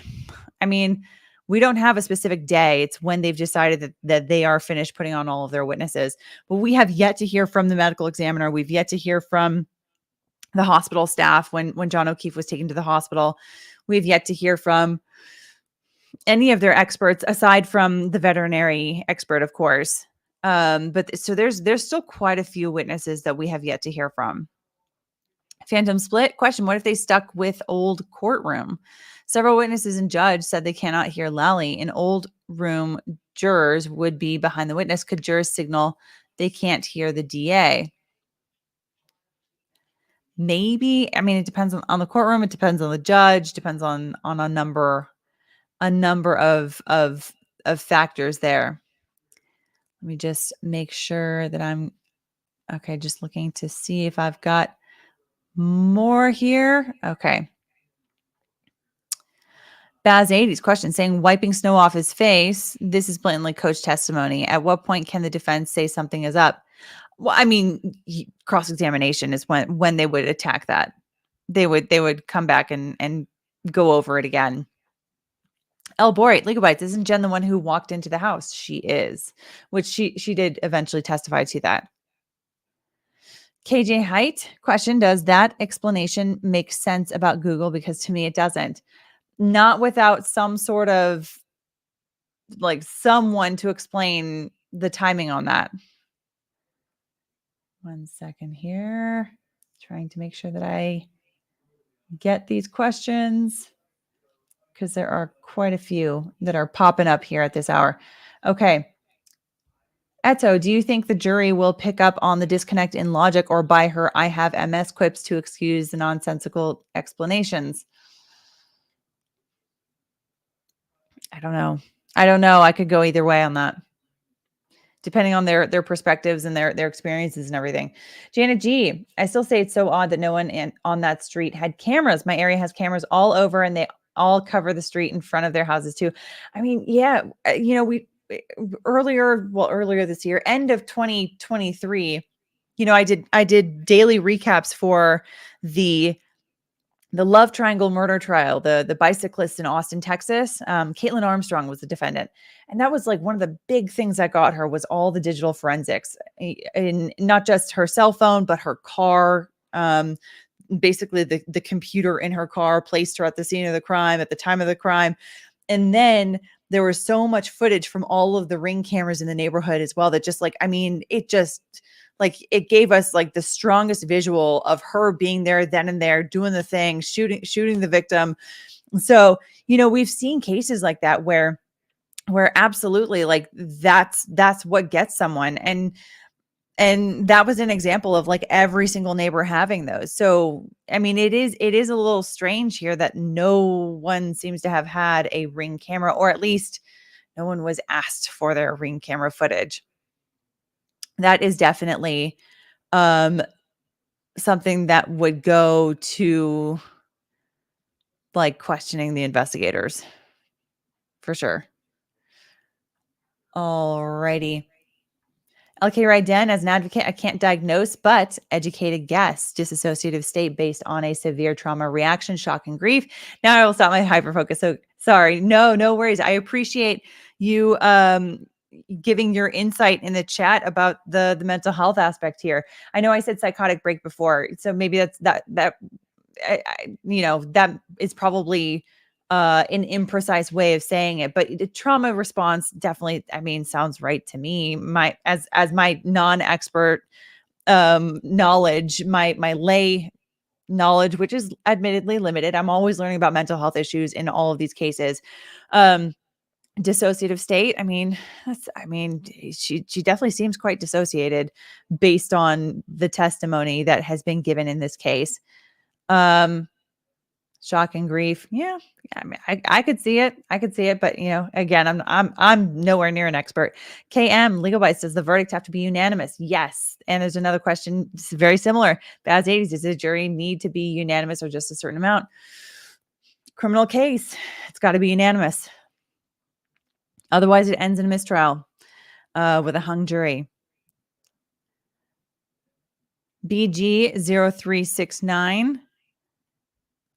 I mean, we don't have a specific day. It's when they've decided that they are finished putting on all of their witnesses. But we have yet to hear from the medical examiner. We've yet to hear from the hospital staff when John O'Keefe was taken to the hospital. We've yet to hear from any of their experts aside from the veterinary expert, of course. But so there's still quite a few witnesses that we have yet to hear from. Phantom split question. What if they stuck with old courtroom? Several witnesses and judge said they cannot hear Lally. In old room, jurors would be behind the witness. Could jurors signal they can't hear the DA? Maybe. I mean, it depends on the courtroom. It depends on the judge. Depends on a number of factors there. Let me just make sure that I'm okay. Just looking to see if I've got more here. Okay. Baz 80's question saying wiping snow off his face. This is blatantly coach testimony. At what point can the defense say something is up? Well, I mean, cross-examination is when they would attack that. They would come back and go over it again. El Borate, Legalbytes, isn't Jen the one who walked into the house? She is, which she did eventually testify to that. KJ Height question, does that explanation make sense about Google? Because to me, it doesn't. Not without some sort of like someone to explain the timing on that. 1 second here. Trying to make sure that I get these questions because there are quite a few that are popping up here at this hour. Okay. Eto, do you think the jury will pick up on the disconnect in logic or buy her I have MS quips to excuse the nonsensical explanations? I don't know. I could go either way on that, depending on their perspectives and their experiences and everything. Janet G, I still say it's so odd that no one on that street had cameras. My area has cameras all over and they all cover the street in front of their houses too. I mean, yeah, we earlier this year, end of 2023, I did daily recaps for the love triangle murder trial, the bicyclist in Austin, Texas. Caitlin Armstrong was the defendant. And that was like one of the big things that got her was all the digital forensics, and not just her cell phone, but her car. Basically the computer in her car placed her at the scene of the crime at the time of the crime. And then there was so much footage from all of the Ring cameras in the neighborhood as well that just like, I mean, it just like it gave us like the strongest visual of her being there then and there doing the thing, shooting the victim. So, we've seen cases like that where absolutely like that's what gets someone. And that was an example of like every single neighbor having those. So, I mean, it is a little strange here that no one seems to have had a Ring camera, or at least no one was asked for their Ring camera footage. That is definitely something that would go to like questioning the investigators for sure. Alrighty. LK Ryden, as an advocate, I can't diagnose, but educated guess, dissociative state based on a severe trauma reaction, shock and grief. Now I will stop my hyperfocus. So sorry. No worries. I appreciate you giving your insight in the chat about the mental health aspect here. I know I said psychotic break before, so maybe that's that is probably an imprecise way of saying it, but the trauma response definitely, I mean, sounds right to me. As my non-expert knowledge, my lay knowledge, which is admittedly limited. I'm always learning about mental health issues in all of these cases. Dissociative state. I mean, she definitely seems quite dissociated based on the testimony that has been given in this case. Shock and grief. Yeah. I mean, I could see it. I could see it, but again, I'm nowhere near an expert. KM Legalbytes, does the verdict have to be unanimous? Yes. And there's another question, it's very similar. Baz 80s, does the jury need to be unanimous or just a certain amount? Criminal case, it's got to be unanimous. Otherwise, it ends in a mistrial with a hung jury. BG0369.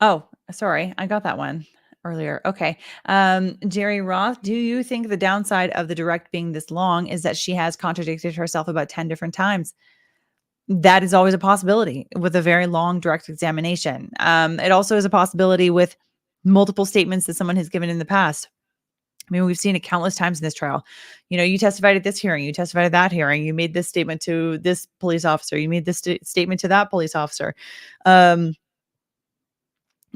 Oh, sorry. I got that one earlier. Okay. Jerry Roth, do you think the downside of the direct being this long is that she has contradicted herself about 10 different times? That is always a possibility with a very long direct examination. It also is a possibility with multiple statements that someone has given in the past. I mean, we've seen it countless times in this trial. You testified at this hearing, you testified at that hearing, you made this statement to this police officer, you made this statement to that police officer.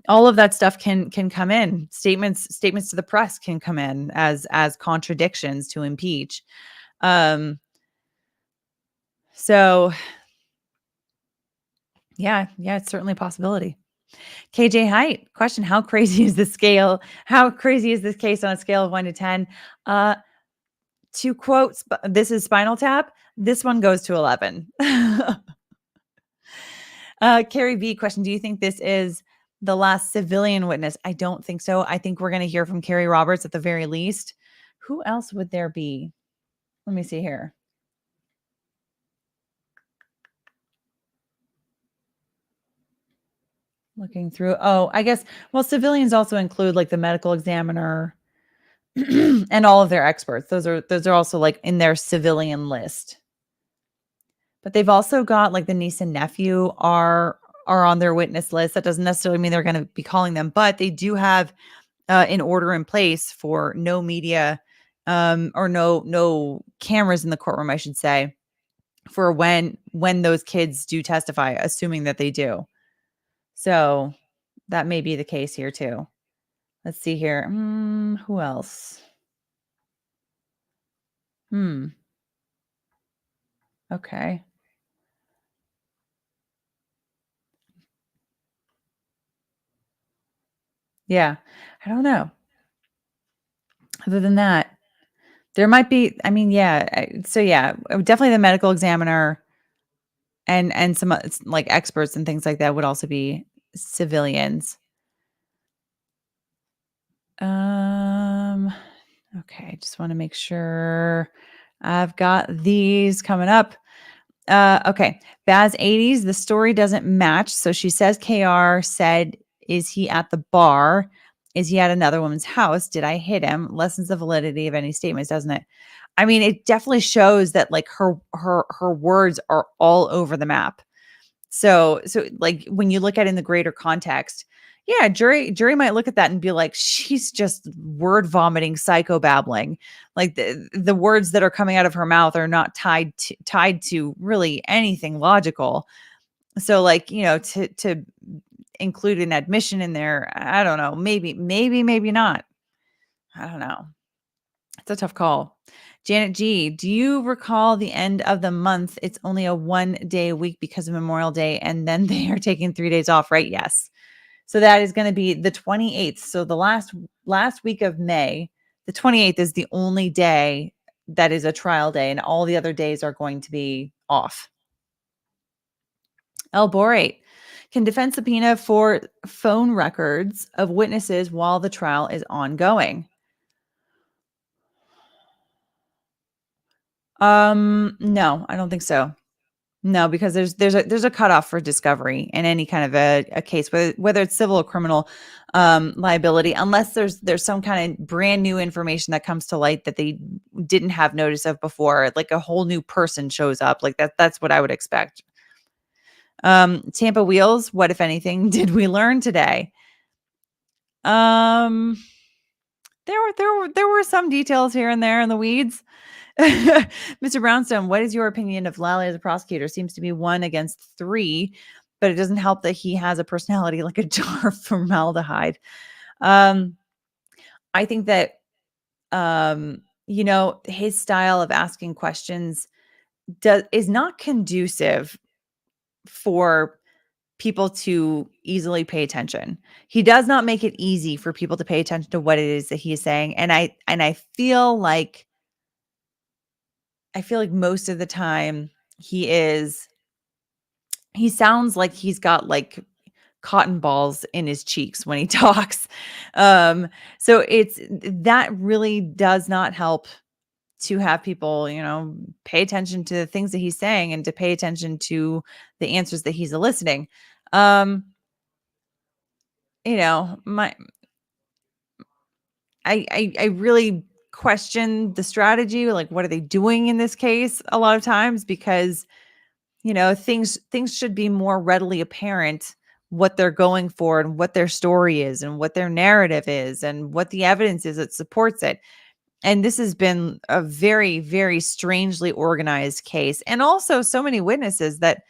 All of that stuff can come in. Statements to the press can come in as contradictions to impeach. So yeah, it's certainly a possibility. KJ Height, question, how crazy is this scale? How crazy is this case on a scale of 1 to 10? To quote, this is Spinal Tap, this one goes to 11. Carrie B, question, do you think this is the last civilian witness? I don't think so. I think we're going to hear from Carrie Roberts at the very least. Who else would there be? Let me see here. Looking through. Oh, I guess, well, civilians also include like the medical examiner and all of their experts. Those are also like in their civilian list. But they've also got like the niece and nephew are on their witness list. That doesn't necessarily mean they're going to be calling them, but they do have an order in place for no media or no cameras in the courtroom, I should say, for when those kids do testify, assuming that they do. So that may be the case here too. Let's see here. Who else? Okay. Yeah. I don't know. Other than that, there might be, I mean, yeah. So yeah, definitely the medical examiner and some like experts and things like that would also be civilians. Okay, just want to make sure I've got these coming up. Okay, Baz 80s, the story doesn't match. So she says KR said, is he at the bar? Is he at another woman's house? Did I hit him? Lessens the validity of any statements, doesn't it? I mean, it definitely shows that like her words are all over the map. So like when you look at it in the greater context, yeah, jury might look at that and be like, she's just word vomiting, psychobabbling. Like the words that are coming out of her mouth are not tied to really anything logical. So like, to include an admission in there, I don't know, maybe not. I don't know. It's a tough call. Janet G, do you recall the end of the month? It's only a 1-day week because of Memorial Day, and then they are taking 3 days off, right? Yes. So that is going to be the 28th. So the last week of May, the 28th is the only day that is a trial day, and all the other days are going to be off. El Borate, can defense subpoena for phone records of witnesses while the trial is ongoing? No, I don't think so. No, because there's a cutoff for discovery in any kind of a case, whether it's civil or criminal liability, unless there's some kind of brand new information that comes to light that they didn't have notice of before, like a whole new person shows up. Like that's what I would expect. Tampa Wheels, what if anything did we learn today? There were some details here and there in the weeds. Mr. Brownstone, what is your opinion of Lally as a prosecutor? Seems to be 1 against 3, but it doesn't help that he has a personality like a jar of formaldehyde. I think that, his style of asking questions is not conducive for people to easily pay attention. He does not make it easy for people to pay attention to what it is that he is saying. And I feel like most of the time he sounds like he's got like cotton balls in his cheeks when he talks. So that really does not help to have people, pay attention to the things that he's saying and to pay attention to the answers that he's eliciting. My I really question the strategy. Like, what are they doing in this case a lot of times? Because, things should be more readily apparent what they're going for and what their story is and what their narrative is and what the evidence is that supports it. And this has been a very, very strangely organized case. And also so many witnesses that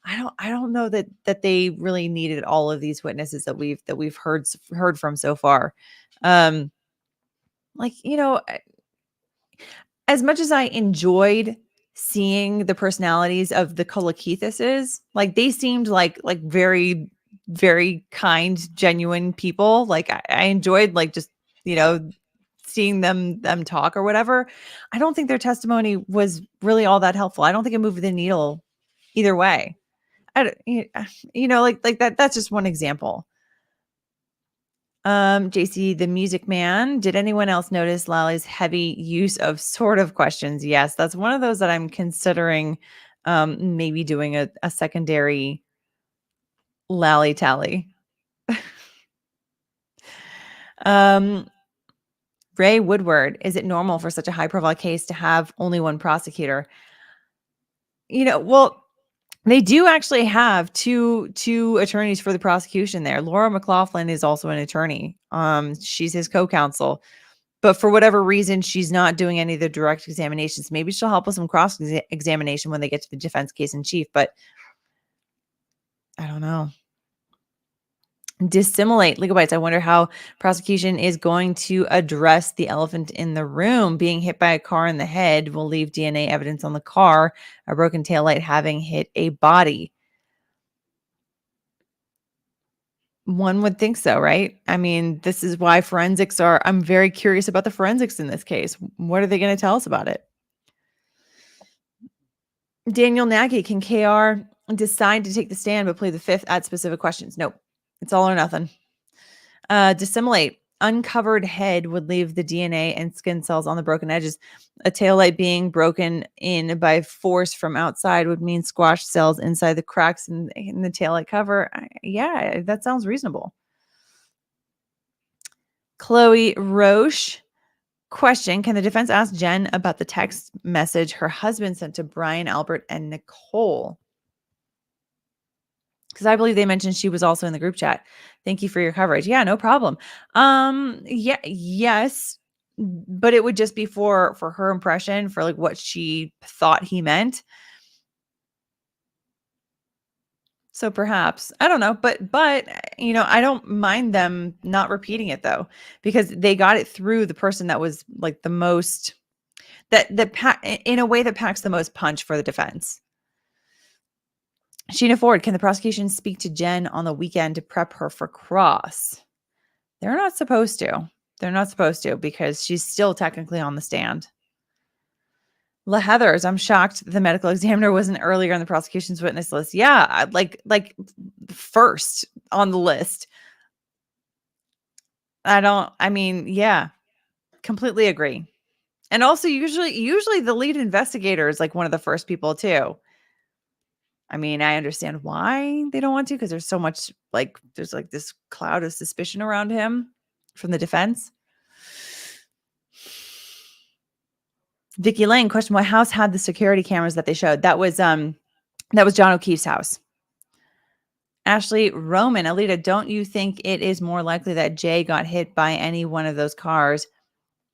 I don't know that they really needed all of these witnesses that we've heard from so far. Like, as much as I enjoyed seeing the personalities of the Kolakithises, like they seemed like very, very kind, genuine people. Like I enjoyed like just, seeing them talk or whatever. I don't think their testimony was really all that helpful. I don't think it moved the needle either way. Like that's just one example. JC, the music man. Did anyone else notice Lally's heavy use of sort of questions? Yes, that's one of those that I'm considering maybe doing a secondary Lally tally. Ray Woodward, is it normal for such a high profile case to have only one prosecutor? Well, they do actually have two attorneys for the prosecution there. Laura McLaughlin is also an attorney. She's his co-counsel, but for whatever reason, she's not doing any of the direct examinations. Maybe she'll help with some cross examination when they get to the defense case in chief, but I don't know. Dissimulate. Legalbytes, I wonder how prosecution is going to address the elephant in the room. Being hit by a car in the head will leave DNA evidence on the car, a broken taillight having hit a body. One would think so, right? I mean, this is why forensics I'm very curious about the forensics in this case. What are they going to tell us about it? Daniel Nagy, can KR decide to take the stand but play the fifth at specific questions? Nope. It's all or nothing. Dissimulate. Uncovered head would leave the DNA and skin cells on the broken edges. A taillight being broken in by force from outside would mean squashed cells inside the cracks in the taillight cover. Yeah, that sounds reasonable. Chloe Roche. Question. Can the defense ask Jen about the text message her husband sent to Brian, Albert, and Nicole? Because I believe they mentioned she was also in the group chat. Thank you for your coverage. Yeah, no problem. Yes, but it would just be for her impression, for like what she thought he meant. So perhaps, I don't know, but I don't mind them not repeating it though, because they got it through the person that was like the most in a way that packs the most punch for the defense. Sheena Ford, can the prosecution speak to Jen on the weekend to prep her for cross? They're not supposed to. They're not supposed to because she's still technically on the stand. La Heathers, I'm shocked the medical examiner wasn't earlier on the prosecution's witness list. Yeah, like first on the list. Yeah, completely agree. And also usually the lead investigator is like one of the first people too. I mean, I understand why they don't want to, because there's so much there's like this cloud of suspicion around him from the defense. Vicky Lane, question: what house had the security cameras that they showed? That was John O'Keefe's house. Ashley Roman, Alita, don't you think it is more likely that Jay got hit by any one of those cars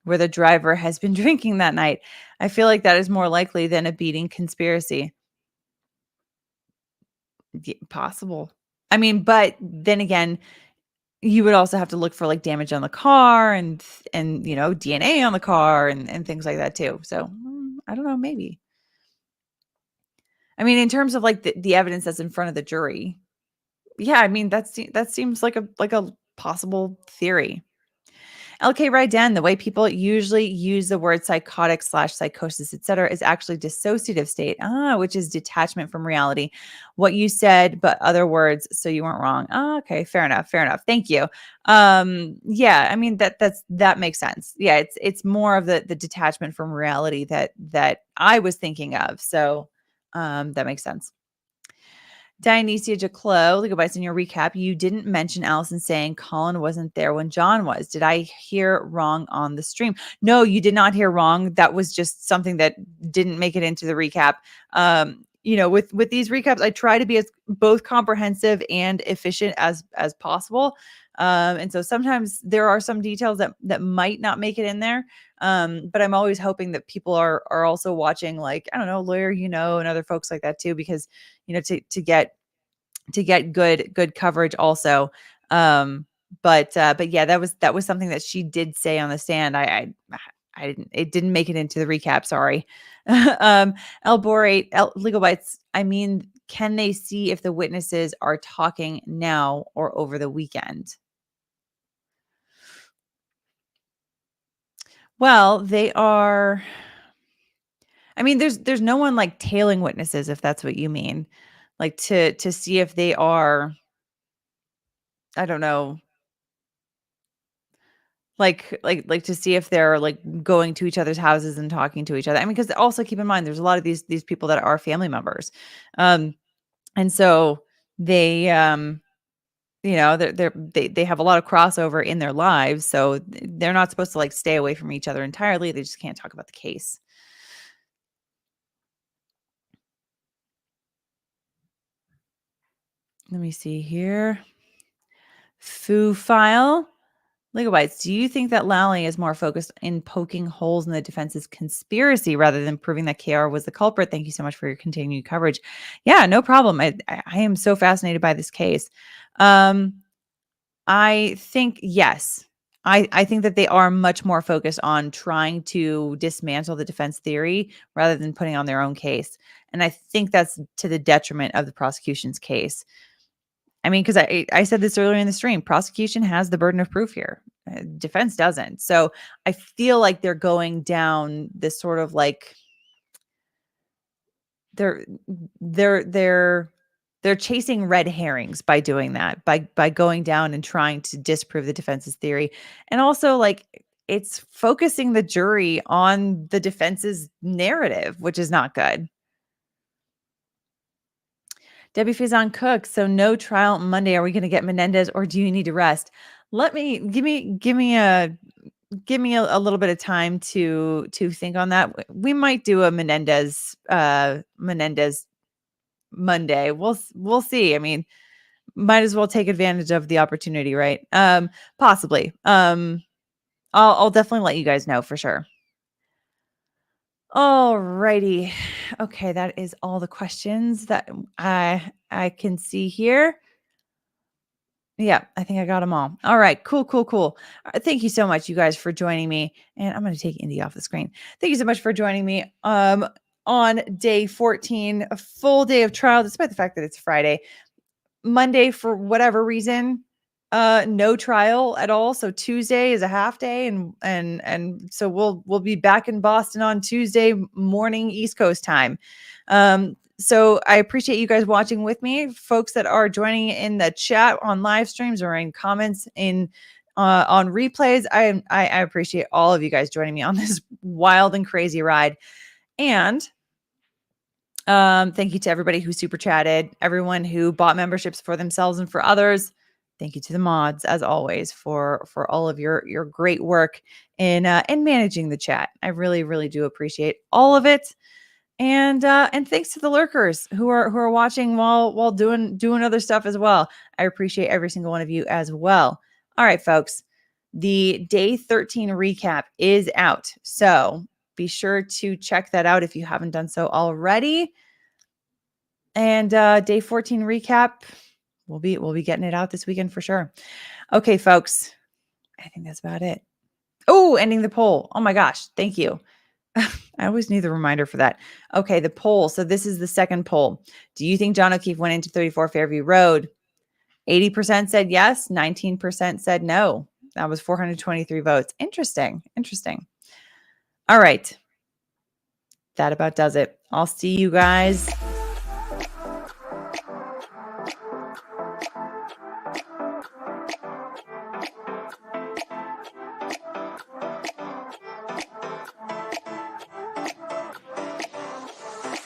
where the driver has been drinking that night? I feel like that is more likely than a beating conspiracy. Possible. I mean, but then again, you would also have to look for like damage on the car and DNA on the car and things like that too. So I don't know, maybe. I mean, in terms of like the evidence that's in front of the jury, yeah, I mean, that seems like a possible theory. LK Ryden, the way people usually use the word psychotic / psychosis, etc., is actually dissociative state, which is detachment from reality. What you said, but other words, so you weren't wrong. Okay, fair enough, fair enough. Thank you. Yeah, I mean that makes sense. Yeah, it's more of the detachment from reality that I was thinking of. So that makes sense. Dionysia Jaclo, Legalbytes, in your recap, you didn't mention Allison saying Colin wasn't there when John was. Did I hear wrong on the stream? No, you did not hear wrong. That was just something that didn't make it into the recap. With these recaps, I try to be as both comprehensive and efficient as possible. And so sometimes there are some details that might not make it in there. But I'm always hoping that people are also watching, like, I don't know, Lawyer, and other folks like that too, because to get good coverage also. But yeah, that was something that she did say on the stand. It didn't make it into the recap. Sorry. Elborate, Legalbytes. I mean, can they see if the witnesses are talking now or over the weekend? Well, they are. I mean, there's no one like tailing witnesses, if that's what you mean, like to see if they are, I don't know, like to see if they're like going to each other's houses and talking to each other. I mean, because also keep in mind, there's a lot of these people that are family members, and so they, they have a lot of crossover in their lives, so they're not supposed to like stay away from each other entirely. They just can't talk about the case. Let me see here. Foo file. Legalbytes, do you think that Lally is more focused in poking holes in the defense's conspiracy rather than proving that KR was the culprit? Thank you so much for your continued coverage. Yeah, no problem. I am so fascinated by this case. I think, yes. I think that they are much more focused on trying to dismantle the defense theory rather than putting on their own case. And I think that's to the detriment of the prosecution's case. I mean, because I said this earlier in the stream, prosecution has the burden of proof here. Defense doesn't. So I feel like they're going down this sort of like they're chasing red herrings by doing that, by going down and trying to disprove the defense's theory. And also, like, it's focusing the jury on the defense's narrative, which is not good. Debbie Fizan Cook. So no trial Monday. Are we going to get Menendez, or do you need to rest? Give me a little bit of time to think on that. We might do a Menendez Monday. We'll see. I mean, might as well take advantage of the opportunity, right? Possibly. I'll definitely let you guys know for sure. All righty. Okay, that is all the questions that I can see here. Yeah, I think I got them all. All right, cool. Thank you so much, you guys, for joining me. And I'm going to take Indy off the screen. Thank you so much for joining me on day 14, a full day of trial, despite the fact that it's Friday. Monday, for whatever reason, no trial at all. So Tuesday is a half day, and so we'll be back in Boston on Tuesday morning East Coast time. So I appreciate you guys watching with me, folks that are joining in the chat on live streams or in comments on replays. I appreciate all of you guys joining me on this wild and crazy ride. And thank you to everybody who super chatted, everyone who bought memberships for themselves and for others. Thank you to the mods, as always, for all of your great work in managing the chat. I really, really do appreciate all of it. And thanks to the lurkers who are watching while doing other stuff as well. I appreciate every single one of you as well. All right, folks, the day 13 recap is out, so be sure to check that out if you haven't done so already. And day 14 recap, we'll be getting it out this weekend for sure. Okay, folks, I think that's about it. Oh, ending the poll. Oh my gosh, thank you. I always need the reminder for that. Okay, the poll. So this is the second poll. Do you think John O'Keefe went into 34 Fairview Road? 80% said yes, 19% said no. That was 423 votes. Interesting. Interesting. All right. That about does it. I'll see you guys